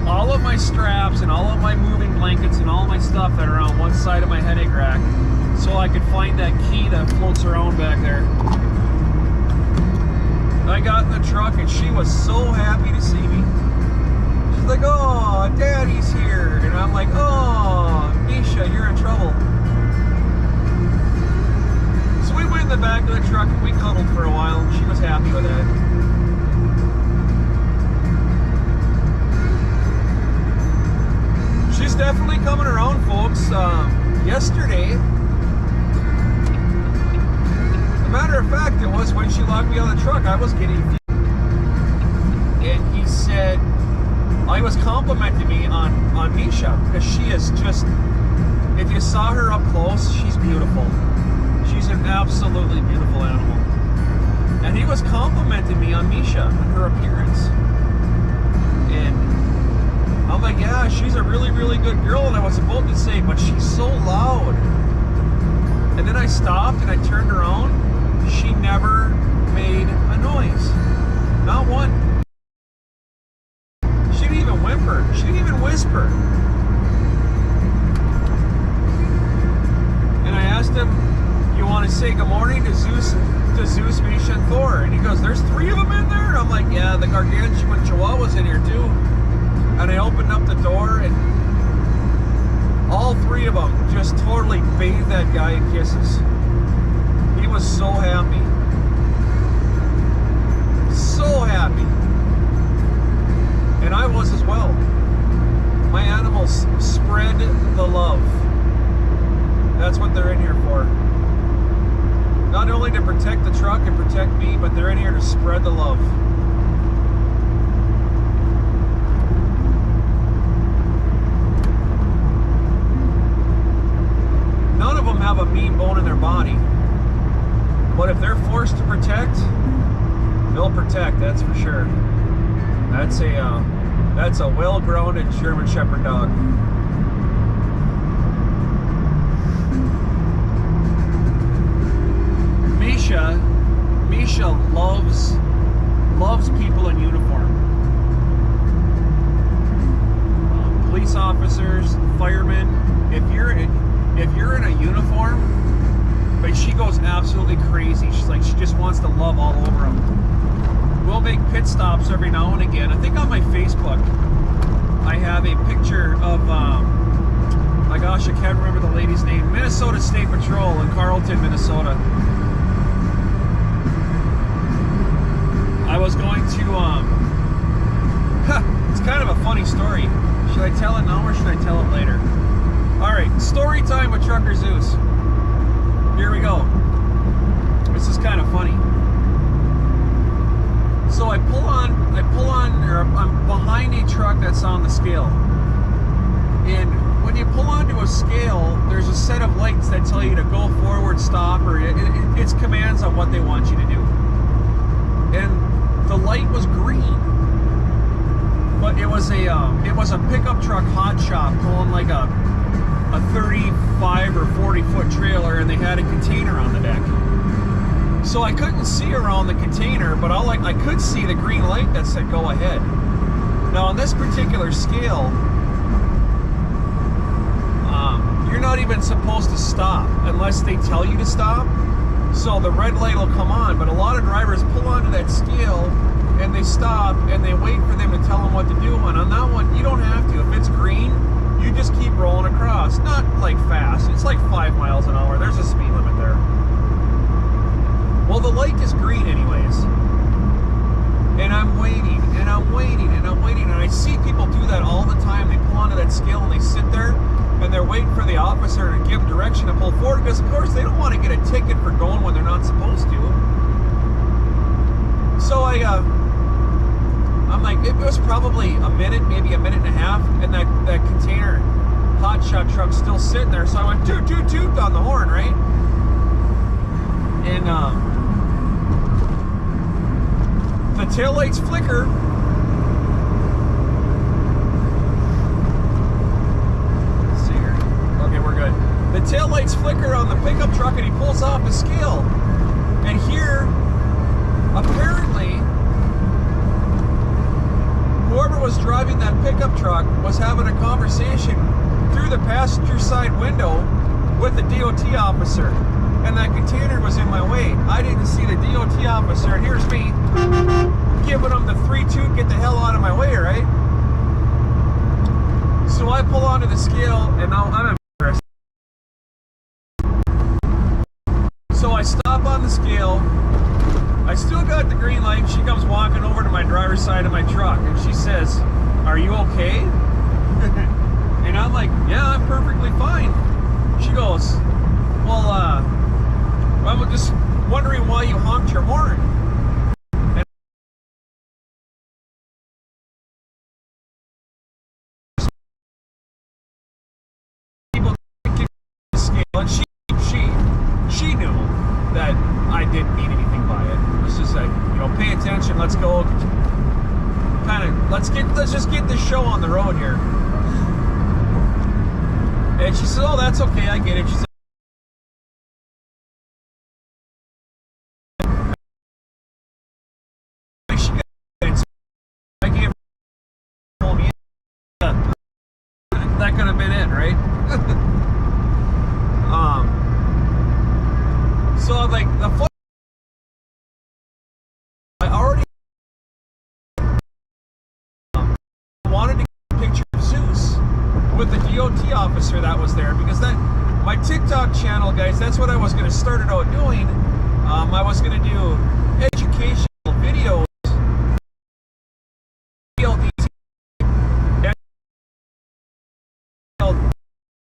all of my straps and all of my moving blankets and all my stuff that are on one side of my headache rack, so I could find that key that floats around back there. I got in the truck and she was so happy to see me. She's like, oh, Daddy's here. And I'm like, oh, Misha, you're in trouble. So we went in the back of the truck and we cuddled for a while, and she was happy with that. She's definitely coming around, folks. Yesterday, matter of fact, it was when she locked me out of the truck, I was getting, and he said, I was complimenting me on Misha, because she is just, if you saw her up close, she's beautiful. She's an absolutely beautiful animal. And he was complimenting me on Misha and her appearance. And I'm like, yeah, she's a really, really good girl. And I was about to say, but she's so loud. And then I stopped and I turned around. She never made a noise. Not one. She didn't even whimper. She didn't even whisper. And I asked him, you want to say good morning to Zeus, Misha, and Thor? And he goes, there's 3 of them in there? And I'm like, yeah, the gargantuan chihuahua's in here too. And I opened up the door, and all 3 of them just totally bathed that guy in kisses. He was so happy. So happy. And I was as well. My animals spread the love. That's what they're in here for. Not only to protect the truck and protect me, but they're in here to spread the love. None of them have a mean bone in their body. But if they're forced to protect, they'll protect, that's for sure. That's a well-grounded German Shepherd dog. Misha loves people in uniform. Police officers, firemen. If you're in a uniform, but she goes absolutely crazy. She's like, she just wants to love all over them. We'll make pit stops every now and again. I think on my Facebook, I have a picture of, my gosh, I can't remember the lady's name. Minnesota State Patrol in Carlton, Minnesota. I was going to, it's kind of a funny story. Should I tell it now or should I tell it later? All right, story time with Trucker Zeus. Here we go. This is kind of funny. So I pull on, or I'm behind a truck that's on the scale. And when you pull onto a scale, there's a set of lights that tell you to go forward, stop, or it's commands on what they want you to do. And the light was green, but it was a pickup truck hot shop pulling like a 35 or 40 foot trailer, and they had a container on the deck. So I couldn't see around the container, but I could see the green light that said go ahead. Now on this particular scale, you're not even supposed to stop unless they tell you to stop. So the red light will come on, but a lot of drivers pull onto that scale and they stop and they wait for them to tell them what to do. And on that one, you don't have to. If it's green, you just keep rolling across. Not like fast. It's like 5 miles an hour. There's a speed limit there. Well, the light is green anyways. And I'm waiting, and I'm waiting, and I'm waiting. And I see people do that all the time. They pull onto that scale and they sit there and they're waiting for the officer to give them direction to pull forward, because of course they don't want to get a ticket for going when they're not supposed to. So I'm like, it was probably a minute, maybe a minute and a half, and that container hot shot truck's still sitting there. So I went toot toot toot on the horn, right? And the taillights flicker. Let's see here. Okay, we're good. The taillights flicker on the pickup truck, and he pulls off the scale. And here, apparently, whoever was driving that pickup truck was having a conversation through the passenger side window with the DOT officer, and that container was in my way. I didn't see the DOT officer, and here's me giving him the 3-2, get the hell out of my way, right? So I pull onto the scale, and now I'm embarrassed. So I stop on the scale. I still got the green light. She comes walking over to my driver's side of my truck, and she says, "Are you okay?" And I'm like, "Yeah, I'm perfectly fine." She goes, "Well, I'm just wondering why you honked your horn." And people kick the scale, and she knew that I didn't mean anything by it. It's just like, pay attention. Let's go. Let's just get this show on the road here. And she said, "Oh, that's okay. I get it." She said, I gave her, told me, that could have been it, right? So I'm like, I already wanted to get a picture of Zeus with the DOT officer that was there, because my TikTok channel, guys, that's what I was going to start it out doing. I was going to do educational videos, and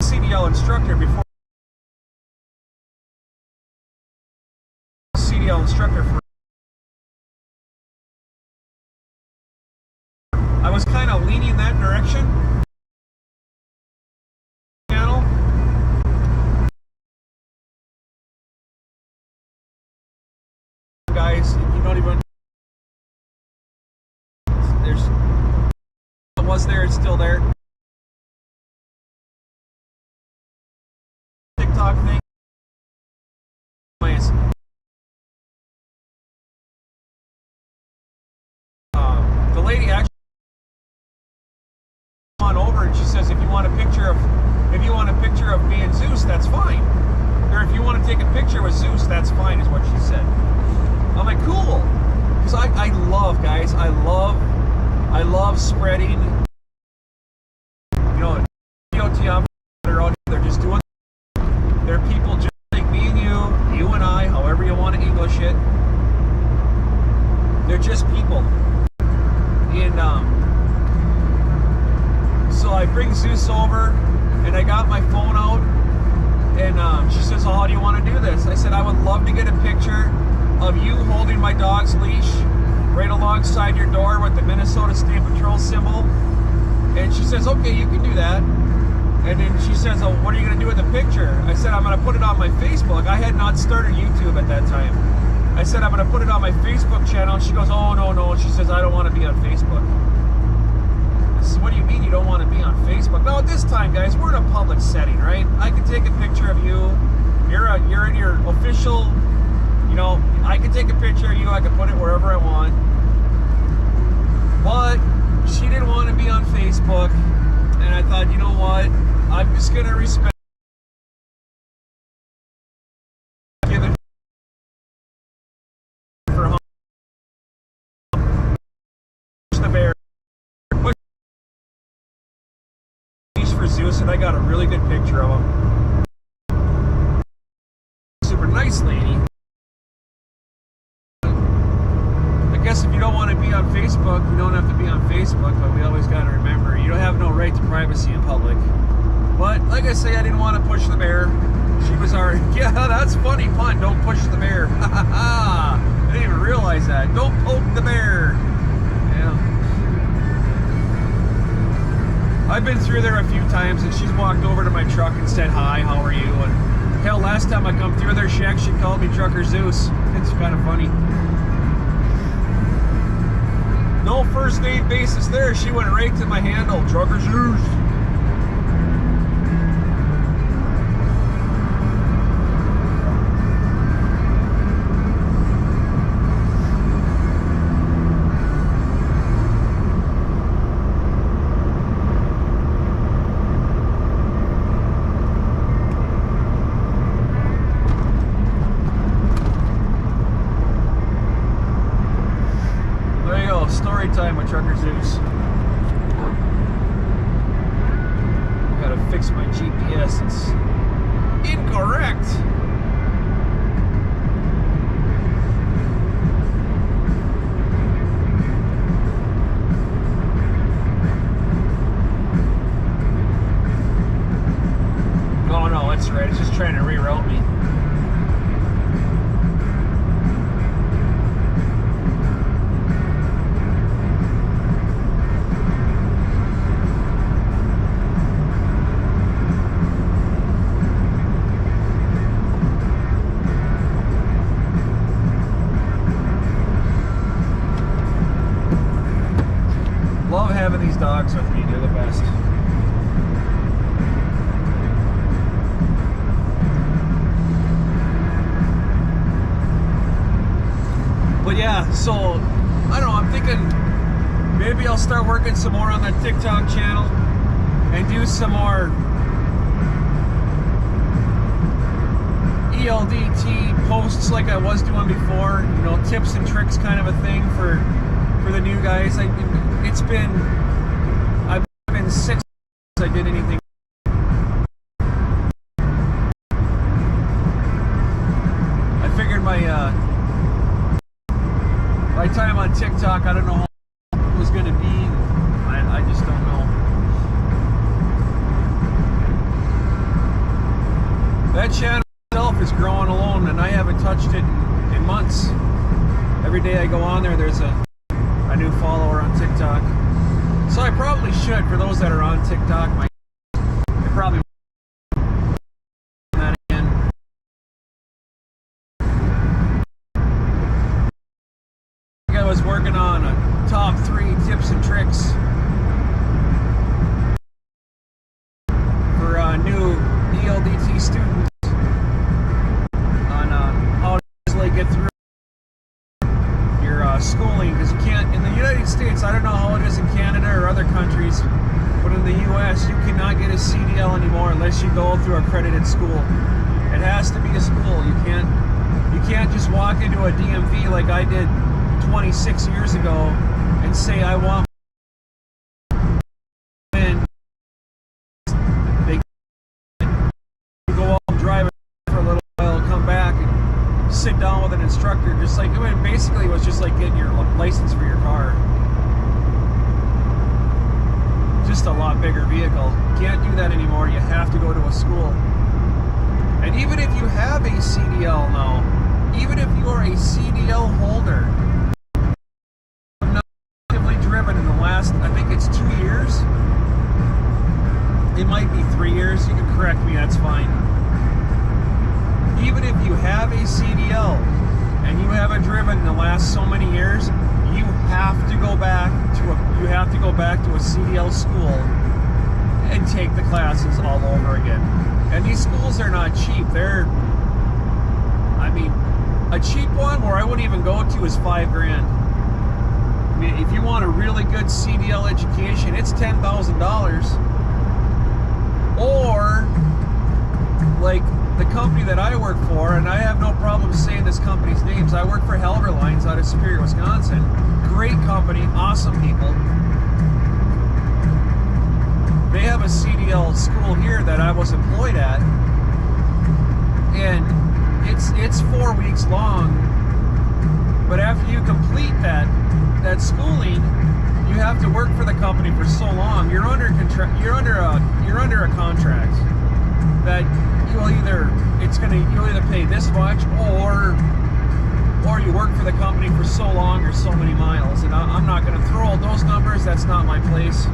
CDL instructor before CDL instructor for. I was kind of leaning that direction. Channel. Guys, you don't even. There's. It was there. It's still there. TikTok thing. Anyways. The lady actually on over, and she says, if you want a picture of me and Zeus, that's fine. Or if you want to take a picture with Zeus, that's fine, is what she said. I'm like, cool. Because I love, guys, I love spreading, DOT officers that are out here, they're just doing, they're people just like me and you and I, however you want to English it. They're just people. So I bring Zeus over, and I got my phone out, and she says, "Oh, how do you want to do this?" I said, "I would love to get a picture of you holding my dog's leash right alongside your door with the Minnesota State Patrol symbol." And she says, "Okay, you can do that." And then she says, oh, what are you going to do with the picture? I said, I'm going to put it on my Facebook. I had not started YouTube at that time. I said, I'm going to put it on my Facebook channel. And she goes, oh, no. She says, I don't want to be on Facebook. I said, what do you mean you don't want to be on Facebook? No, at this time, guys, we're in a public setting, right? I can take a picture of you. You're in your official, you know, I can take a picture of you. I can put it wherever I want. But she didn't want to be on Facebook. And I thought, you know what? I'm just going to respect. Give it for the bear. For Zeus, and I got a really good picture of him. Super nice lady. I guess if you don't want to be on Facebook, you don't have to be on Facebook, but we always got to remember, you don't have no right to privacy in public. But like I say, I didn't want to push the bear. She was our, yeah, that's funny pun, don't push the bear. I didn't even realize that. Don't poke the bear. Yeah. I've been through there a few times, and she's walked over to my truck and said, hi, how are you? And hell, last time I come through there, she actually called me Trucker Zeus. It's kind of funny. No first name basis there. She went right to my handle, Trucker Zeus. Story time with Trucker Zeus. I gotta fix my GPS. It's incorrect. Oh no, that's right. It's just trying to reroute me. Love having these dogs with me, they're the best. But yeah, so, I don't know, I'm thinking maybe I'll start working some more on that TikTok channel and do some more ELDT posts like I was doing before, you know, tips and tricks kind of a thing for the new guys. I've been 6 since I did anything. I figured my time on TikTok, I don't know how it was going to be. I just don't know. That channel itself is growing alone, and I haven't touched it in months. Every day I go on there, there's a new follower on TikTok. So I probably should, for those that are on TikTok, I probably that again. I was working on a top 3 tips and tricks for new ELDT students on how to easily get through schooling, because you can't, in the United States, I don't know how it is in Canada or other countries, but in the US you cannot get a CDL anymore unless you go through accredited school. It has to be a school. You can't just walk into a DMV like I did 26 years ago and say I want, and they go out and drive it for a little while, come back and sit down with an instructor, just like, I mean, basically it was just like getting your license for your car. Just a lot bigger vehicle. Can't do that anymore. You have to go to a school. And even if you have a CDL now, even if you are a CDL holder, I've not actively driven in the last, I think it's 2 years. it might be 3 years. You can correct me, that's fine. Even if you have a CDL and you haven't driven in the last so many years, you have to go back to a CDL school and take the classes all over again. And these schools are not cheap. I mean, a cheap one where I wouldn't even go to is $5,000. I mean, if you want a really good CDL education, it's $10,000. Or like the company that I work for, and I have no problem saying this company's names. I work for Halver Lines out of Superior, Wisconsin. Great company, awesome people. They have a CDL school here that I was employed at, and it's 4 weeks long. But after you complete that schooling, you have to work for the company for so long. You're under a contract that you'll either pay this much or you work for the company for so long or so many miles. And I'm not going to throw all those numbers. That's not my place.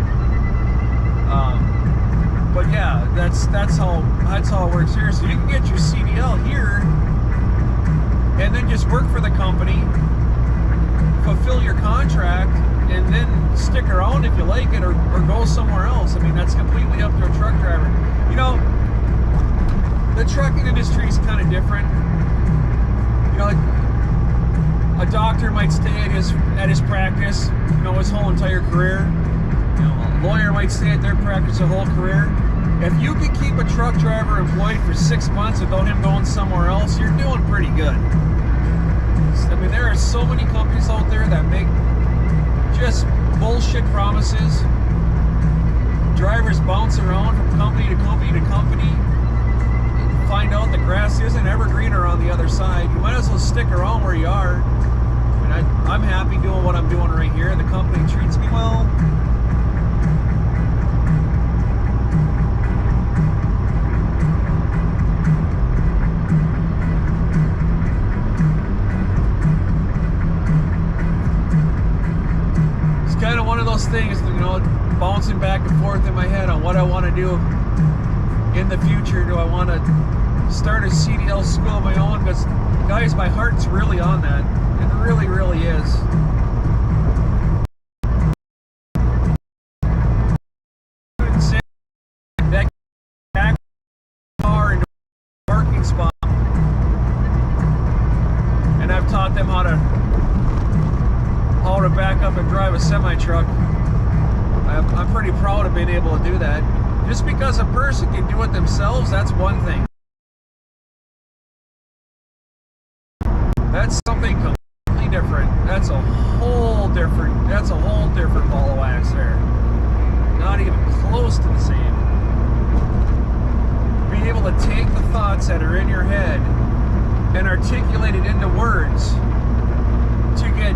But yeah, that's how it works here. So you can get your CDL here, and then just work for the company, fulfill your contract, and then stick around if you like it, or go somewhere else. I mean, that's completely up to a truck driver. You know, the trucking industry is kind of different. You know, a doctor might stay at his practice, you know, his whole entire career. You know, a lawyer might stay at their practice a whole career. If you can keep a truck driver employed for 6 months without him going somewhere else, you're doing pretty good. I mean, there are so many companies out there that make just bullshit promises. Drivers bounce around from company to company to company, find out the grass isn't ever greener on the other side. You might as well stick around where you are. I mean, I'm happy doing what I'm doing right here. The company treats me well. Kind of one of those things, you know, bouncing back and forth in my head on what I want to do in the future. Do I want to start a CDL school of my own? Because, guys, my heart's really on that. It really, really is. That back car into a parking spot, and I've taught them how to back up and drive a semi-truck. I'm pretty proud of being able to do that. Just because a person can do it themselves, that's one thing. That's something completely different. That's a whole different ball of wax there. Not even close to the same. Being able to take the thoughts that are in your head and articulate it into words to get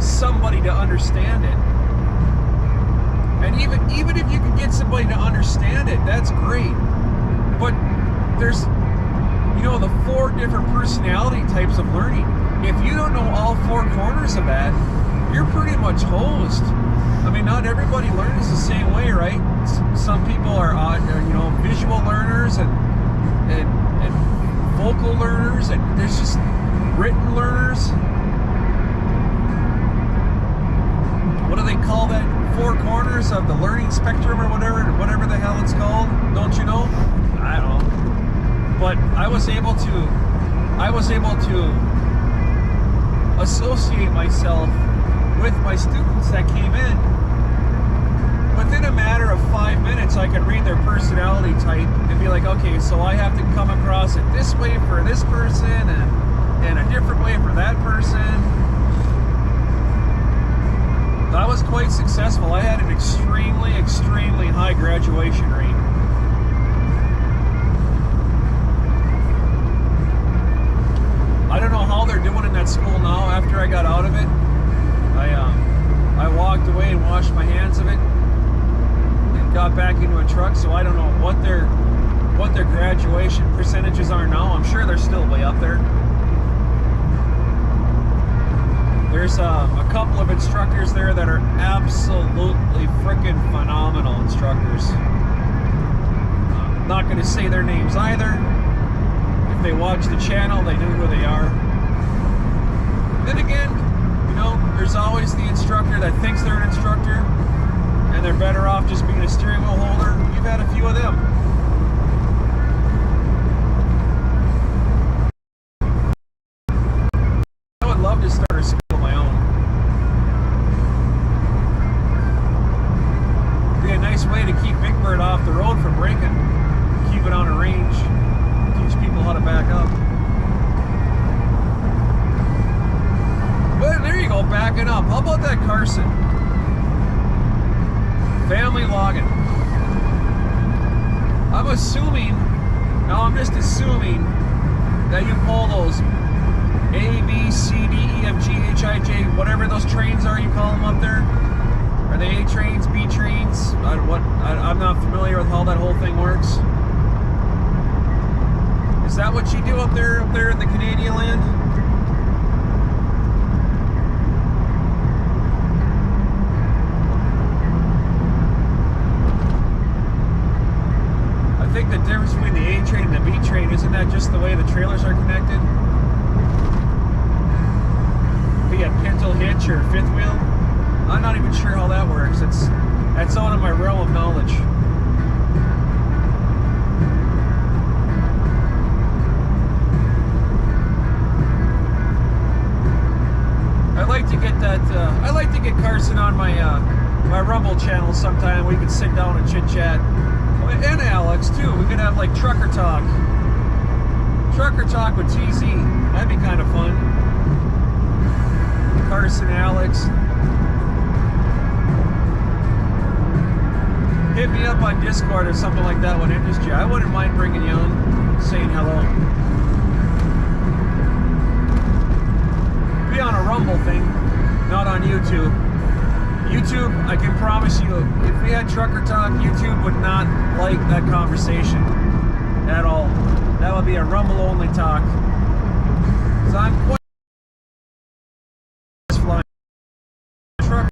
somebody to understand it. And even if you can get somebody to understand it, that's great. But there's, you know, the 4 different personality types of learning. If you don't know all 4 corners of that, you're pretty much hosed. I mean, not everybody learns the same way, right? Some people are, you know, visual learners and vocal learners, and there's just written learners. What do they call that? 4 corners of the learning spectrum, or whatever the hell it's called. Don't you know? I don't know. But I was able to associate myself with my students that came in. Within a matter of 5 minutes, I could read their personality type and be like, okay, so I have to come across it this way for this person and a different way for that person. I was quite successful. I had an extremely, extremely high graduation rate. I don't know how they're doing in that school now. After I got out of it, I walked away and washed my hands of it and got back into a truck. So I don't know what their graduation percentages are now. I'm sure they're still way up there. There's a couple of instructors there that are absolutely freaking phenomenal instructors. Not going to say their names either. If they watch the channel, they know who they are. Then again, you know, there's always the instructor that thinks they're an instructor and they're better off just being a steering wheel holder. We've had a few of them. I would love to start a school of my own. Be a nice way to keep Big Bird off the road from breaking. Keep it on a range. Teach people how to back up. Well, there you go, backing up. How about that, Carson? Family logging. I'm assuming, now I'm just assuming that you pull those A, B, C, D, E, F, G, H, I, J, whatever those trains are you call them up there. Are they A trains, B trains? I'm not familiar with how that whole thing works. Is that what you do up there in the Canadian land? I think the difference between the A train and the B train, isn't that just the way the trailers are connected? Be a pintle hitch or fifth wheel? I'm not even sure how that works. That's out of my realm of knowledge. I like to get Carson on my my Rumble channel sometime. We could sit down and chit chat, and Alex too. We could have like trucker talk with TZ. That'd be kind of fun. Carson, Alex, hit me up on Discord or something like that would interest you. I wouldn't mind bringing you on, saying hello. Be on a Rumble thing. Not on YouTube. YouTube, I can promise you, if we had trucker talk, YouTube would not like that conversation at all. That would be a Rumble only talk. So I'm quite flying truck.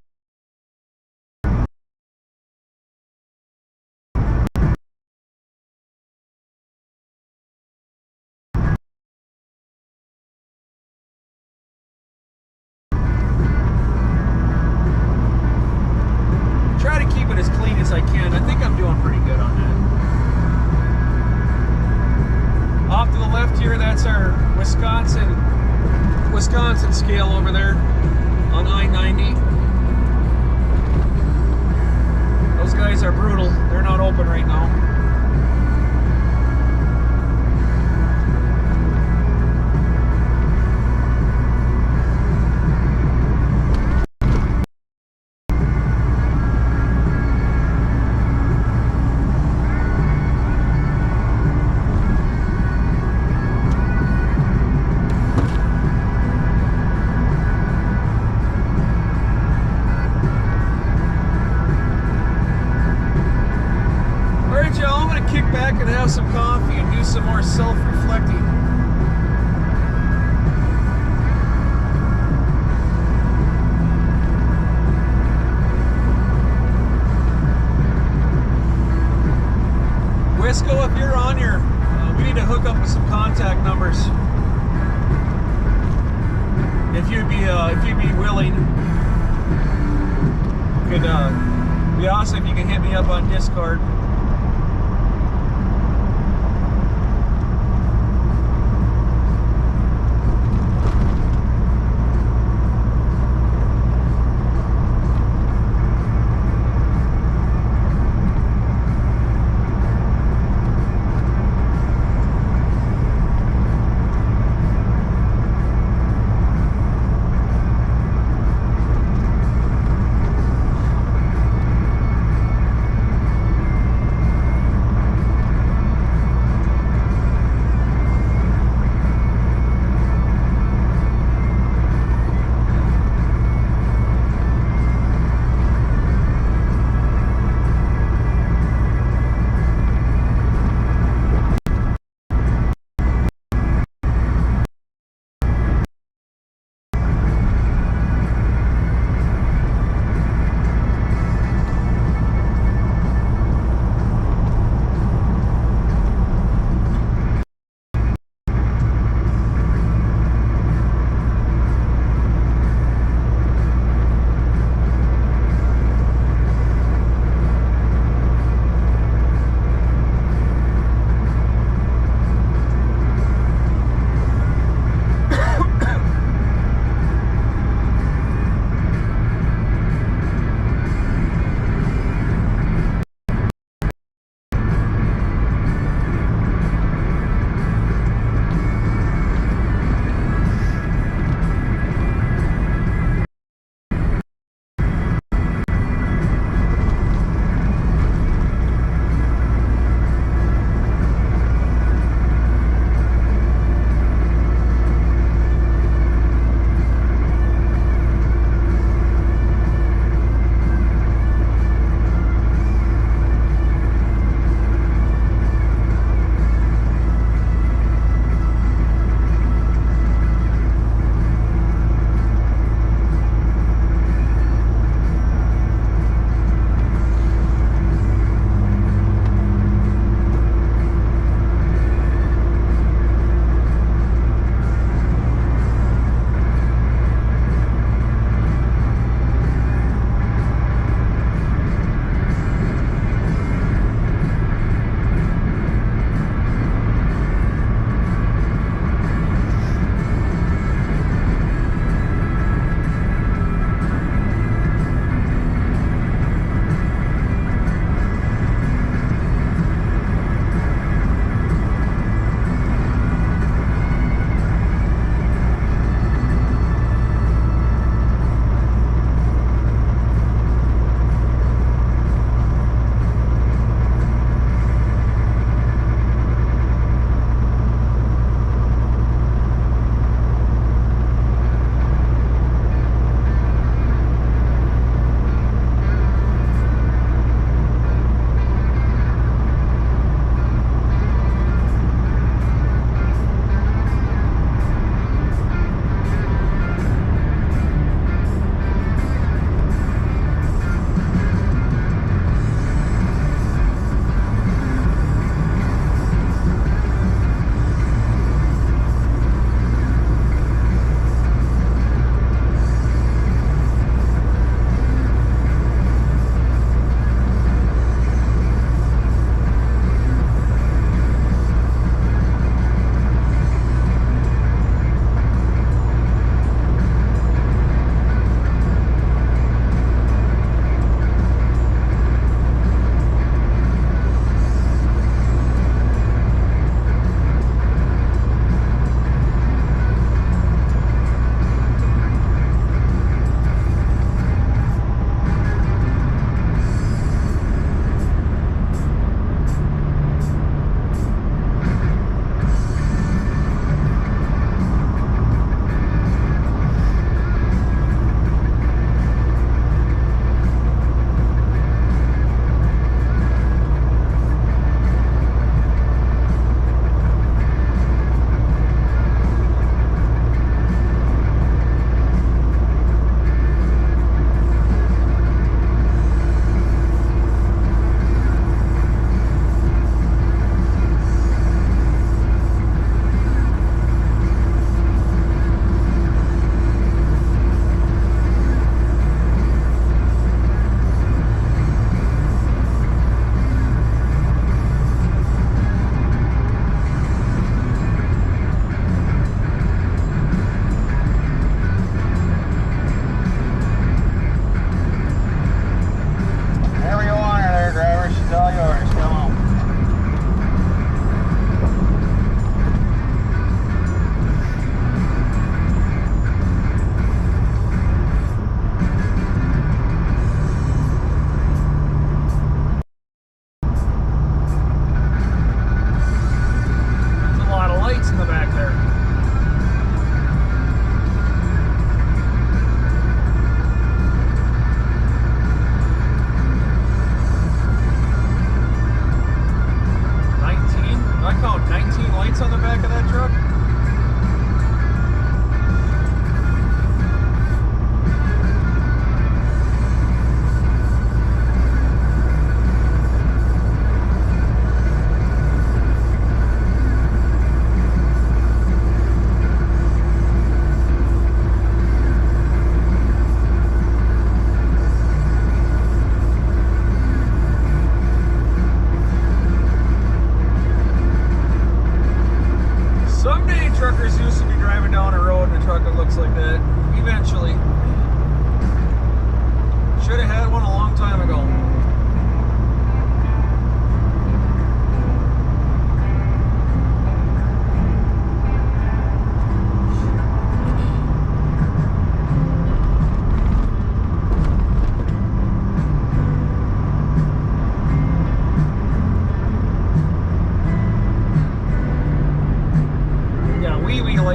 Try to keep it as clean as I can. I think I'm doing pretty good on that. Off to the left here, that's our Wisconsin scale over there on I-90. Those guys are brutal. They're not open right now. Back and have some coffee and do some more self-reflecting. Wisco, if you're on here, we need to hook up with some contact numbers. If you'd be willing, could be awesome if you can hit me up on Discord.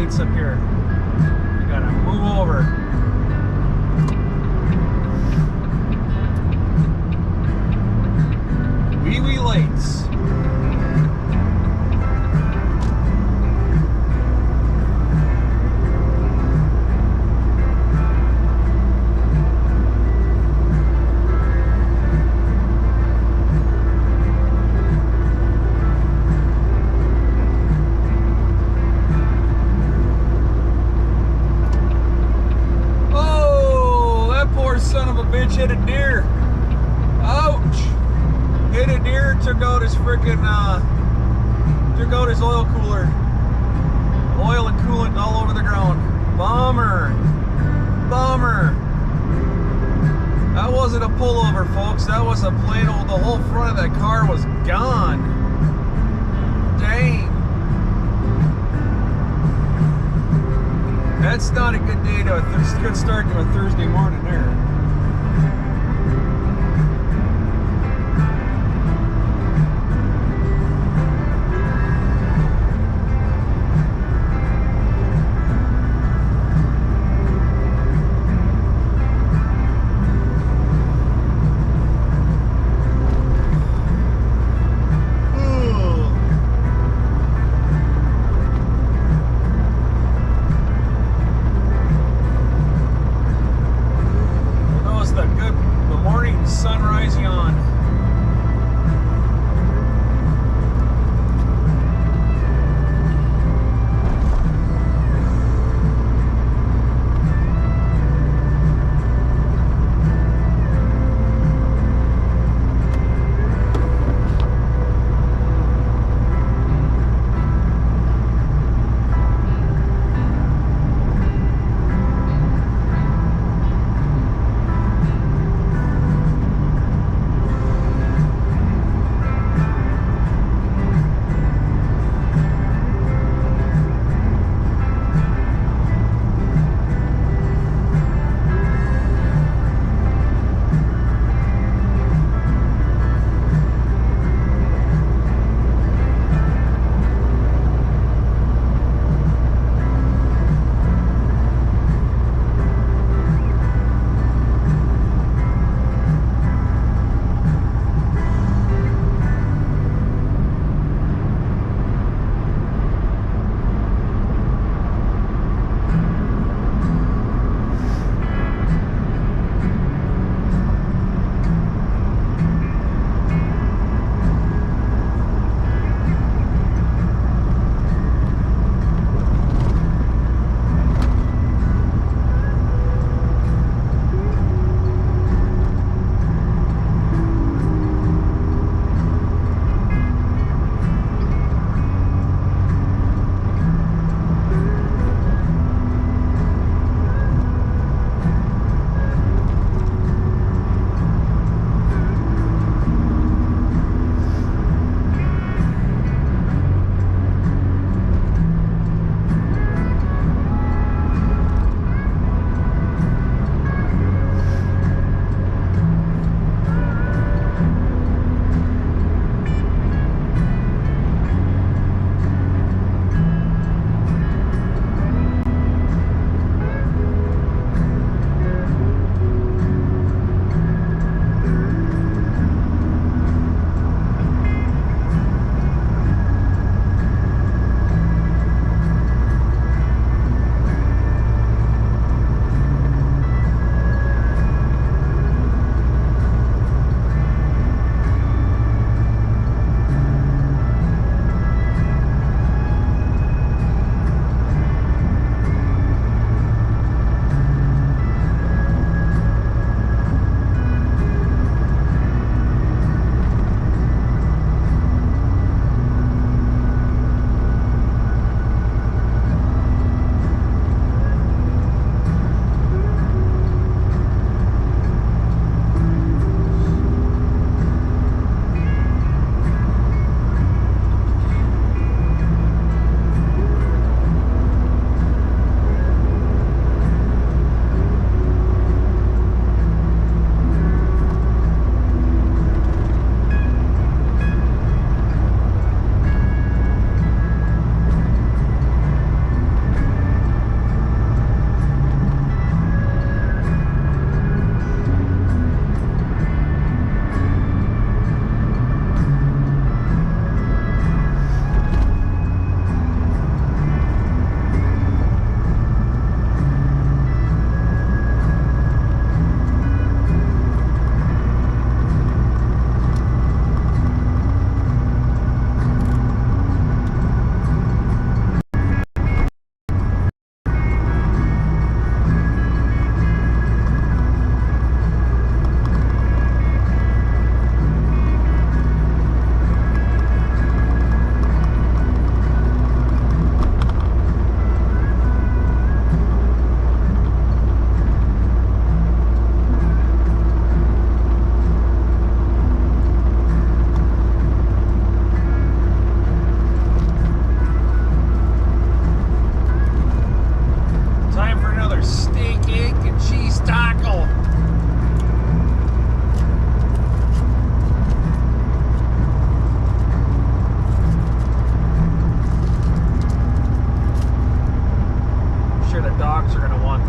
lights up here. I gotta move over. Wee lights. Son of a bitch hit a deer. Ouch! Hit a deer, took out his freaking took out his oil cooler. Oil and coolant all over the ground. Bummer. Bummer. That wasn't a pullover, folks. That was a plain old, the whole front of that car was gone. Dang. That's not a good day to good start to a Thursday morning there.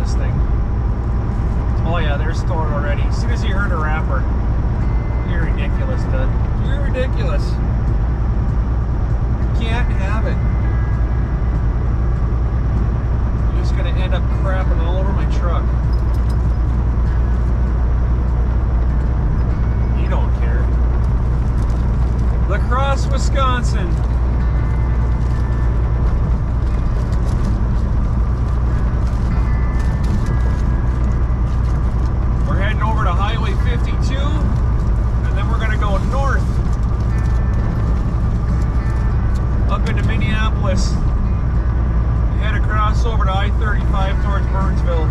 this thing. Oh yeah, there's Thor already. As soon as he heard a rapper. You're ridiculous, dude. You're ridiculous. Can't have it. You're just gonna end up crapping all over my truck. You don't care. La Crosse, Wisconsin. We're heading over to Highway 52, and then we're going to go north up into Minneapolis, head across over to I-35 towards Burnsville.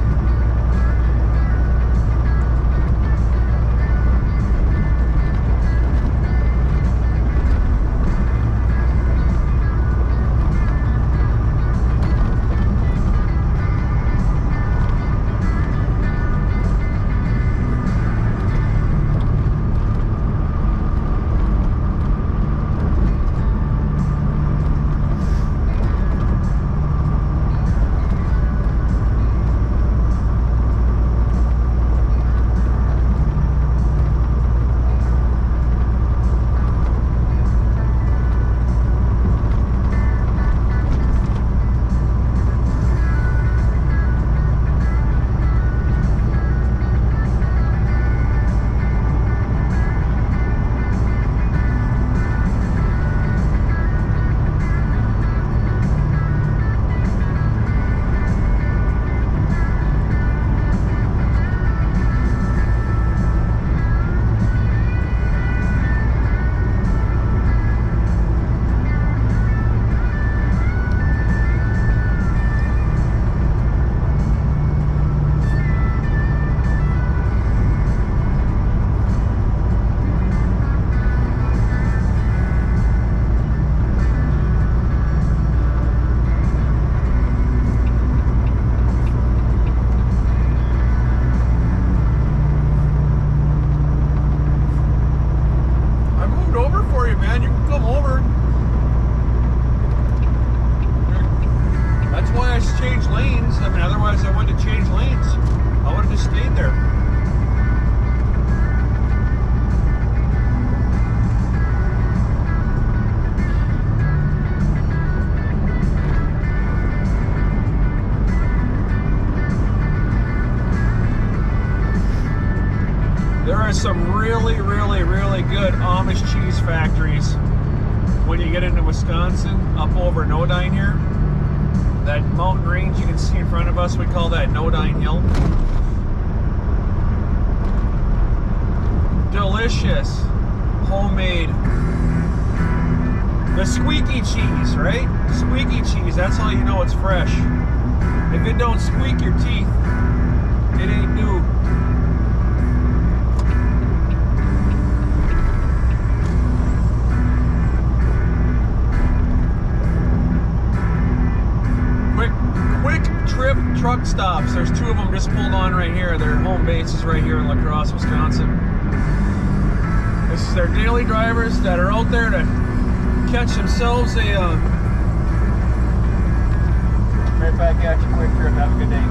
Some really good Amish cheese factories when you get into Wisconsin, up over Nodine here. That mountain range you can see in front of us, we call that Nodine Hill. Delicious, homemade. The squeaky cheese, right? Squeaky cheese, that's how you know it's fresh. If it don't squeak your teeth, it ain't new. Truck stops. There's two of them just pulled on right here. Their home base is right here in La Crosse, Wisconsin. This is their daily drivers that are out there to catch themselves a right back at you. Quick trip. Have a good day.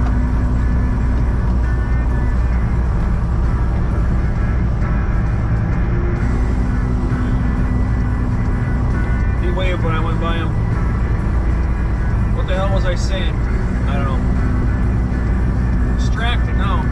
He waved when I went by him. What the hell was I saying? I don't know. Distracted now.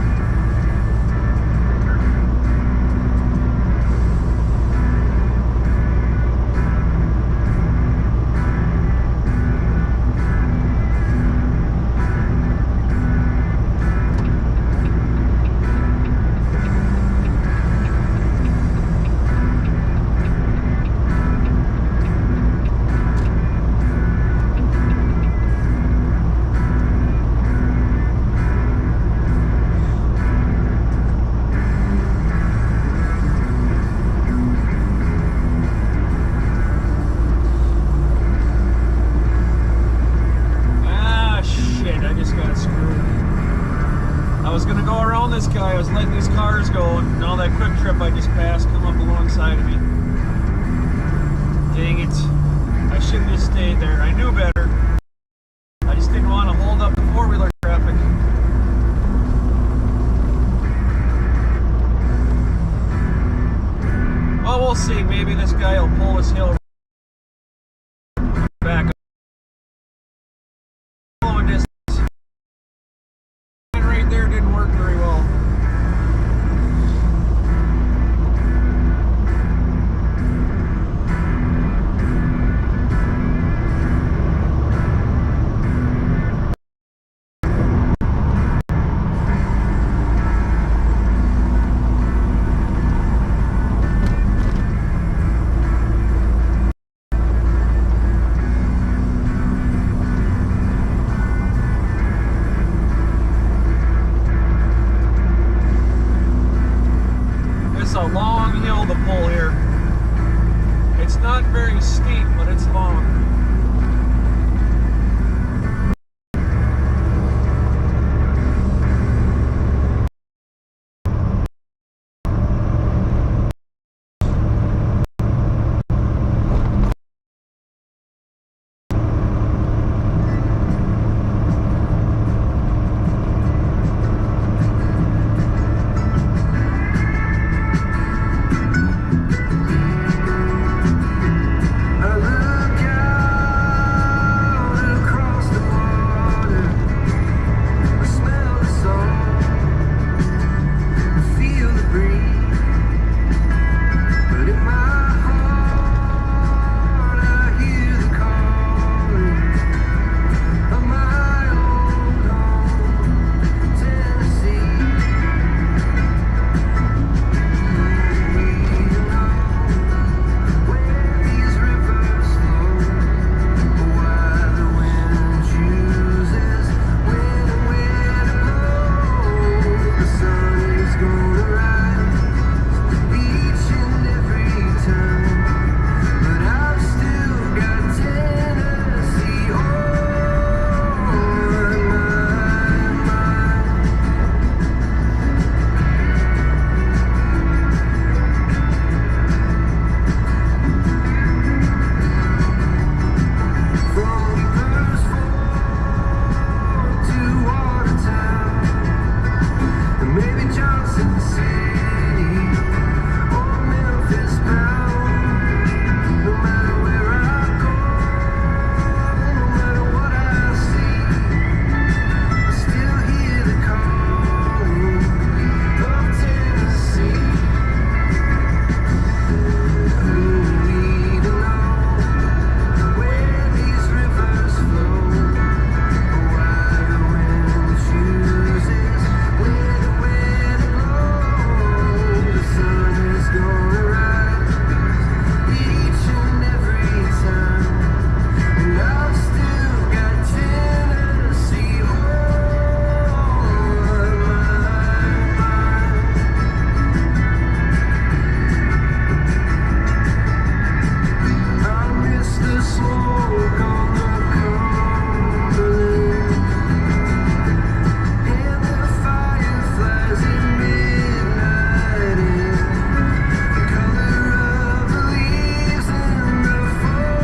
This guy, I was letting these cars go, and all that quick trip I just passed come up alongside of me. Dang it. I should have just stayed there. I knew better. I just didn't want to hold up the four-wheeler traffic. Minneapolis hill back. Following distance. And right there didn't work very well. It's a long hill to pull here. It's not very steep, but it's long. I look out across the water. I smell the salt. I feel the breeze. But in my heart, I hear the calling of my old home, Tennessee. Where these rivers flow, why the wind chooses when and where to blow. The sun is gonna rise each and every time, but I've still got Tennessee on my mind. From Beavers Fork to Watertown, and maybe Johnson City or Memphis bound. No matter where I go, no matter what I see, I still hear the calling of Tennessee. Who need to know where these rivers flow, why the wind chooses when and where to blow. The sun is gonna rise each and every time, and I've still got Tennessee on my mind. I miss the smoke on the Cumberland and the fireflies at midnight and the color of the leaves in the fall.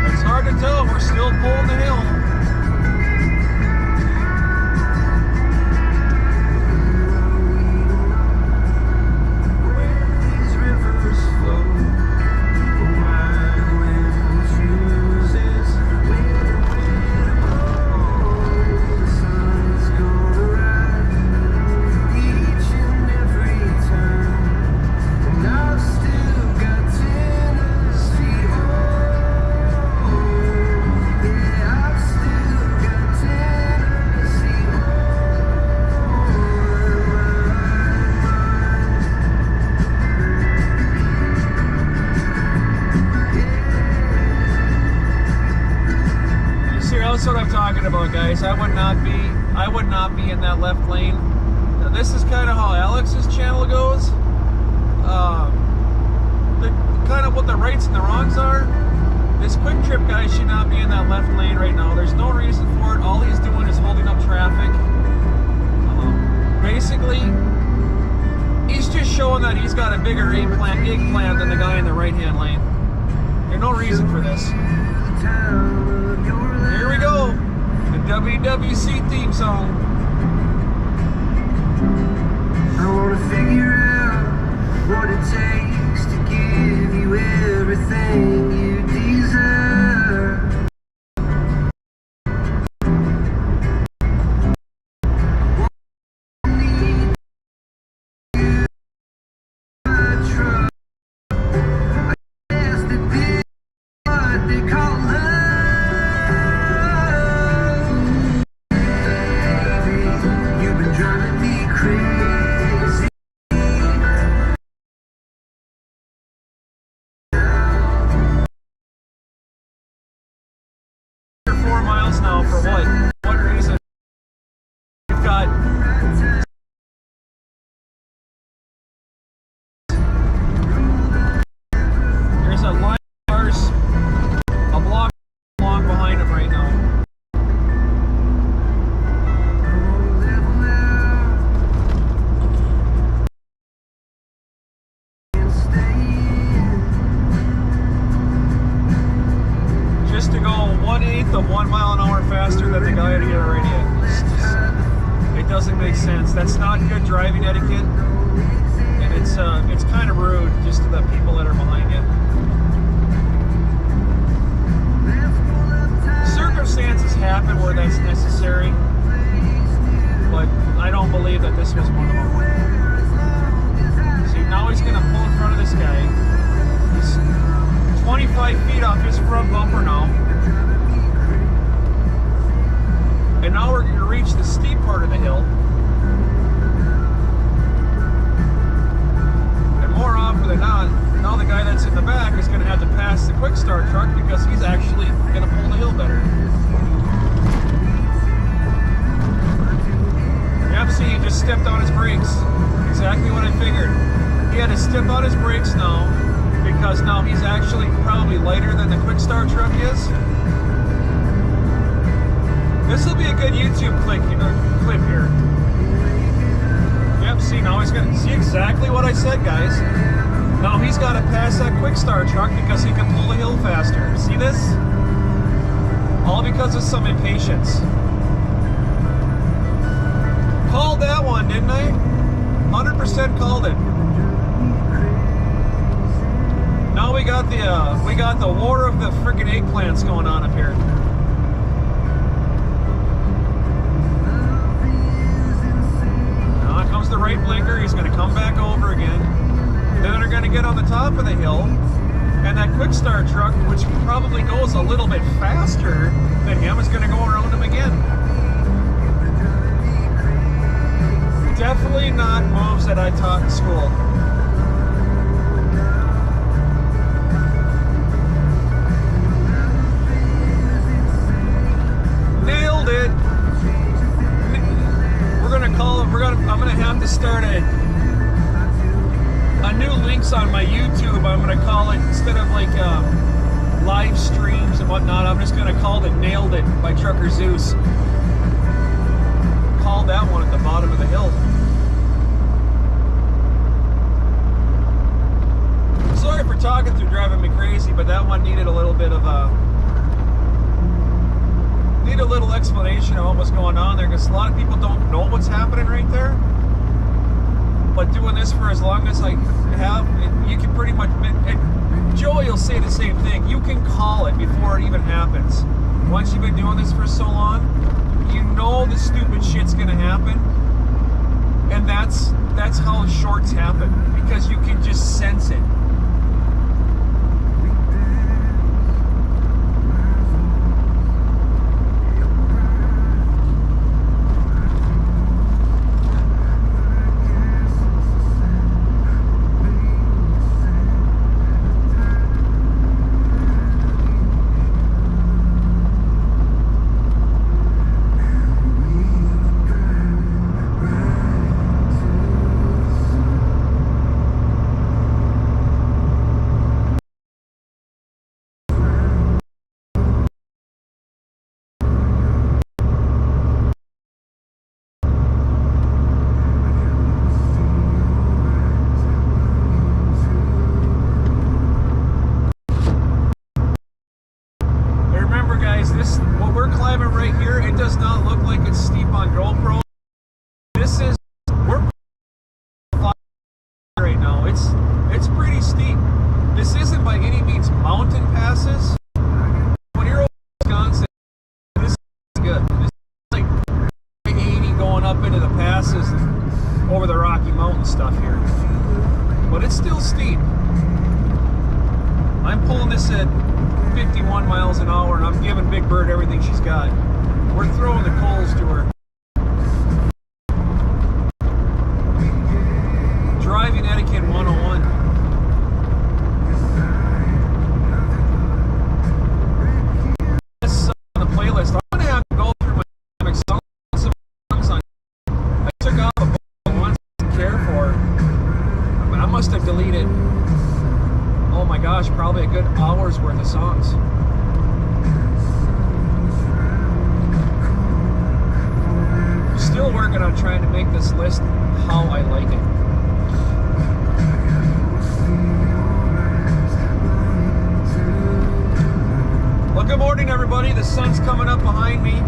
It's hard to tell. We're still pulling the hill. Where these rivers flow, why the wind chooses when and where to blow. The sun is gonna rise each and every time, and I've still got Tennessee on. Yeah, I've still got Tennessee on my mind. You see, that's what I'm talking about, guys. I would not be in that left lane. Now, this is kind of how Alex's channel goes. The kind of what the rights and the wrongs are. This quick trip guy should not be in that left lane right now. There's no reason for it. All he's doing is holding up traffic. Basically, He's just showing that he's got a bigger eggplant than the guy in the right-hand lane. There's no reason for this. Here we go. The WWC theme song. I wanna figure out what it takes to give you everything you deserve. Now for what reason? We've got there's a line of cars a block long behind him right now. Just to go 1/8 of 1 mile an hour faster than the guy at the other idiot. It doesn't make sense. That's not good driving etiquette, and it's kind of rude just to the people that are behind you. Circumstances happen where that's necessary, but I don't believe that this was one of them. See, now he's going to pull in front of this guy. He's 25 feet off his front bumper now. And now we're going to reach the steep part of the hill. And more often than not, now the guy that's in the back is going to have to pass the quick start truck because he's actually going to pull the hill better. Yep, see, he just stepped on his brakes. Exactly what I figured. He had to step on his brakes now because now he's actually probably lighter than the quick start truck is. This will be a good YouTube clip here. Yep, see, now he's going to see exactly what I said, guys. Now he's got to pass that quick start truck because he can pull the hill faster. See this? All because of some impatience. Called that one, didn't I? 100% called it. Now we got the war of the freaking eggplants going on up here. Comes the right blinker, he's going to come back over again. Then they're going to get on the top of the hill, and that quick start truck, which probably goes a little bit faster than him, is going to go around him again. Definitely not moves that I taught in school. Nailed it. I'm gonna have to start a new links on my YouTube. I'm gonna call it, instead of like live streams and whatnot, I'm just gonna call it "Nailed It" by Trucker Zeus. Call that one at the bottom of the hill. Sorry for talking through driving me crazy, but that one needed a little bit of a little explanation of what was going on there, because a lot of people don't know what's happening right there. But doing this for as long as I have, you can pretty much, Joey will say the same thing, you can call it before it even happens. Once you've been doing this for so long, you know the stupid shit's gonna happen. And that's how shorts happen, because you can just sense it. remember, guys, this what we're climbing right here, it does not look like it's steep on GoPro. This is, we're right now. It's pretty steep. This isn't by any means mountain passes. When you're over Wisconsin, this is good. This is like 80 going up into the passes and over the Rocky Mountain stuff here. But it's still steep. I'm pulling this at 51 miles an hour and I'm giving Big Bird everything she's got. We're throwing the coals to her. Driving etiquette 101. This on the playlist. I'm gonna have to go through my songs on. I took off a bunch of ones I didn't care for. I must have deleted, oh my gosh, probably a good hour's worth of songs. Still working on trying to make this list how I like it. Well, good morning, everybody. The sun's coming up behind me.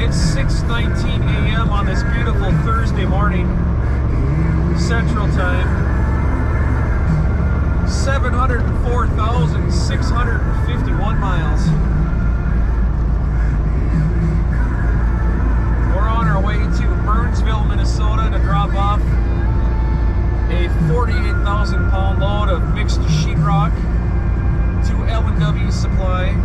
It's 6:19 a.m. on this beautiful Thursday morning, Central Time. 704,651 miles. We're on our way to Burnsville, Minnesota to drop off a 48,000 pound load of mixed sheetrock to L&W Supply.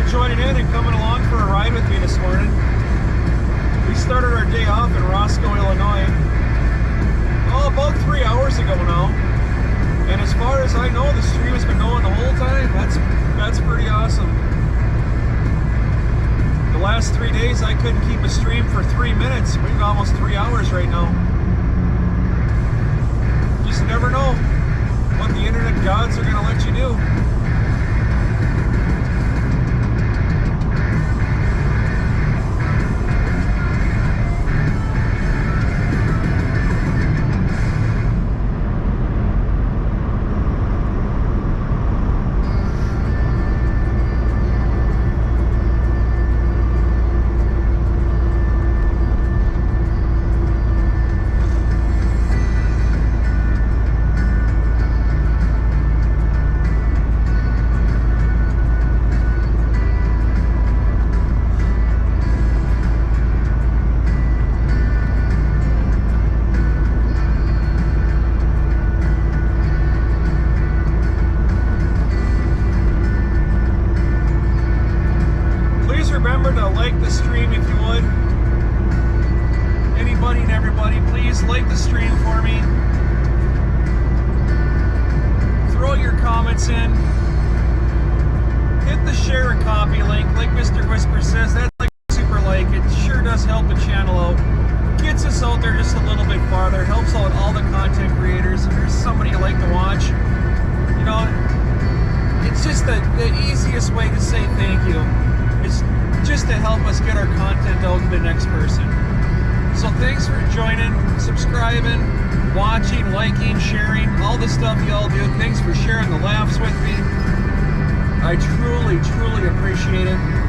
Joining in and coming along for a ride with me this morning. We started our day off in Roscoe, Illinois, about 3 hours ago now. And as far as I know, the stream has been going the whole time. That's pretty awesome. The last 3 days I couldn't keep a stream for 3 minutes. We've almost 3 hours right now. stream for me. Throw your comments in. Hit the share and copy link. Like Mr. Whisper says, that's like super like. It sure does help the channel out. Gets us out there just a little bit farther. Helps out all the content creators. If there's somebody you like to watch, you know, it's just the easiest way to say thank you. It's just to help us get our content out to the next person. So thanks for joining, subscribing, watching, liking, sharing, all the stuff y'all do. Thanks for sharing the laughs with me. I truly, truly appreciate it.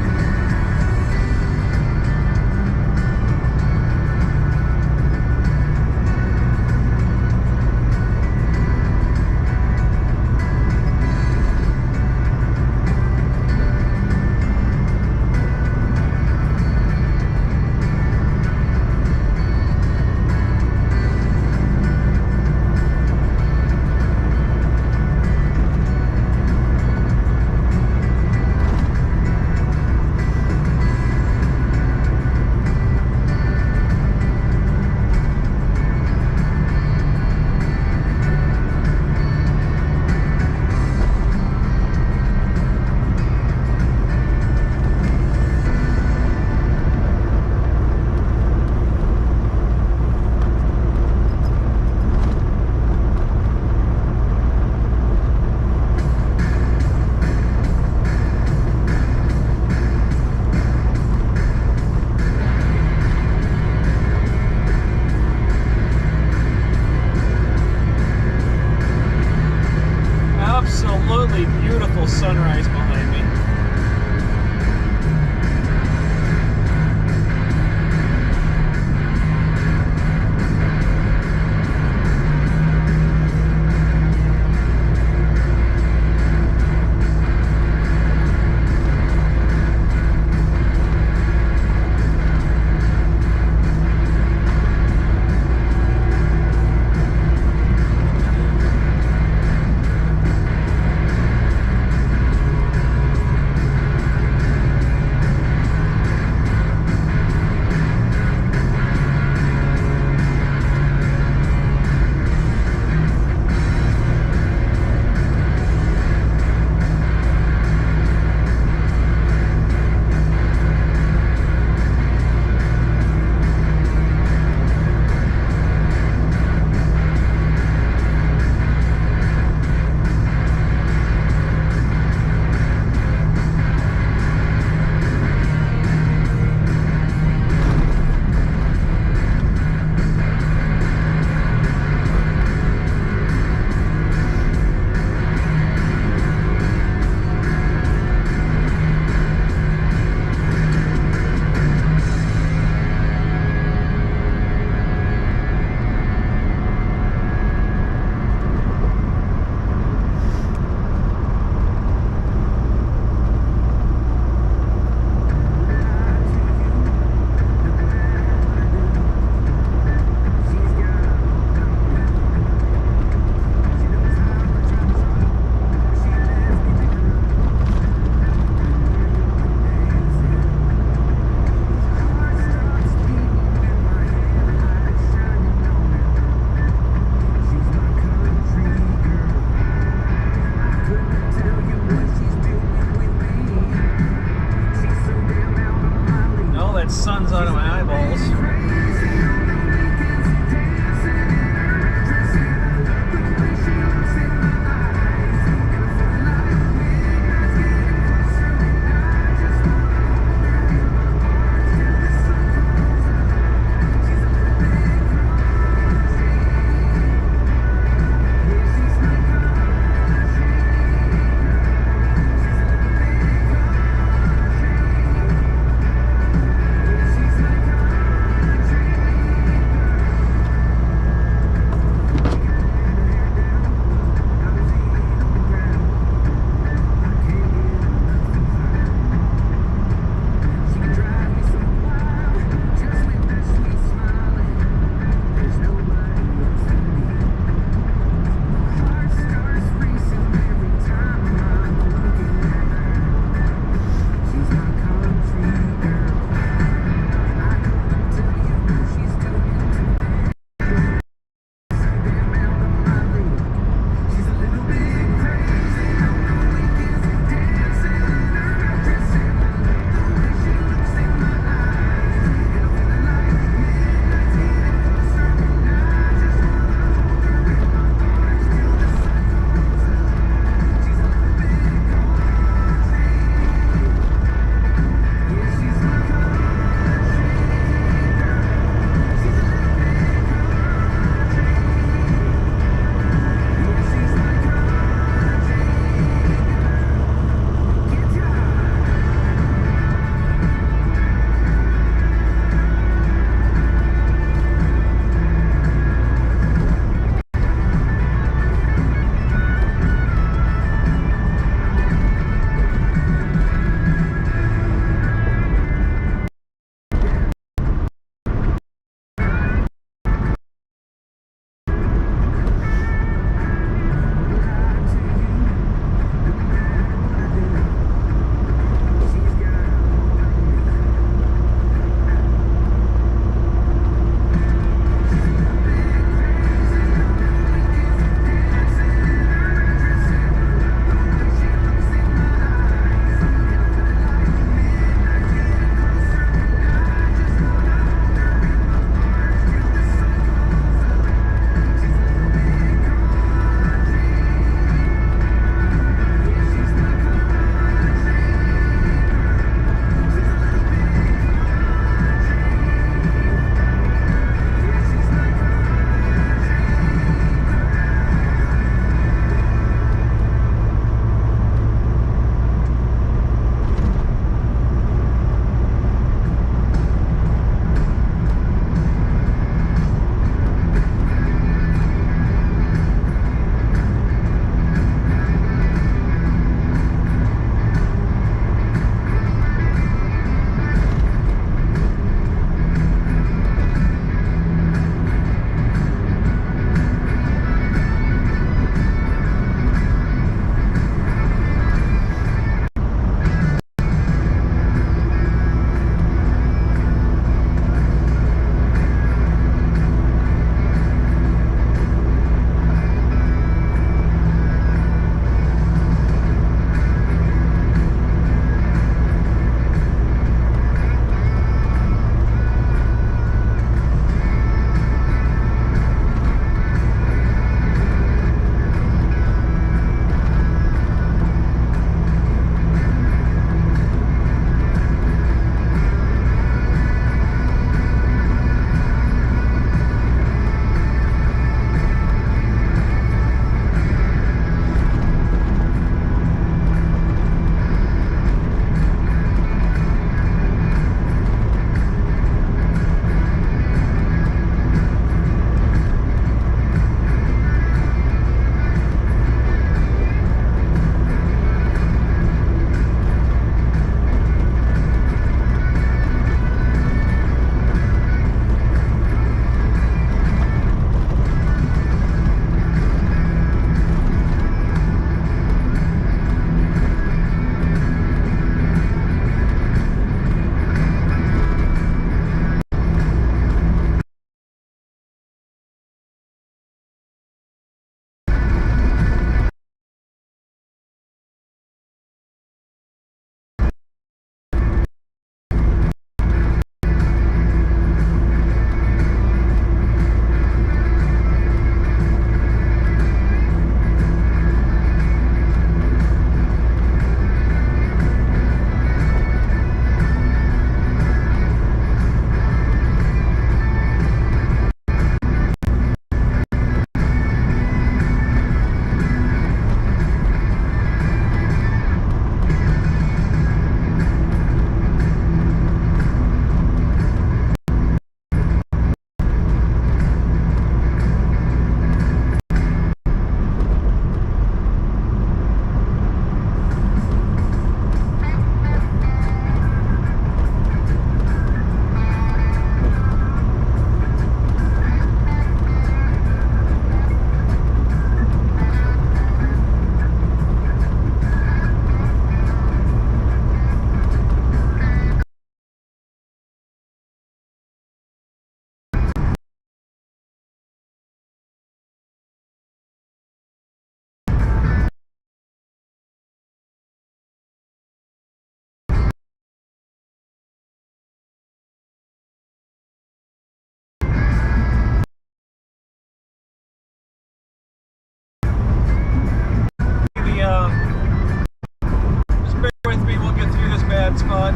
just bear with me, we'll get through this bad spot.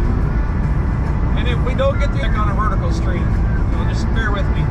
And if we don't get through on a vertical stream, so just bear with me.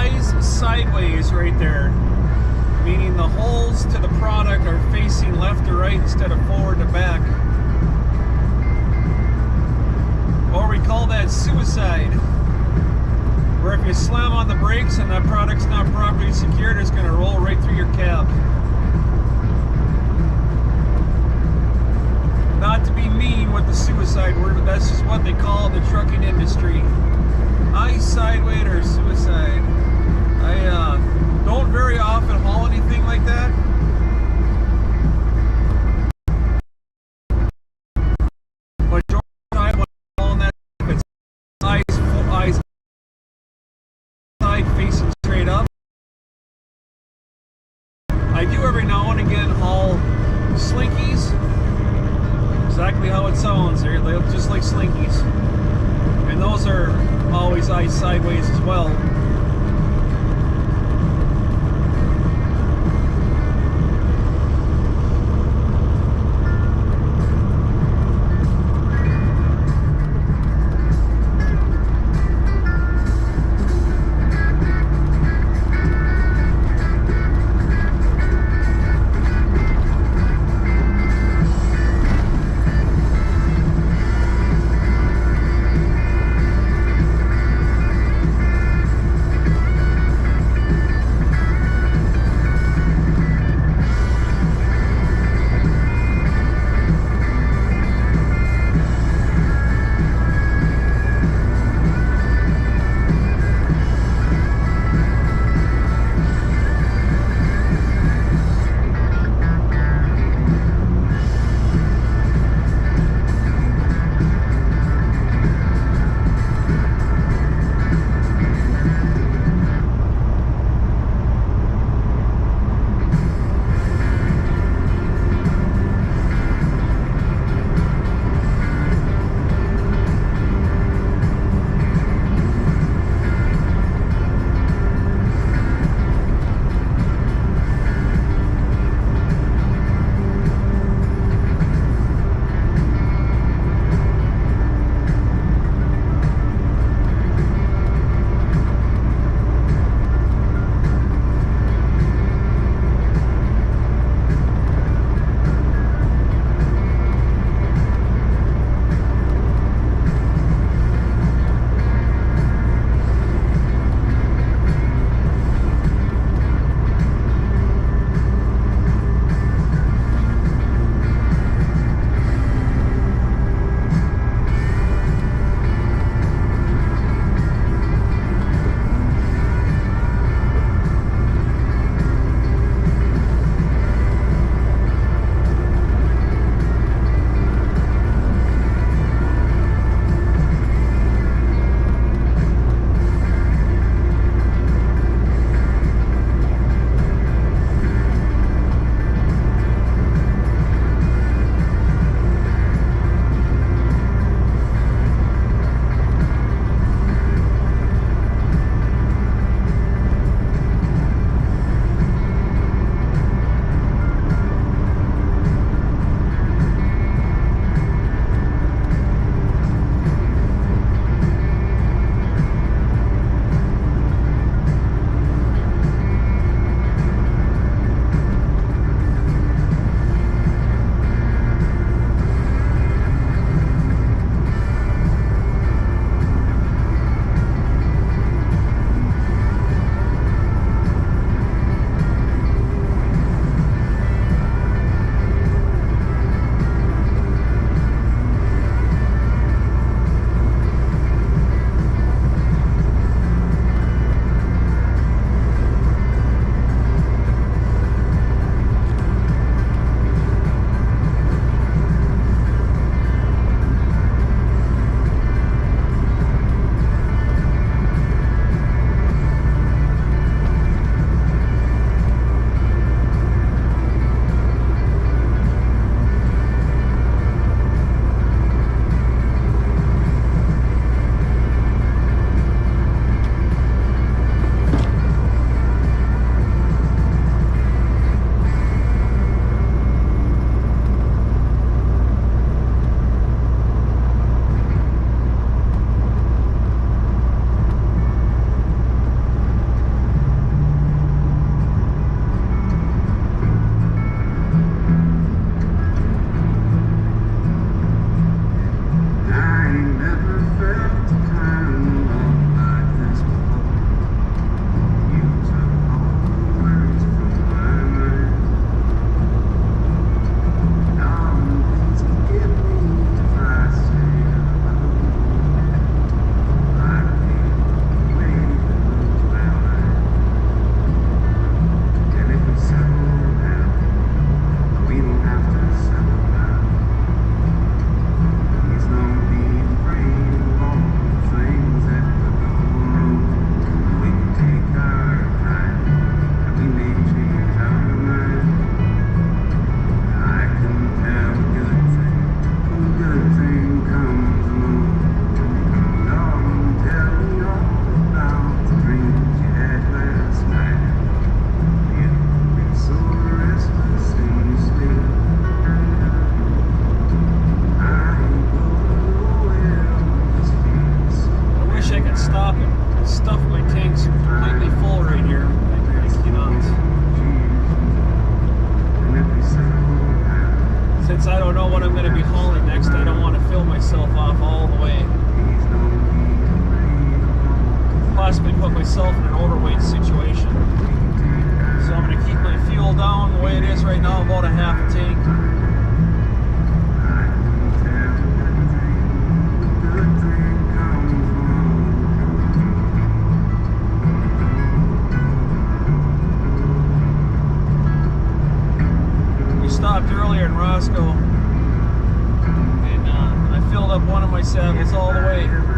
eyes sideways right there, meaning the holes to the product are facing left to right instead of forward to back. Or we call that suicide, where if you slam on the brakes and that product's not properly secured, it's going to roll right through your cab. Not to be mean with the suicide word, but that's just what they call the trucking industry. Eyes sideways or suicide. I don't very often haul anything like that. Majority of the time when I'm hauling that, if it's eyes side facing straight up. I do every now and again haul slinkies. Exactly how it sounds. They're just like slinkies. And those are always eyes sideways as well. possibly put myself in an overweight situation. So I'm going to keep my fuel down the way it is right now, about a half a tank. We stopped earlier in Roscoe, and I filled up one of my saddles all the way.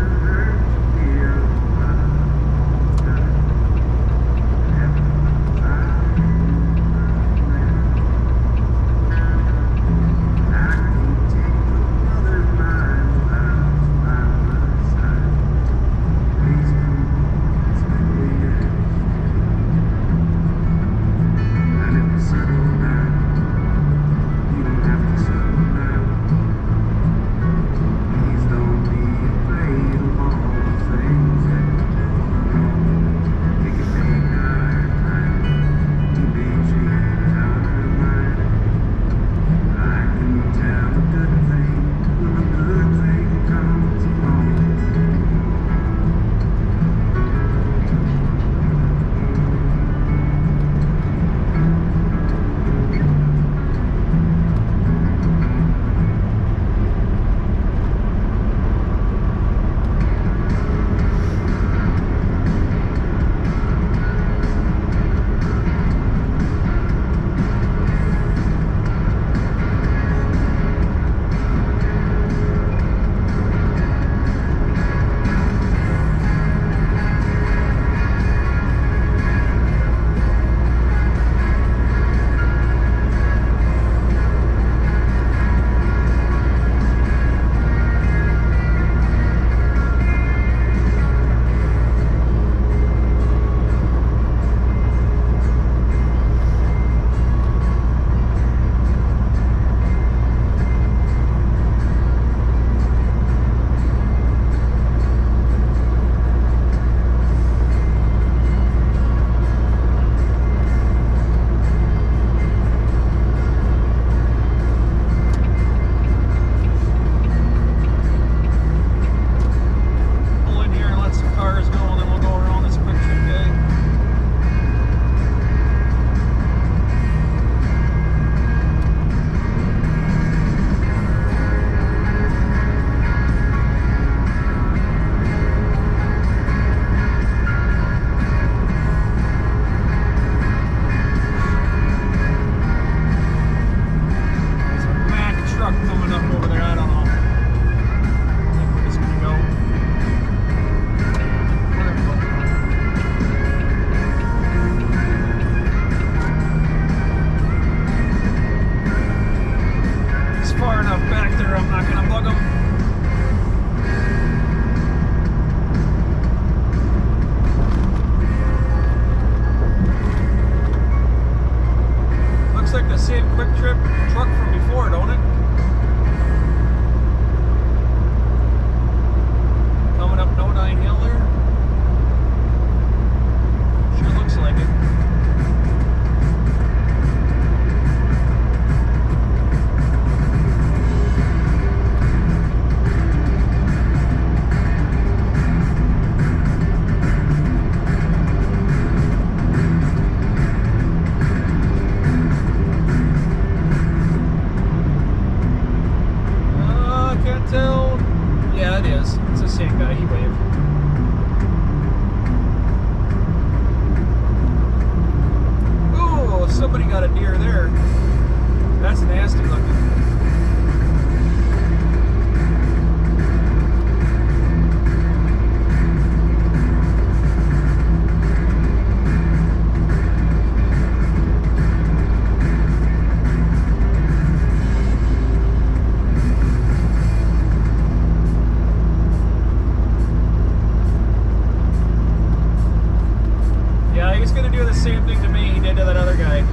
same thing to me he did to that other guy.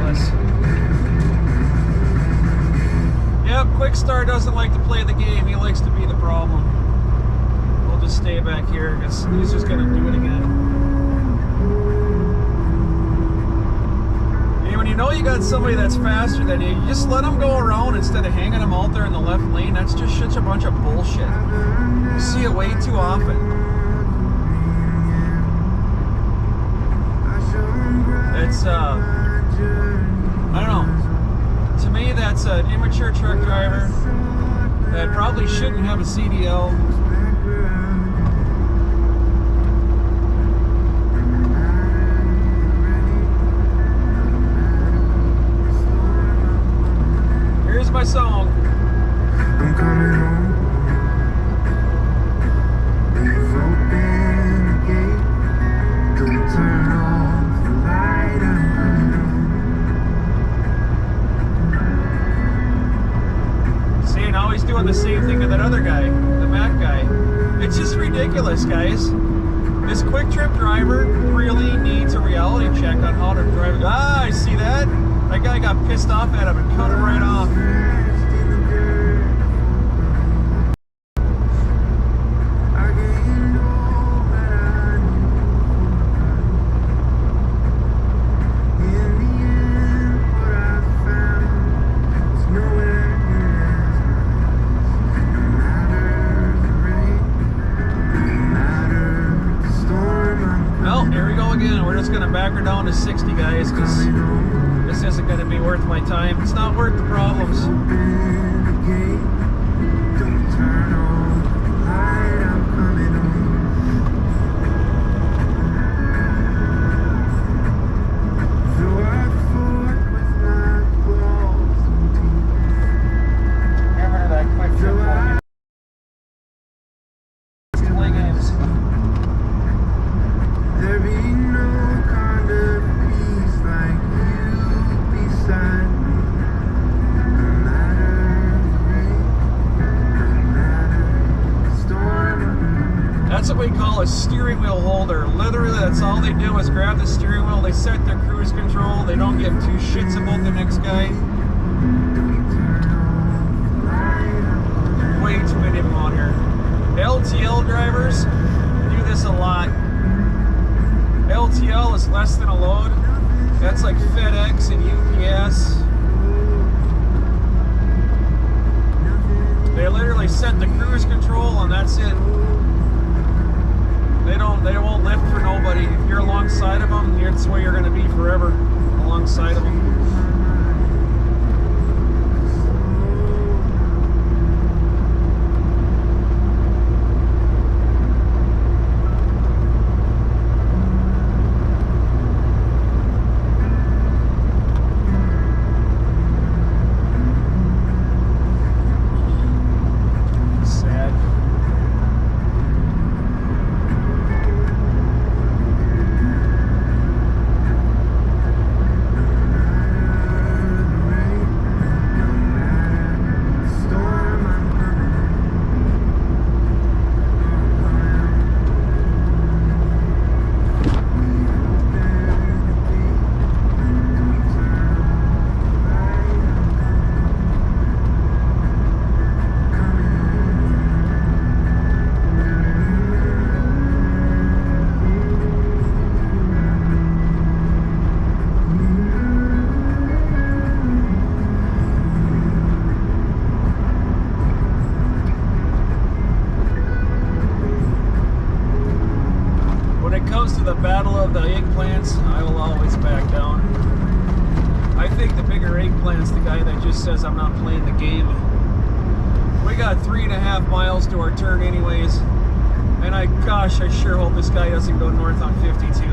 ridiculous. Yep, Quickstar doesn't like to play the game. He likes to be the problem. We'll just stay back here because he's just going to do it again. And when you know you got somebody that's faster than you, you just let them go around instead of hanging them out there in the left lane. That's just such a bunch of bullshit. You see it way too often. It's, I don't know. To me, that's an immature truck driver that probably shouldn't have a CDL. Here's my song. I'm coming home. Leave open the gate. Don't turn off the light. I'm coming home. See, now he's doing the same thing to that other guy, the Mac guy. It's just ridiculous, guys. This quick trip driver really needs a reality check on how to drive. Ah, I see that. That guy got pissed off at him and cut him right off. I gained all that I knew. In the end, what I found was nowhere near as no matter the rain, no matter the storm. Well, here we go again. We're just going to back her down to 60, guys, because this isn't going to be worth my time. It's not worth the problems. Open the gate. Don't turn off the light. I'm coming home. Though I fought with my claws and teeth. Get rid of that quick trip for me. Let's play games. There be no kind of peace like you beside me. No matter the rain, no matter the storm, I'm coming. That's what we call a steering wheel holder. Literally, that's all they do is grab the steering wheel. They set their cruise control. They don't give two shits about the next guy. Don't turn off the light. I'm coming. Way too many of them on here. LTL drivers do this a lot. LTL is less than a load. That's like FedEx and UPS. They literally set the cruise control and that's it. They won't lift for nobody. If you're alongside of them, that's where you're going to be forever, alongside of them. Sad. The battle of the eggplants, I will always back down. I think the bigger eggplant's the guy that just says I'm not playing the game. We got 3.5 miles to our turn anyways, and gosh, I sure hope this guy doesn't go north on 52.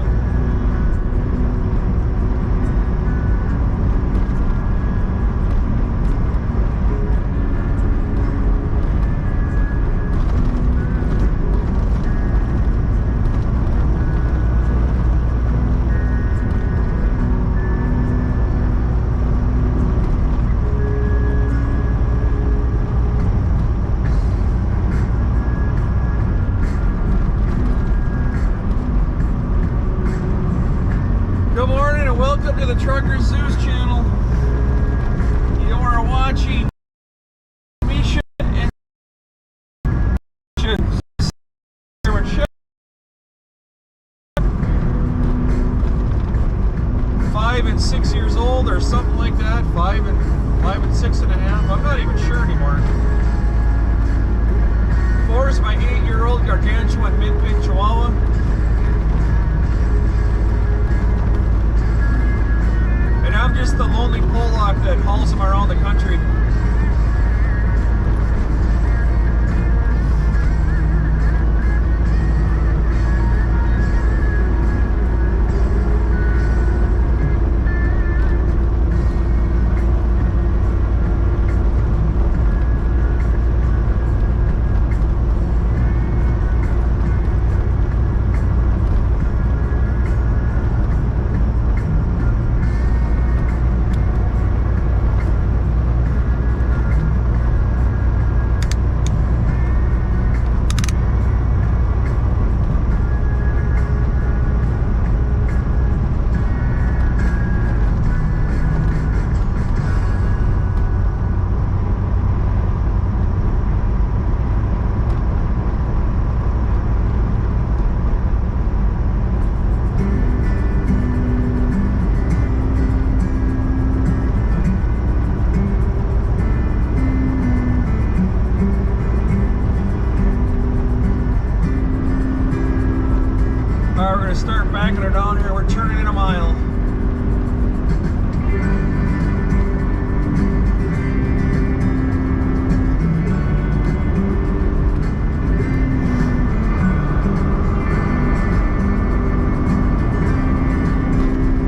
something like that. 5 and 6.5. I'm not even sure anymore. 4 is my 8-year-old gargantuan mid-pig Chihuahua. And I'm just the lonely Pollock that hauls him around the country. Alright, we're going to start backing her down here. We're turning in a mile.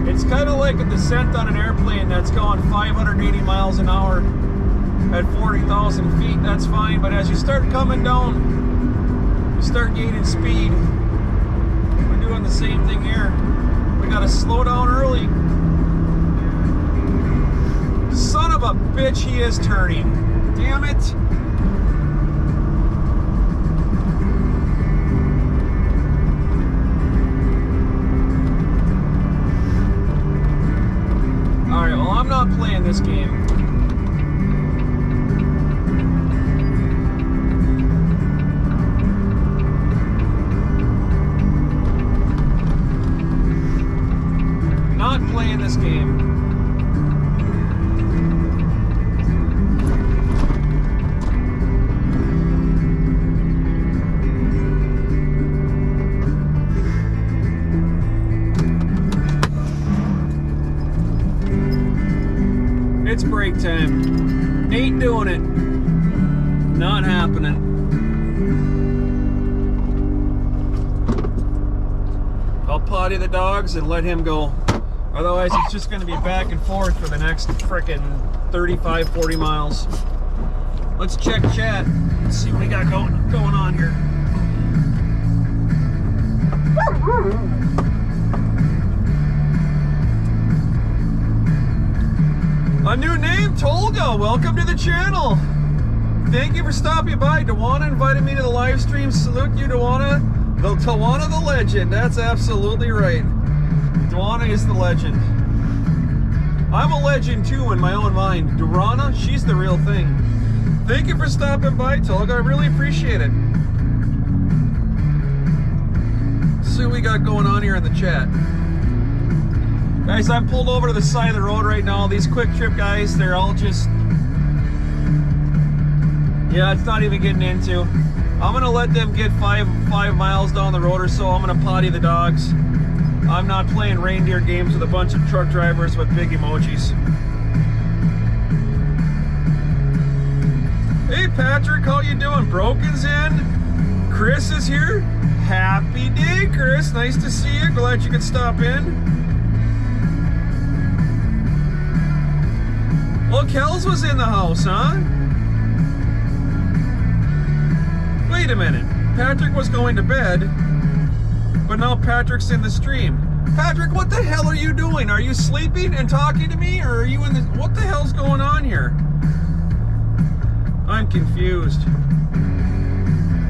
It's kind of like a descent on an airplane that's going 580 miles an hour at 40,000 feet. That's fine, but as you start coming down, you start gaining speed. Doing the same thing here. We gotta slow down early. Son of a bitch, he is turning. Damn it. Alright, well, I'm not playing this game. Playing this game. It's break time. Ain't doing it. Not happening. I'll potty the dogs and let him go. Otherwise, it's just going to be back and forth for the next frickin' 35, 40 miles. Let's check chat. Let's see what we got going on here. A new name, Tolga. Welcome to the channel. Thank you for stopping by. Dawana invited me to the live stream. Salute you, Dawana. Tawana the legend. That's absolutely right. Dawana is the legend. I'm a legend too in my own mind. Dawana, she's the real thing. Thank you for stopping by, Tolga. I really appreciate it. Let's see what we got going on here in the chat. Guys, I'm pulled over to the side of the road right now. These quick trip guys, they're all just... yeah, it's not even getting into. I'm gonna let them get five miles down the road or so. I'm gonna potty the dogs. I'm not playing reindeer games with a bunch of truck drivers with big emojis. Hey Patrick, how you doing? Broken's in. Chris is here. Happy day, Chris. Nice to see you. Glad you could stop in. Well, Kels was in the house, huh? Wait a minute. Patrick was going to bed, but now Patrick's in the stream. Patrick, what the hell are you doing? Are you sleeping and talking to me, or are you in the... what the hell's going on here? I'm confused.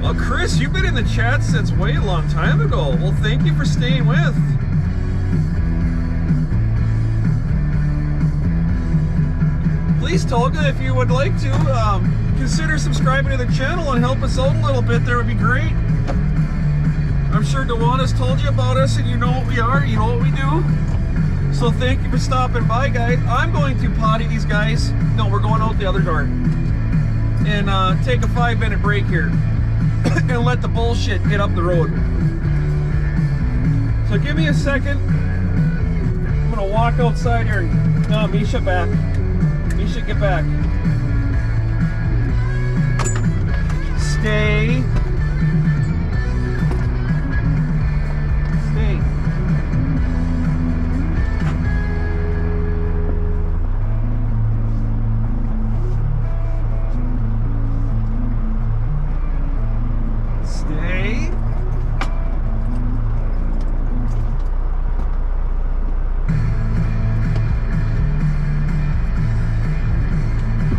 Well, Chris, you've been in the chat since way a long time ago. Well, thank you for staying with. Please, Tolga, if you would like to, consider subscribing to the channel and help us out a little bit. That would be great. I'm sure Dewana's told you about us and you know what we are, you know what we do. So thank you for stopping by, guys. I'm going to potty these guys. No, we're going out the other door. And take a 5-minute break here. And let the bullshit get up the road. So give me a second. I'm gonna walk outside here. No, Misha back. Misha, get back. Stay. Stay. Stay.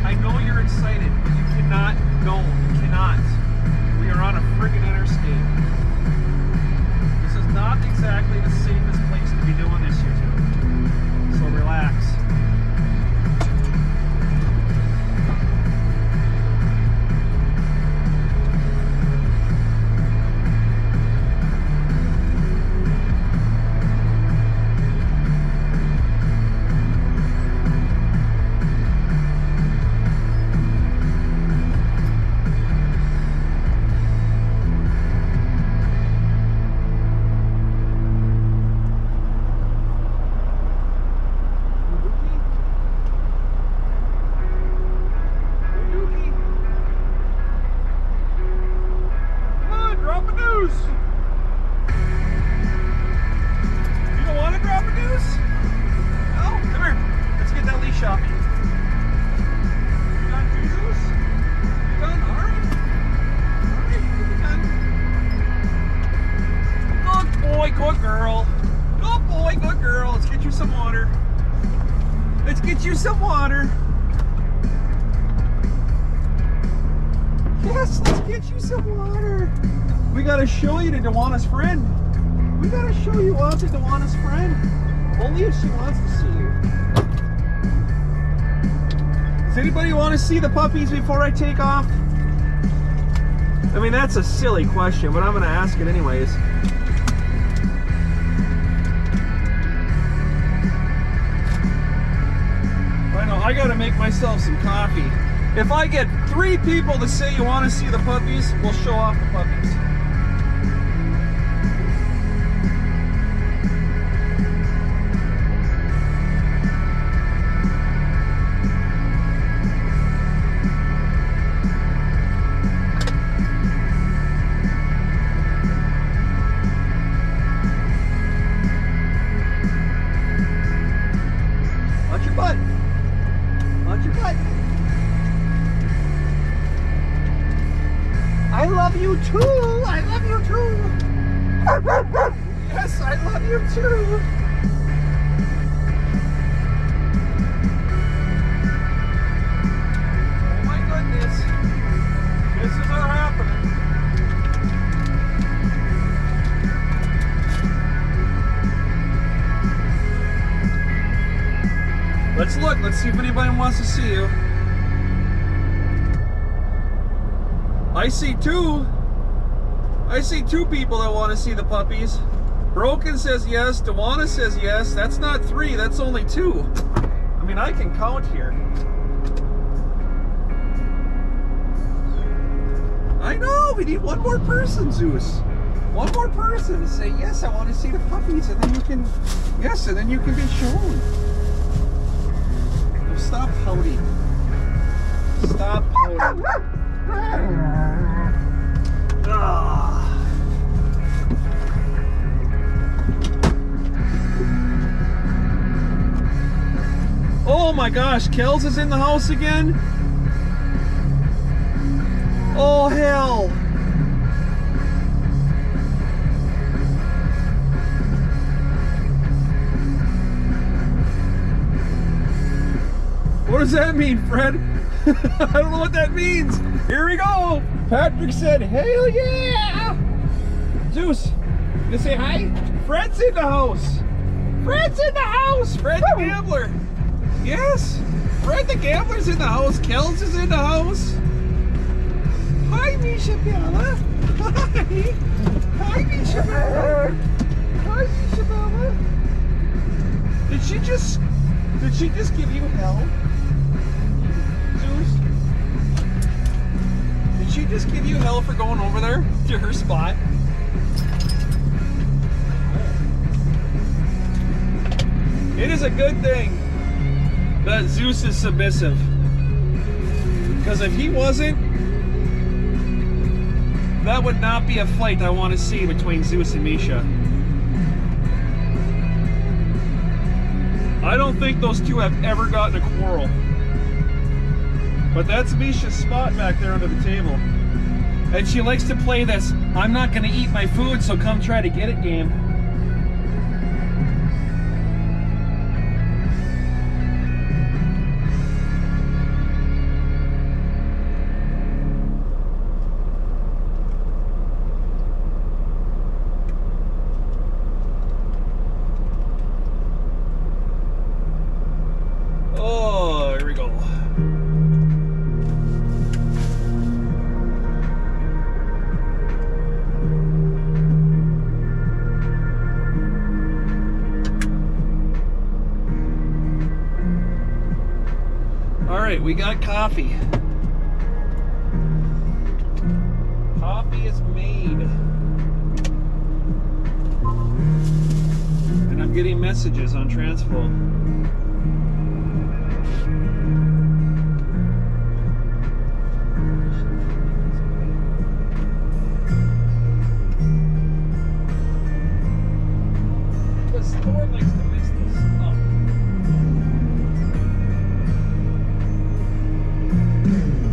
I know you're excited, but you cannot. No, you cannot. We are on a friggin' interstate. This is not exactly the safest place to be doing this, you two. So relax. Good girl. Good boy, good girl. Let's get you some water. Let's get you some water. Yes, let's get you some water. We gotta show you to Dewana's friend. We gotta show you off to Dewana's friend. Only if she wants to see you. Does anybody want to see the puppies before I take off? I mean, that's a silly question, but I'm gonna ask it anyways. I gotta make myself some coffee. If I get 3 people to say you want to see the puppies, we'll show off the puppies. Watch your butt. Watch your butt. I love you too. I love you too. Yes, I love you too. Oh my goodness. This is our happening. Let's look. Let's see if anybody wants to see you. I see 2. I see 2 people that want to see the puppies. Broken says yes. Dewana says yes. That's not 3. That's only 2. I mean, I can count here. I know. We need one more person, Zeus. One more person to say yes. I want to see the puppies, and then you can. Yes, and then you can be shown. Stop pouting. Stop pouting. Oh my gosh, Kels is in the house again? Oh hell. What does that mean, Fred? I don't know what that means. Here we go. Patrick said, hell yeah. Zeus, you say hi? Fred's in the house. Fred's in the house. Fred the Gambler. Yes. Fred the Gambler's in the house. Kels is in the house. Hi, Misha Bella. Hi. Hi, Misha Bella. Hi, Misha Bella. Did she just give you hell? Zeus? Did she just give you hell for going over there to her spot? It is a good thing that Zeus is submissive. Because if he wasn't, that would not be a fight I want to see between Zeus and Misha. I don't think those two have ever gotten a quarrel. But that's Misha's spot back there under the table. And she likes to play this, I'm not going to eat my food, so come try to get it game. Oh, here we go. All right, we got coffee. Coffee is made. And I'm getting messages on Transflow. Thor likes to mess this up.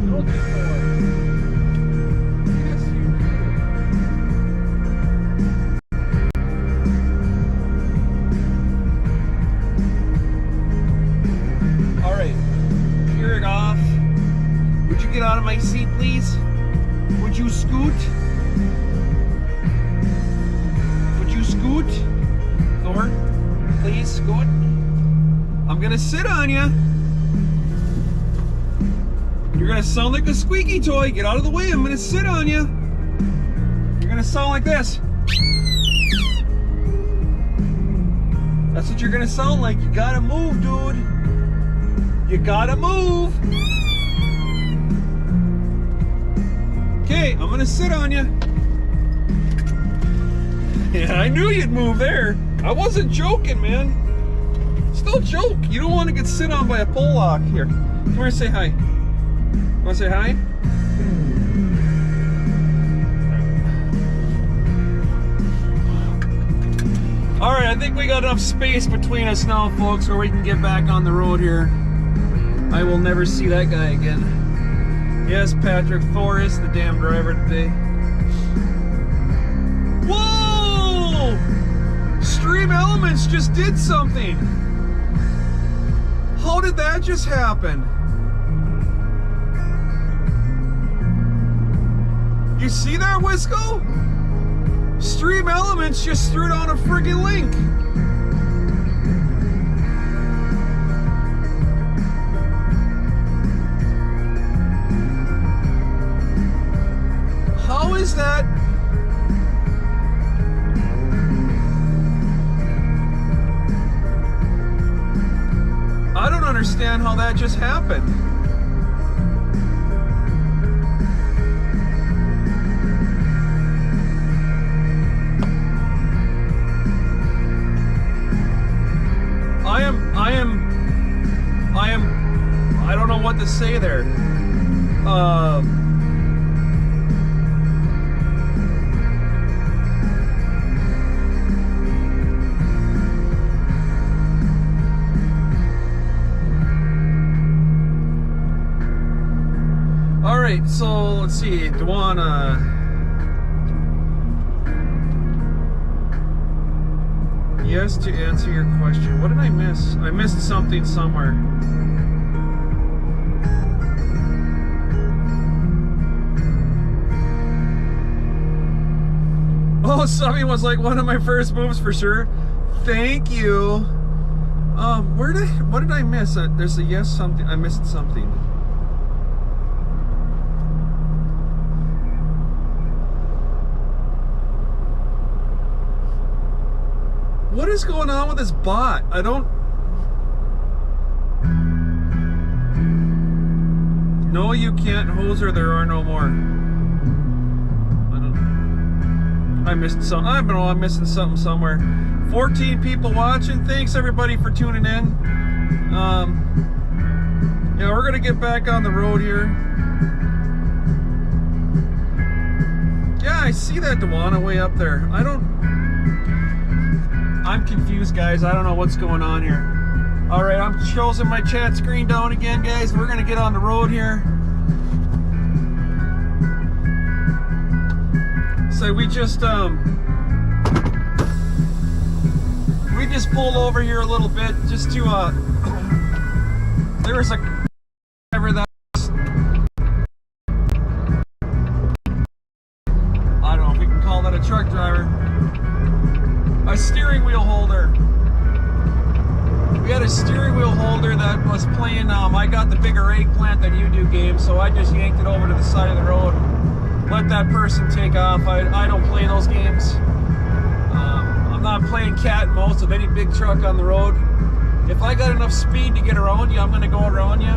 Don't do Thor. Yes, you do. Alright. Clear it off. Would you get out of my seat, please? Would you scoot? Would you scoot? Thor, please scoot. I'm gonna sit on you. You're gonna sound like a squeaky toy. Get out of the way. I'm gonna sit on you. You're gonna sound like this. That's what you're gonna sound like. You gotta move, dude. You gotta move. Okay, I'm gonna sit on you. Yeah, I knew you'd move there. I wasn't joking, man. Still joke. You don't want to get sit on by a pole lock. Here, come here and say hi. Want to say hi? All right, I think we got enough space between us now, folks, where we can get back on the road here. I will never see that guy again. Yes, Patrick, Thor is the damn driver today. Whoa! Stream Elements just did something. How did that just happen? You see that, Wisco? Stream Elements just threw down a friggin' link. How is that? I don't understand how that just happened. I don't know what to say there. All right, so let's see. Dwana. Yes, to answer your question. What did I miss? I missed something somewhere. Oh, subbing was like one of my first moves for sure. Thank you. What did I miss? There's a yes something. I missed something. What is going on with this bot? I don't No, you can't, Hoser. There are no more. I missed some. I don't know. I'm missing something somewhere. 14 people watching. Thanks everybody for tuning in. Yeah, we're gonna get back on the road here. Yeah, I see that Dewana way up there. I'm confused, guys. I don't know what's going on here. All right, I'm closing my chat screen down again, guys. We're gonna get on the road here. So we just pulled over here a little bit just to there was a driver that I don't know if we can call that a truck driver. A steering wheel holder. We had a steering wheel holder that was playing I got the bigger eggplant than you do game, so I just yanked it over to the side of the road. Let that person take off. I don't play those games. I'm not playing cat and mouse with any big truck on the road. If I got enough speed to get around you, I'm going to go around you.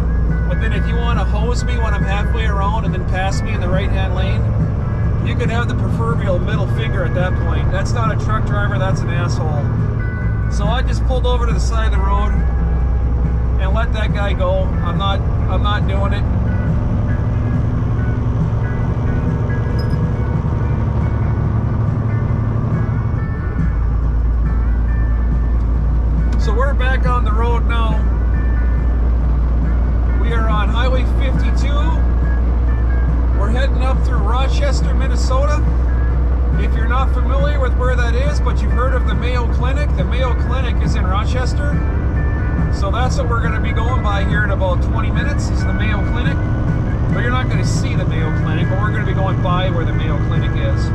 But then if you want to hose me when I'm halfway around and then pass me in the right-hand lane, you could have the proverbial middle finger at that point. That's not a truck driver, that's an asshole. So I just pulled over to the side of the road and let that guy go. I'm not doing it. So we're back on the road now. We are on Highway 52. We're heading up through Rochester, Minnesota. If you're not familiar with where that is, but you've heard of the Mayo Clinic is in Rochester. So that's what we're going to be going by here in about 20 minutes, is the Mayo Clinic. But you're not going to see the Mayo Clinic, but we're going to be going by where the Mayo Clinic is.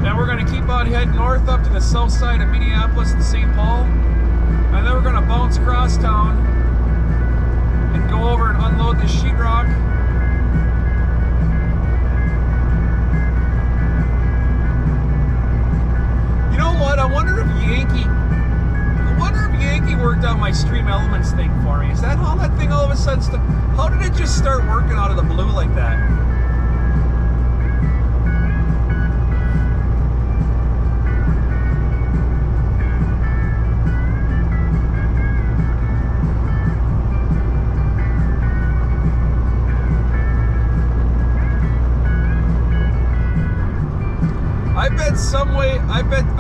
Now we're going to keep on heading north up to the south side of Minneapolis and St. Paul. And then we're going to bounce across town and go over and unload the sheetrock. You know what? I wonder if Yankee worked on my Stream Elements thing for me. Is that how that thing all of a sudden how did it just start working out of the blue like that?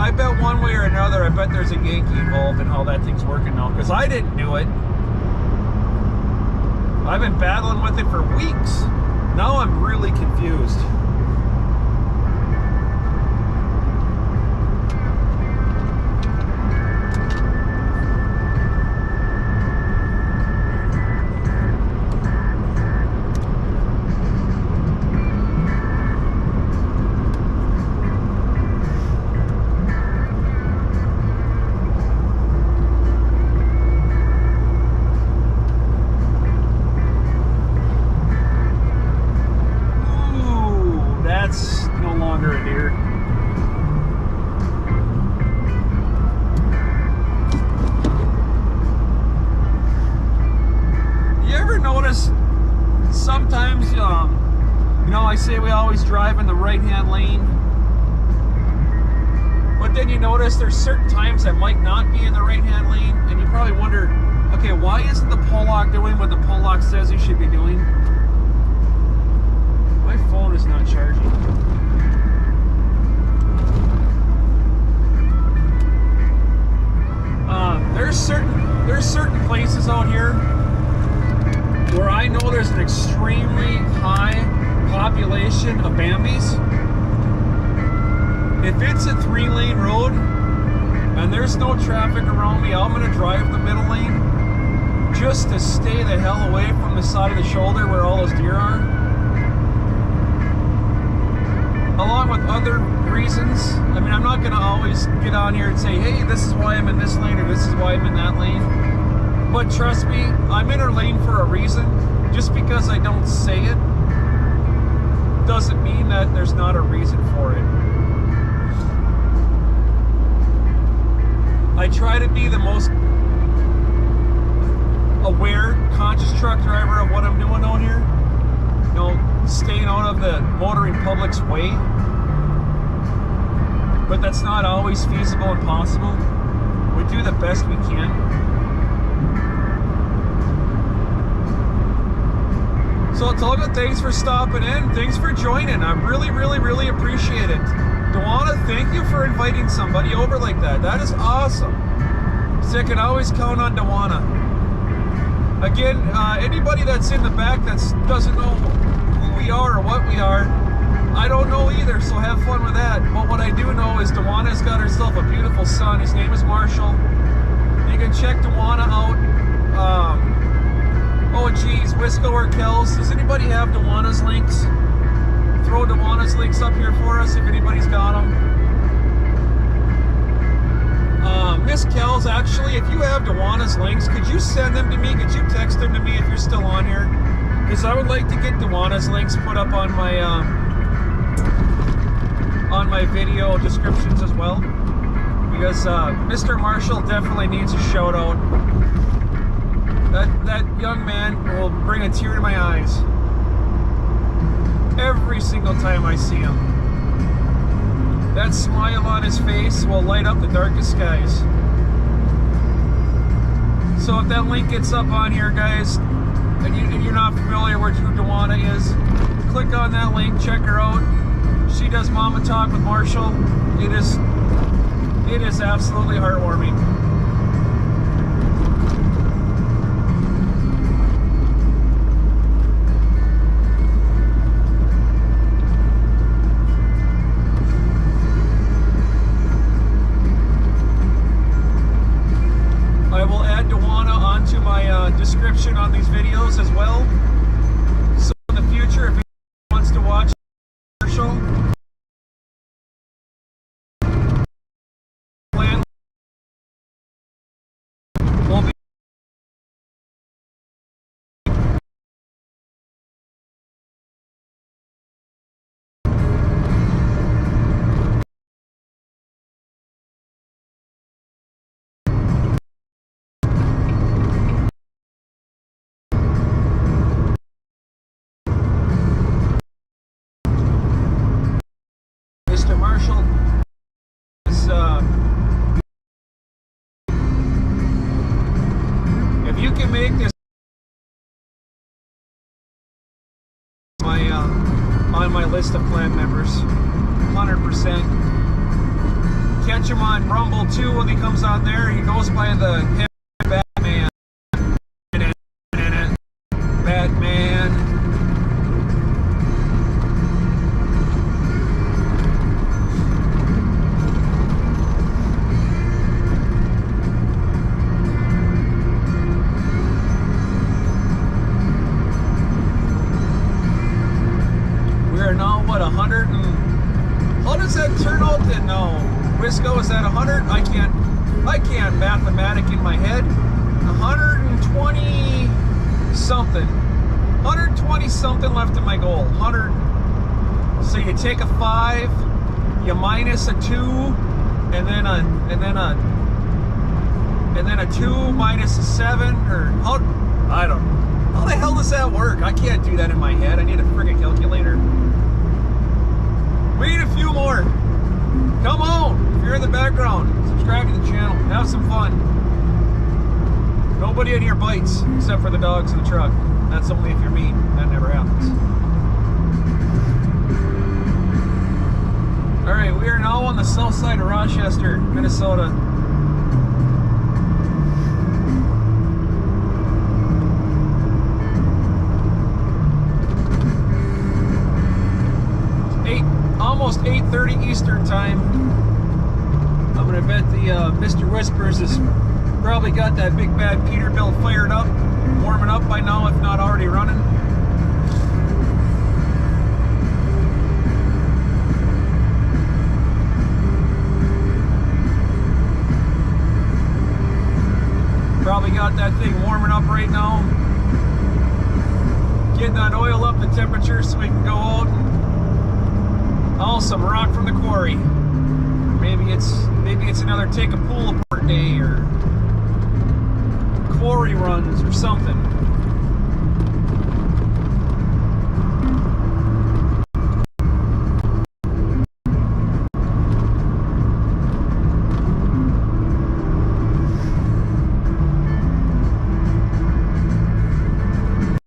I bet one way or another, I bet there's a Yankee involved in how that thing's working now, because I didn't do it. I've been battling with it for weeks. Now I'm really confused. Sometimes, I say we always drive in the right-hand lane, but then you notice there's certain times that might not be in the right-hand lane, and you probably wonder, okay, why isn't the pull-lock doing what the pull-lock says you should be doing? My phone is not charging. There's certain places out here where I know there's an extremely high population of Bambis. If it's a 3-lane road and there's no traffic around me, I'm gonna drive the middle lane just to stay the hell away from the side of the shoulder where all those deer are. Along with other reasons. I mean, I'm not gonna always get on here and say, hey, this is why I'm in this lane or this is why I'm in that lane. But trust me, I'm in her lane for a reason. Just because I don't say it doesn't mean that there's not a reason for it. I try to be the most aware, conscious truck driver of what I'm doing out here. You know, staying out of the motoring public's way. But that's not always feasible and possible. We do the best we can. So Tolga, thanks for stopping in. Thanks for joining. I really appreciate it. Dawana, thank you for inviting somebody over like that. That is awesome. So I can always count on Dawana. Again, anybody that's in the back that doesn't know who we are or what we are, I don't know either, so have fun with that. But what I do know is Dawana's got herself a beautiful son. His name is Marshall. You can check Dawana out. Oh geez, Wisco or Kells. Does anybody have Dawana's links? Throw Dawana's links up here for us if anybody's got them. Miss Kells, actually, if you have Dawana's links, could you send them to me? Could you text them to me if you're still on here? Because I would like to get Dawana's links put up on my video descriptions as well. Because Mr. Marshall definitely needs a shout out. That young man will bring a tear to my eyes every single time I see him. That smile on his face will light up the darkest skies. So if that link gets up on here, guys, and you're not familiar with who Dawana is, click on that link, check her out. She does Mama Talk with Marshall. It is absolutely heartwarming. I will add Dawana onto my description on these videos as well. So in the future, if anyone wants to watch Marshall, will be Mr. Marshall is if you can make this on my list of clan members, 100%. Catch him on Rumble too when he comes on there. He goes by the Batman. Batman. We are now, what, 100 and... How does that turn out then? No. Wisco, is that 100? I can't mathematic in my head. 120 something. 120 something left in my goal. 100. So you take a 5, you minus a 2, and then a 2 minus a 7, or how, I don't know. How the hell does that work? I can't do that in my head. I need a friggin' calculator. We need a few more. Come on. If you're in the background, subscribe to the channel. Have some fun. Nobody in here bites except for the dogs in the truck. That's only if you're mean. That never happens. Alright, we are now on the south side of Rochester, Minnesota. Almost 8:30 Eastern time. I'm gonna bet the Mr. Whispers has probably got that big bad Peterbilt fired up, warming up by now, if not already running. Probably got that thing warming up right now. Getting that oil up the temperature so we can go out and haul some rock from the quarry. Maybe it's another take a pool apart day or quarry runs or something.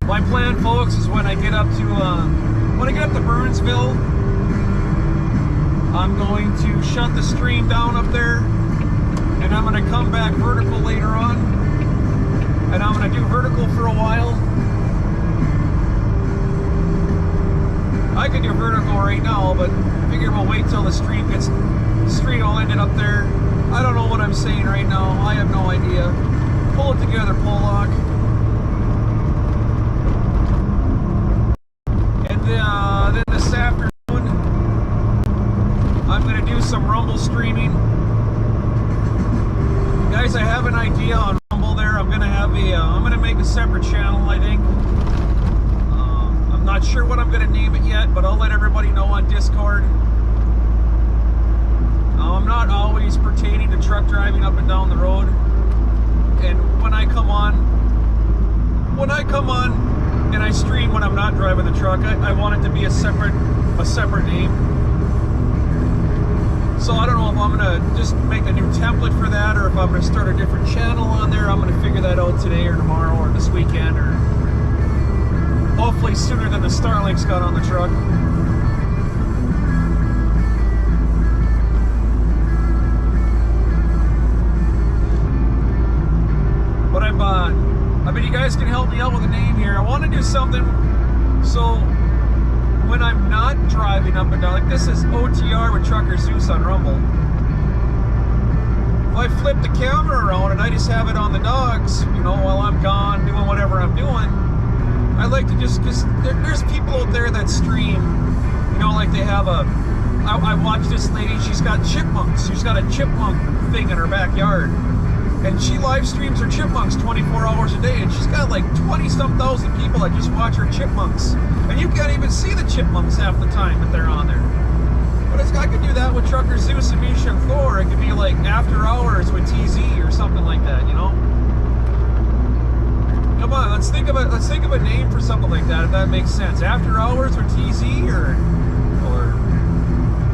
My plan, folks, is when I get up to Burnsville, I'm going to shut the stream down up there, and I'm going to come back vertical later on, and I'm going to do vertical for a while. I could do vertical right now, but I figure we'll wait till the stream all ended up there. I don't know what I'm saying right now. I have no idea. Pull it together, Pollock. Then this afternoon, I'm going to do some Rumble streaming. Guys, I have an idea on Rumble there. I'm going to make a separate channel, I think. I'm not sure what I'm going to name it yet, but I'll let everybody know on Discord. I'm not always pertaining to truck driving up and down the road. And when I come on and I stream when I'm not driving the truck, I want it to be a separate name. So I don't know if I'm gonna just make a new template for that, or if I'm gonna start a different channel on there. I'm gonna figure that out today or tomorrow or this weekend, or hopefully sooner than the Starlinks got on the truck. But I bet you guys can help me out with a name here. I want to do something so when I'm not driving up and down, like this is OTR with Trucker Zeus on Rumble. If I flip the camera around and I just have it on the dogs, you know, while I'm gone doing whatever I'm doing, I like to just, because there's people out there that stream, you know, like they have I watched this lady, she's got chipmunks. She's got a chipmunk thing in her backyard. And she live streams her chipmunks 24 hours a day, and she's got like 20-some thousand people that just watch her chipmunks. And you can't even see the chipmunks half the time that they're on there. But I could do that with Trucker Zeus and Misha and Thor. It could be like After Hours with TZ or something like that, you know? Come on, let's think of a name for something like that, if that makes sense. After Hours with TZ, or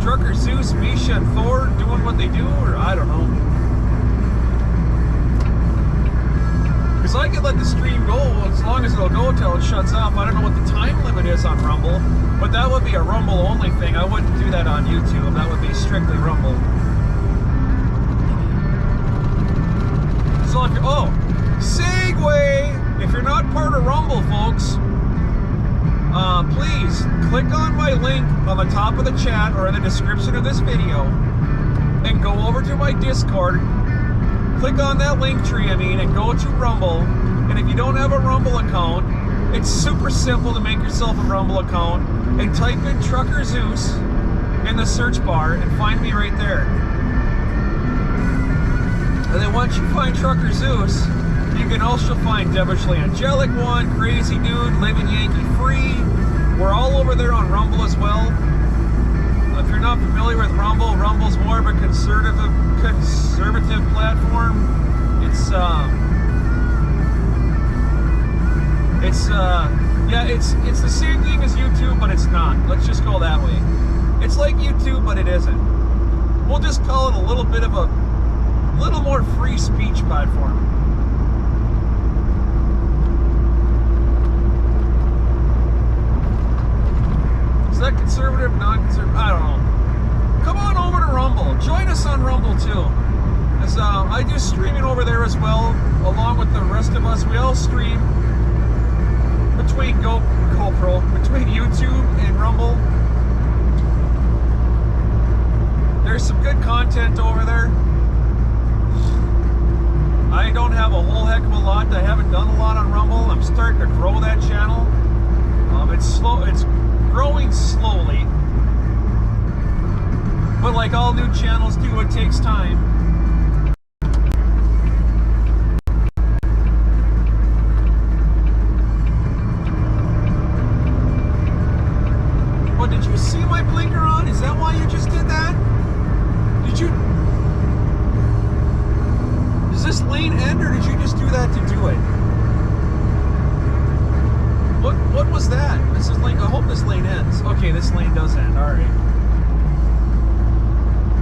Trucker Zeus, Misha, and Thor doing what they do, or I don't know. Because I could let the stream go as long as it'll go till it shuts off. I don't know what the time limit is on Rumble, but that would be a Rumble only thing. I wouldn't do that on YouTube. That would be strictly Rumble. So if you're, segue! If you're not part of Rumble, folks, please click on my link on the top of the chat or in the description of this video and go over to my Discord. Click on that link tree, and go to Rumble. And if you don't have a Rumble account, it's super simple to make yourself a Rumble account and type in Trucker Zeus in the search bar and find me right there. And then once you find Trucker Zeus, you can also find Devilishly Angelic One, Crazy Dude, Living Yankee Free. We're all over there on Rumble as well. If you're not familiar with Rumble, Rumble's more of a conservative platform. It's the same thing as YouTube, but it's not. Let's just go that way. It's like YouTube, but it isn't. We'll just call it a little more free speech platform. Is that conservative, non-conservative? I don't know. Come on over to Rumble. Join us on Rumble too. As I do streaming over there as well, along with the rest of us. We all stream between between YouTube and Rumble. There's some good content over there. I don't have a whole heck of a lot. I haven't done a lot on Rumble. I'm starting to grow that channel. It's slow. It's growing slowly, but like all new channels do, it takes time. What, did you see my blinker on? Is that why you just did that? Does this lane end, or did you just do that to do it? This lane ends. Okay, this lane does end. All right.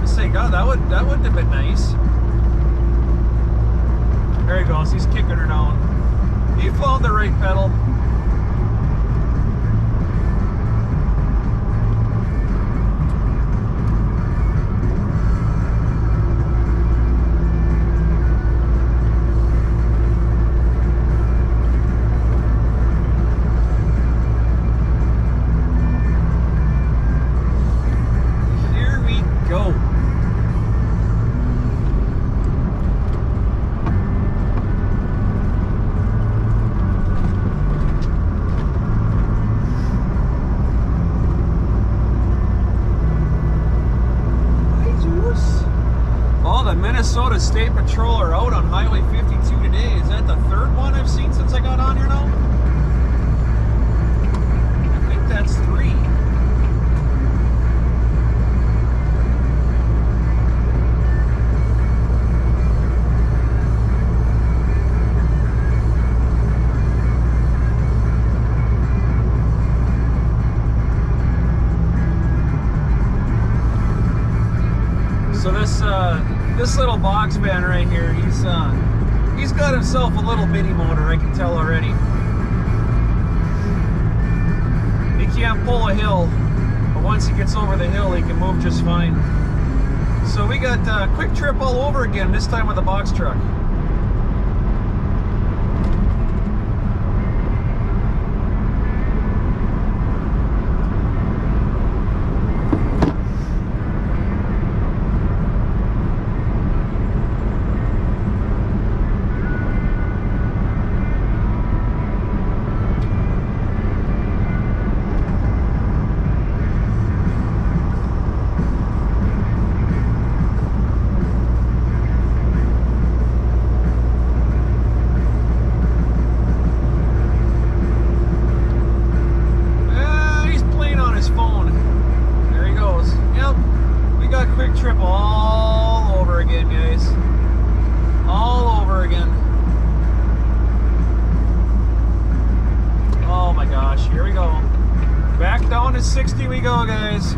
Just say, God, that wouldn't have been nice. There he goes. He's kicking her down. He found the right pedal. Minnesota State Patrol are out on Highway 52 today. Is that the third one I've seen since I got on here now? I think that's 3. So this little box van right here, he's got himself a little bitty motor, I can tell already. He can't pull a hill, but once he gets over the hill, he can move just fine. So we got Quick Trip all over again, this time with a box truck. Trip all over again, guys. All over again. Oh my gosh, here we go. Back down to 60 we go, guys.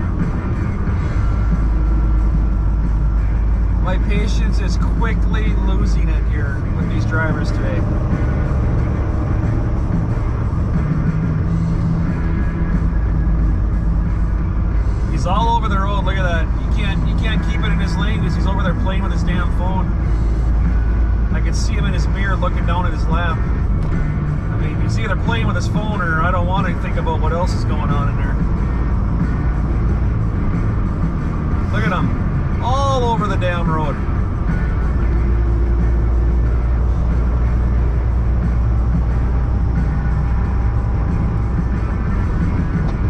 My patience is quickly losing it here with these drivers today. He's all over the road, look at that. You can't keep it in his lane because he's over there playing with his damn phone. I can see him in his mirror looking down at his lap. I mean, he's either playing with his phone or I don't want to think about what else is going on in there. Look at him. All over the damn road.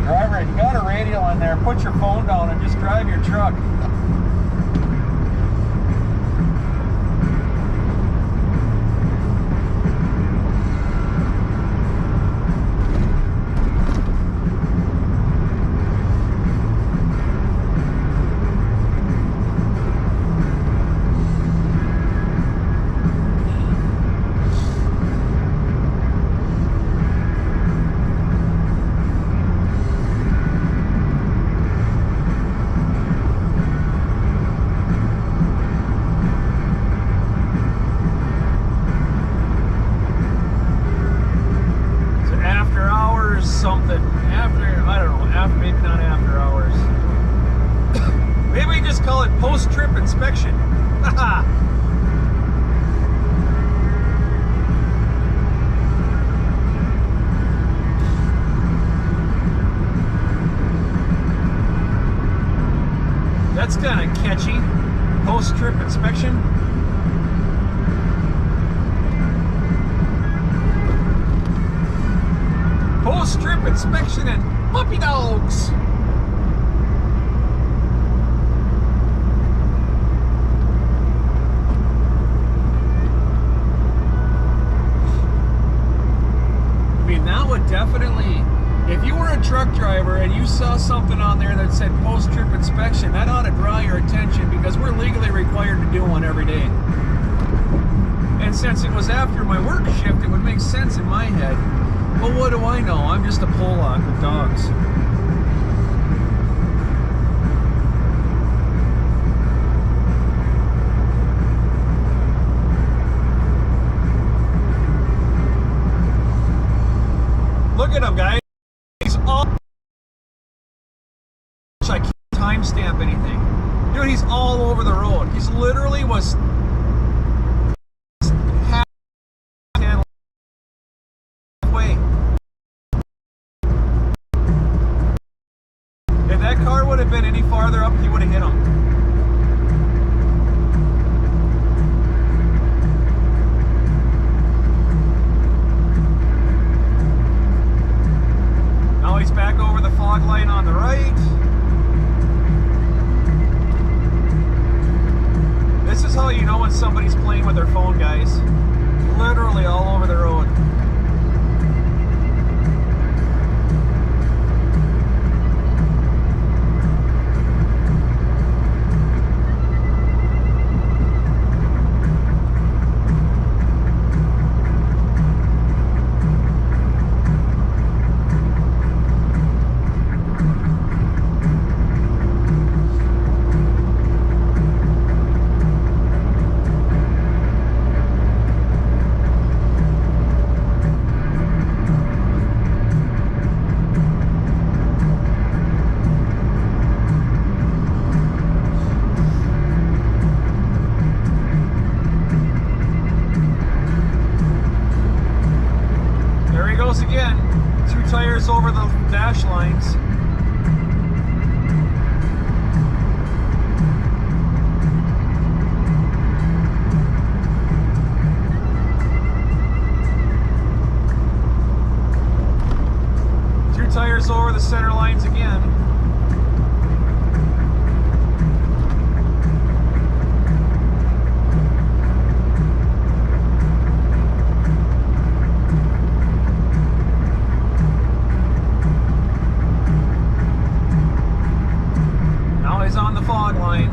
Driver, you got a radio in there. Put your phone down and just drive your truck. Something after, I don't know, after, maybe not after hours. Maybe we just call it post-trip inspection. Haha. That's kind of catchy. Post-trip inspection. Post-trip inspection and puppy dogs. I mean, that would definitely, if you were a truck driver and you saw something on there that said post-trip inspection, that ought to draw your attention because we're legally required to do one every day. And since it was after my work shift, it would make sense in my head. But what do I know? I'm just a Pollock with dogs. Look at him, guys. He's all... I can't timestamp anything. Dude, he's all over the road. He's literally was... halfway. If that car would have been any farther up, he would have hit him. Now he's back over the fog line on the right. This is how you know when somebody's playing with their phone, guys. Literally all over the road. Again, 2 tires over the dash lines. Two tires over the center lines again. On the fog line.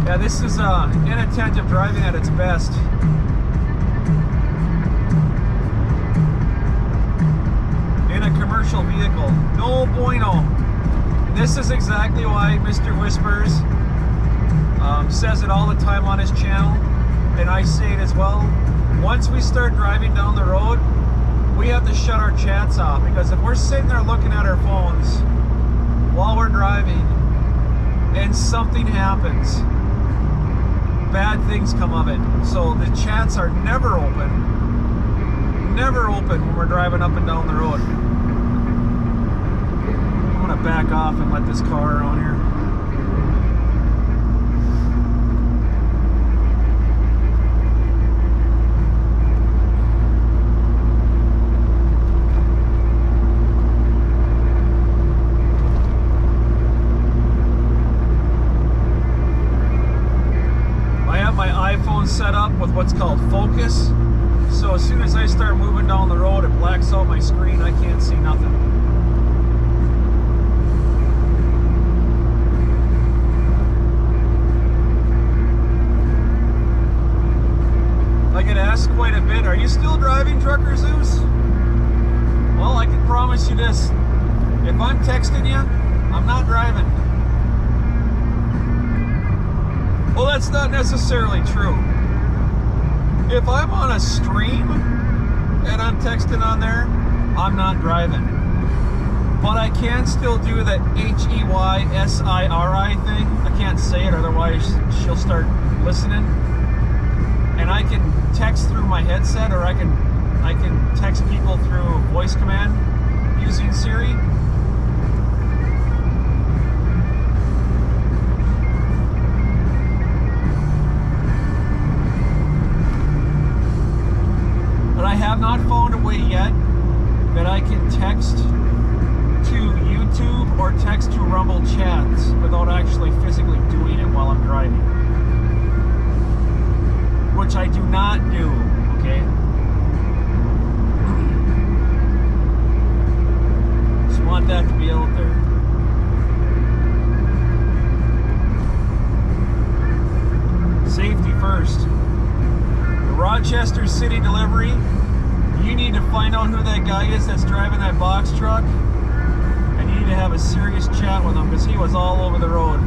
Yeah, this is inattentive driving at its best. In a commercial vehicle. No bueno. This is exactly why Mr. Whispers says it all the time on his channel. And I say it as well. Once we start driving down the road, we have to shut our chats off, because if we're sitting there looking at our phones while we're driving and something happens, bad things come of it. So the chats are never open when we're driving up and down the road. I'm gonna back off and let this car around here. Set up with what's called focus, so as soon as I start moving down the road, it blacks out my screen. I can't see nothing. I get asked quite a bit, are you still driving, Trucker Zeus? Well, I can promise you this, if I'm texting you, I'm not driving. Well, that's not necessarily true. If I'm on a stream and I'm texting on there, I'm not driving. But I can still do that HEYSIRI thing. I can't say it, otherwise she'll start listening. And I can text through my headset, or I can text people through voice command using Siri. But I have not found a way yet that I can text to YouTube or text to Rumble chats without actually physically doing it while I'm driving. Which I do not do, okay? Just want that to be out there. guy is that's driving that box truck, and you need to have a serious chat with him because he was all over the road.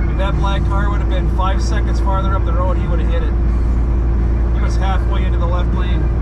If that black car would have been 5 seconds farther up the road, he would have hit it. He was halfway into the left lane.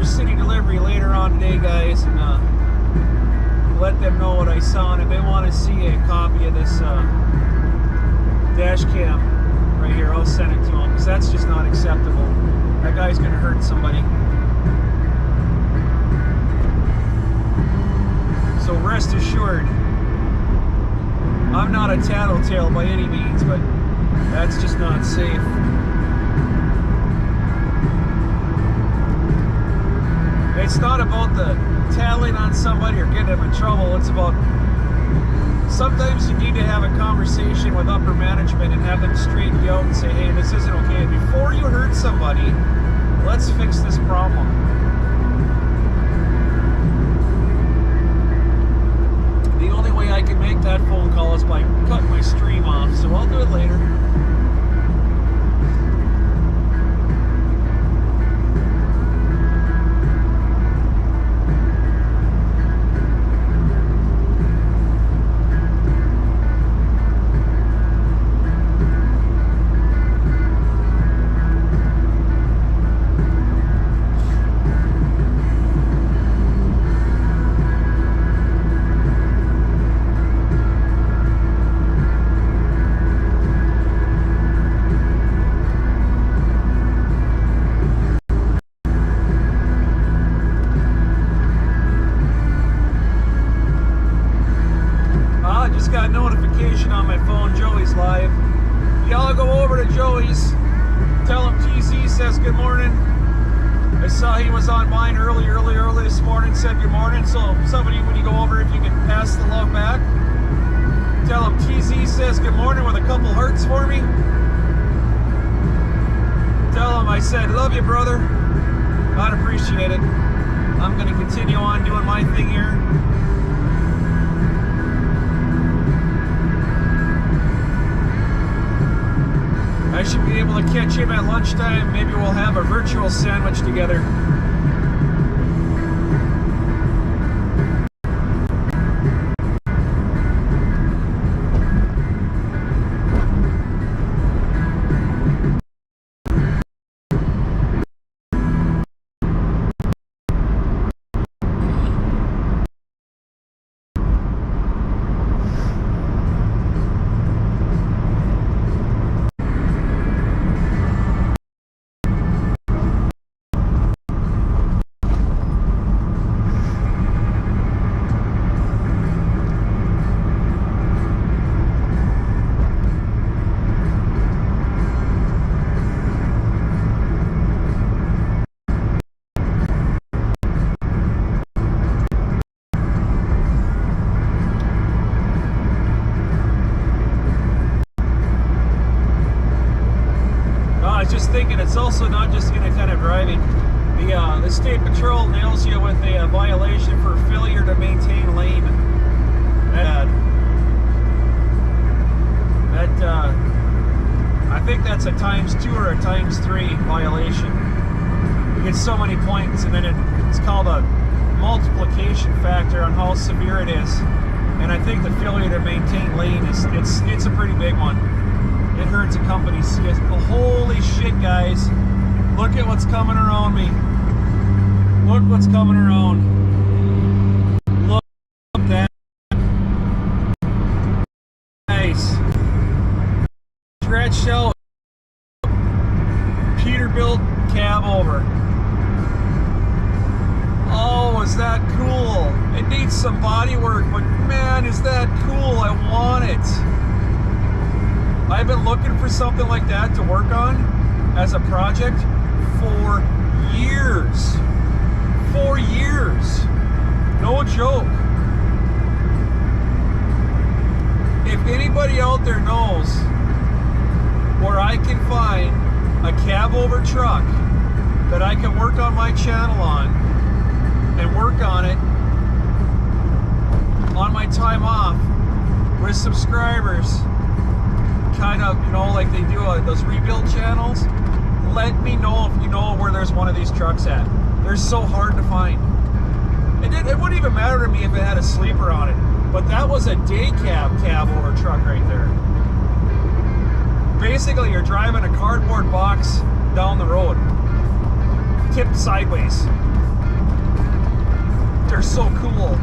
City delivery later on today, guys, and let them know what I saw. And if they want to see a copy of this dash cam right here, I'll send it to them, because that's just not acceptable. That guy's gonna hurt somebody. So rest assured, I'm not a tattletale by any means, but that's just not safe. It's not about the tattling on somebody or getting them in trouble. It's about sometimes you need to have a conversation with upper management and have them straighten you out and say, hey, this isn't okay. Before you hurt somebody, let's fix this problem. The only way I can make that phone call is by cutting my stream off, so I'll do it later. Got a notification on my phone. Joey's live. Y'all go over to Joey's. Tell him TZ says good morning. I saw he was on mine early this morning. Said good morning. So somebody, when you go over, if you can pass the love back, tell him TZ says good morning with a couple hearts for me. Tell him I said love you, brother. I'd appreciate it. I'm going to continue on doing my thing here. I should be able to catch him at lunchtime. Maybe we'll have a virtual sandwich together. Just thinking, it's also not just any kind of driving. The state patrol nails you with a violation for failure to maintain lane. I think that's a ×2 or a ×3 violation. You get so many points, and then it's called a multiplication factor on how severe it is. And I think the failure to maintain lane is it's a pretty big one. It hurts a company. Holy shit, guys. Look at what's coming around me. Look what's coming around. Look at that. Nice. Stretched out. Peterbilt cab over. Oh, is that cool? It needs some body work, but man, is that cool. I want it. I've been looking for something like that to work on as a project for years. 4 years. No joke. If anybody out there knows where I can find a cab over truck that I can work on my channel on and work on it on my time off with subscribers, kind of, you know, like they do those rebuild channels, let me know if you know where there's one of these trucks at. They're so hard to find. It wouldn't even matter to me if it had a sleeper on it, but that was a day cab over truck right there. Basically, you're driving a cardboard box down the road, tipped sideways. They're so cool.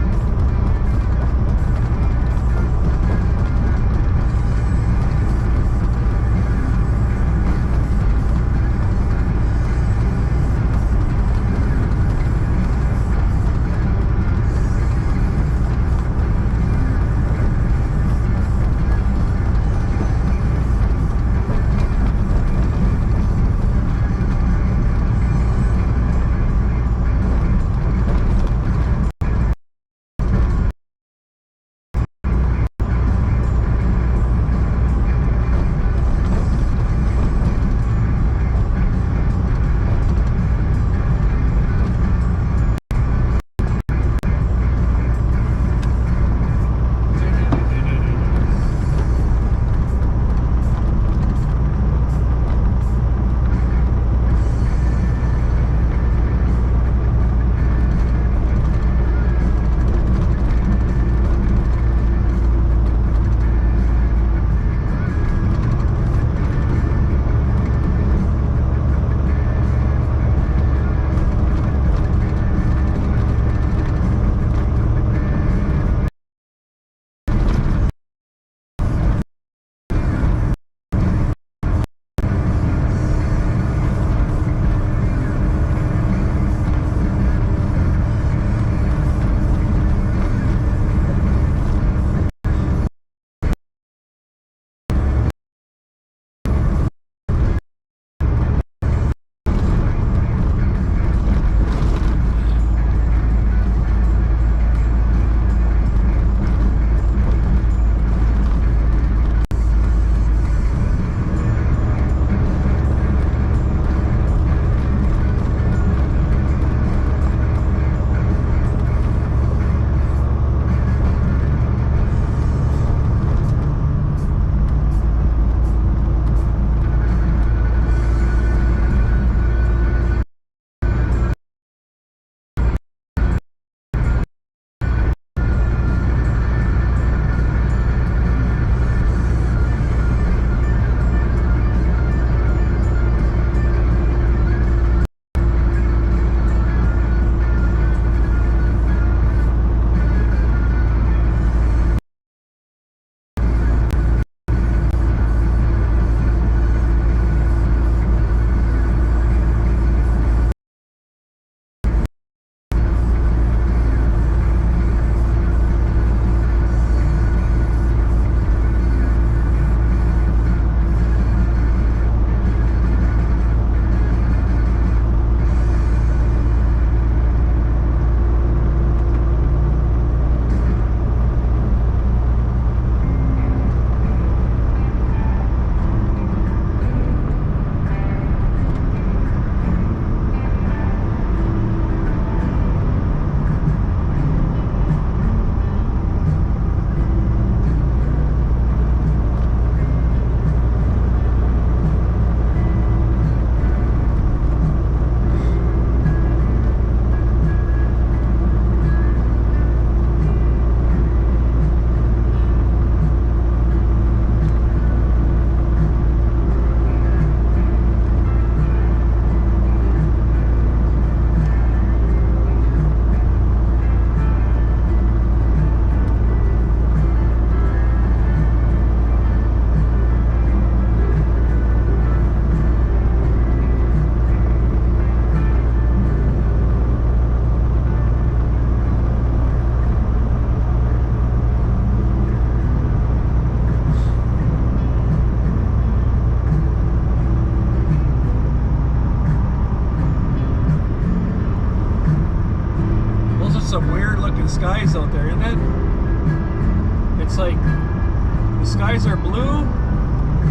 Skies are blue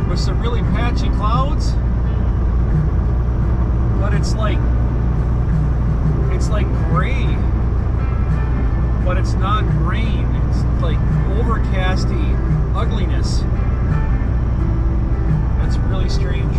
with some really patchy clouds, but it's like gray, but it's not rain. It's like overcasty ugliness. That's really strange.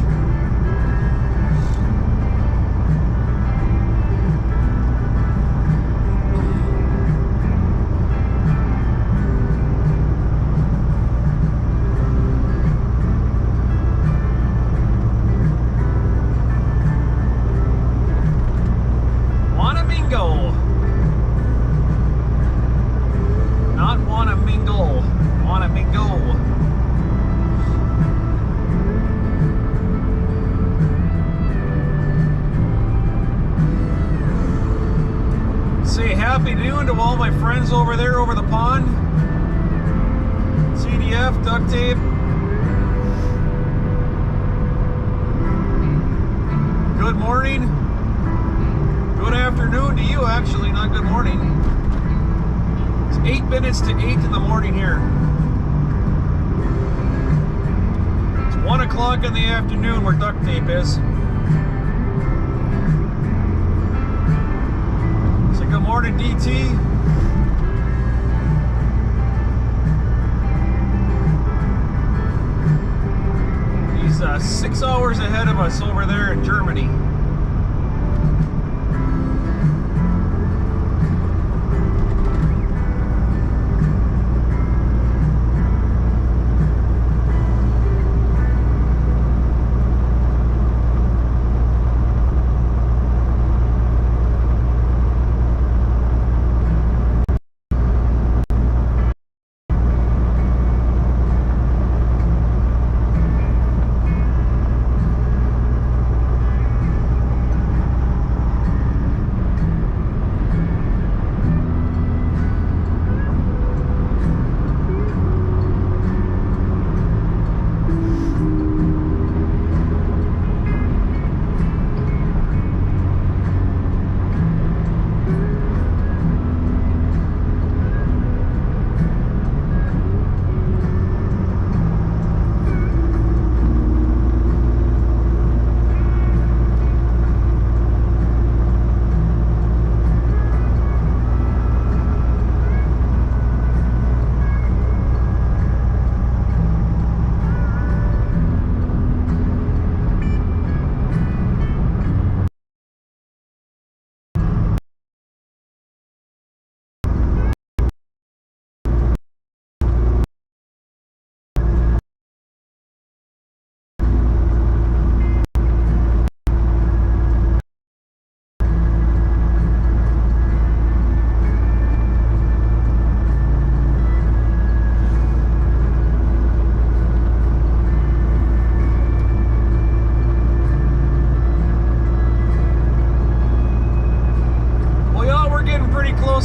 Happy noon to all my friends over there over the pond. CDF, duct tape. Good morning. Good afternoon to you, actually, not good morning. It's 8 minutes to 8 in the morning here. It's 1 o'clock in the afternoon where duct tape is. Good morning, DT. He's 6 hours ahead of us over there in Germany.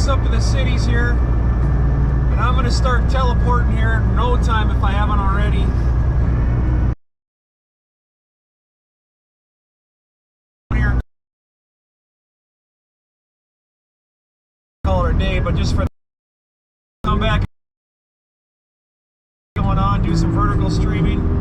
Up to the cities here, and I'm going to start teleporting here in no time if I haven't already. Call it a day, but just for come back going on, do some vertical streaming.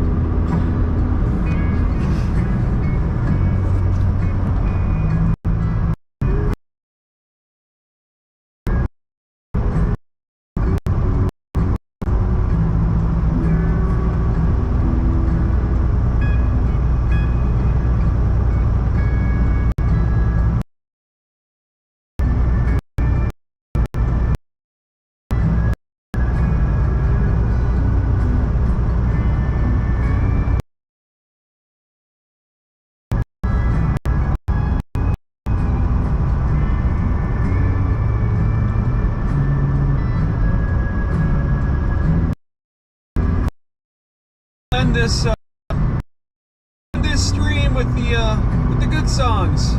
End this stream with the good songs.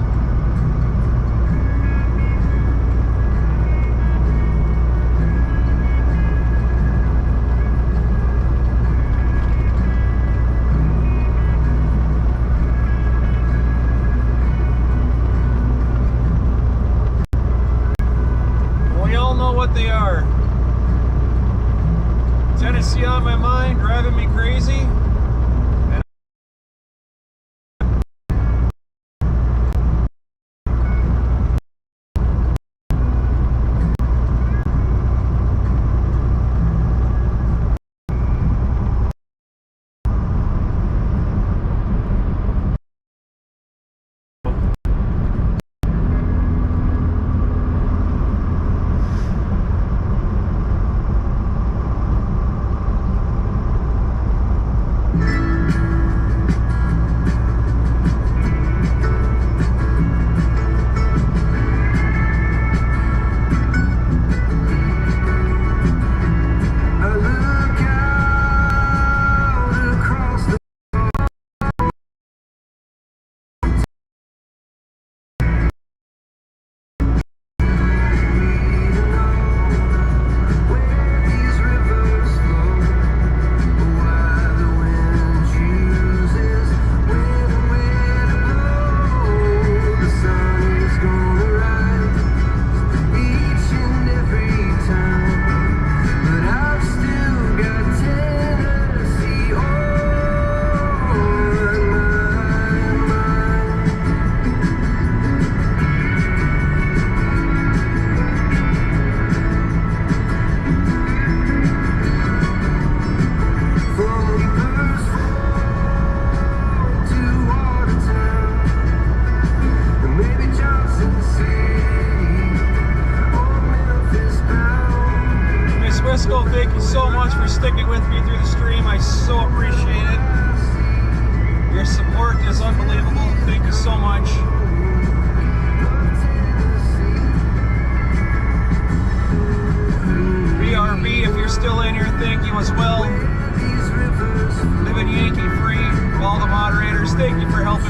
We all know what they are. Tennessee on my mind, right?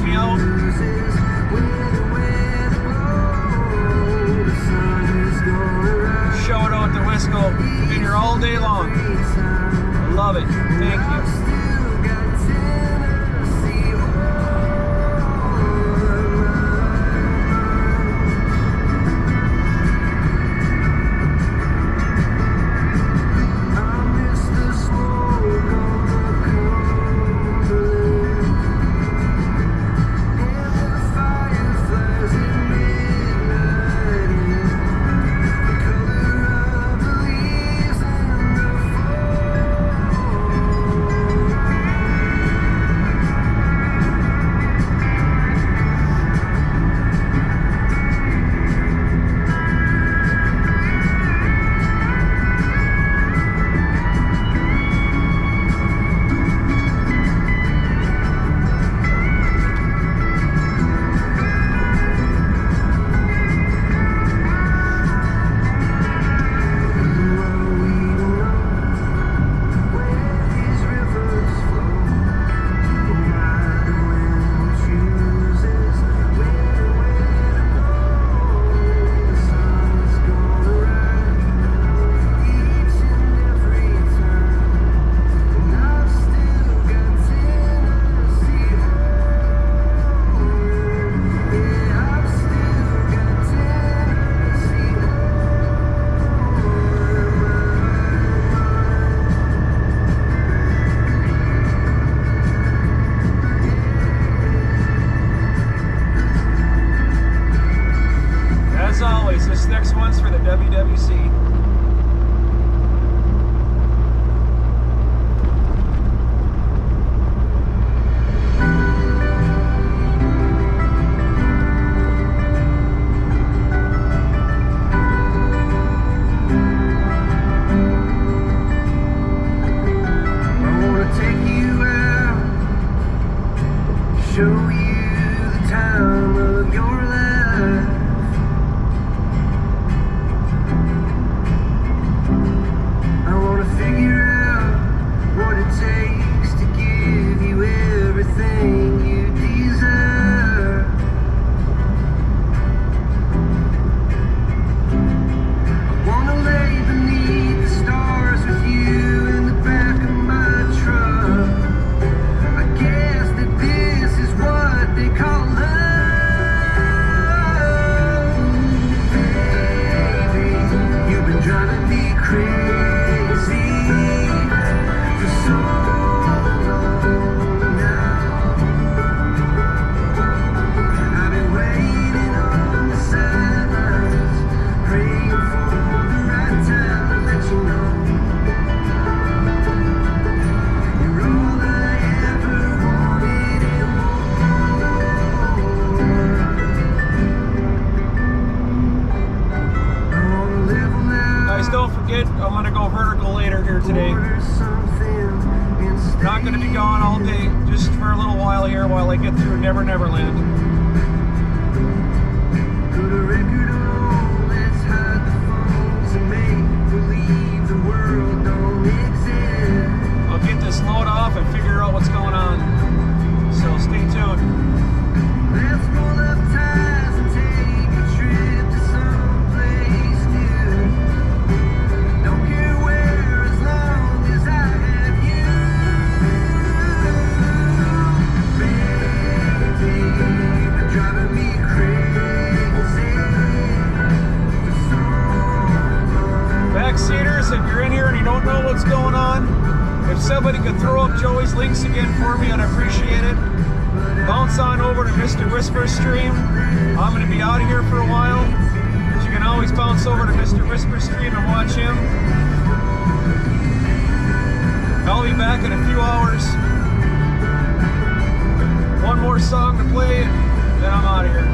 me out. Shout out to Wisco. Been here all day long. I love it. Thank you. As always, this next one's for the WWC. Show you the time of your life. I wanna figure out what it takes to give you everything you desire. I wanna lay beneath the stars with you in the back of my truck. I guess that this is what they call love. Baby, you've been driving me crazy for so long now. I've been waiting on the sidelines, praying for the right time to let you know. You're all I ever wanted and more. I wanna level out. Guys, don't forget, I'm going to go vertical later here today. Order something and Not going to be gone all day, just for a little while here while I get through Never Never Land. put a record on. Let's hide the phones and make believe the world don't exist. I'll get this load off and figure out what's going on. So stay tuned. Let's roll up ties and take a trip to someplace new. Don't care where, as long as I have you. Baby, you've been driving me crazy for so long. Backseaters, if you're in here and you don't know what's going on, if somebody could throw up Joey's links again for me, I'd appreciate it. Bounce on over to Mr. Whisper Stream. I'm going to be out of here for a while, but you can always bounce over to Mr. Whisper Stream and watch him. I'll be back in a few hours. One more song to play, then I'm out of here.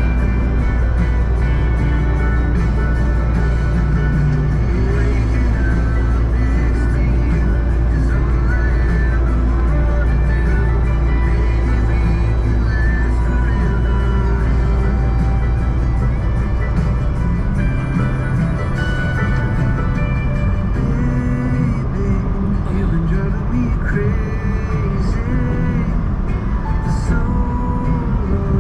You've been driving me crazy for so long.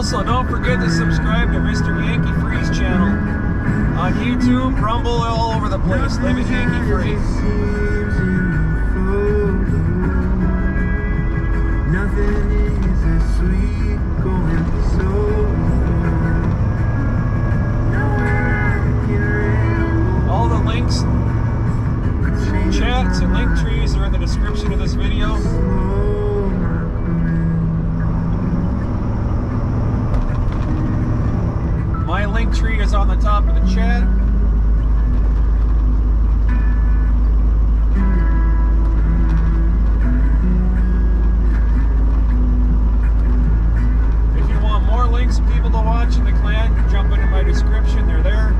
Also, don't forget to subscribe to Mr. Yankee Free's channel on YouTube, Rumble, all over the place. Living Yankee Free. Nothing is as sweet going so All the links, chats, and link trees are in the description of this video. My link tree is on the top of the chat. If you want more links of people to watch in the clan, jump into my description, they're there.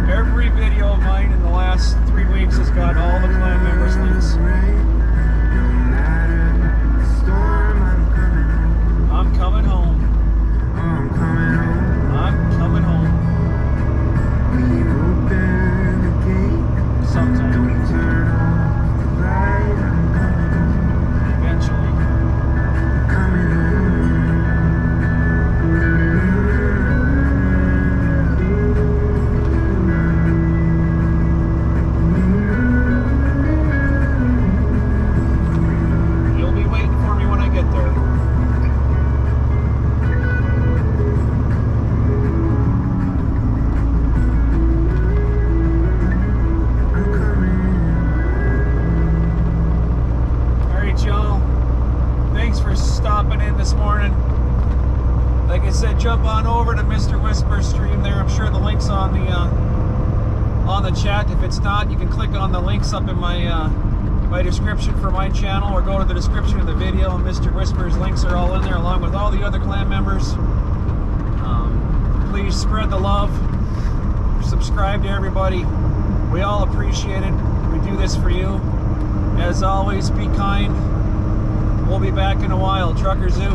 Every video of mine in the last 3 weeks has got all the clan members' links. I'm coming home. I'm coming home. Sometime. Eventually. You'll be waiting for me when I get there. Y'all, thanks for stopping in this morning. Like I said, jump on over to Mr. Whisper's stream there. I'm sure the link's on the chat. If it's not, you can click on the links up in my my description for my channel, or go to the description of the video, and Mr. Whisper's links are all in there, along with all the other clan members. Please spread the love. Subscribe to everybody. We all appreciate it. We do this for you. As always, be kind. We'll be back in a while. Trucker Zoo.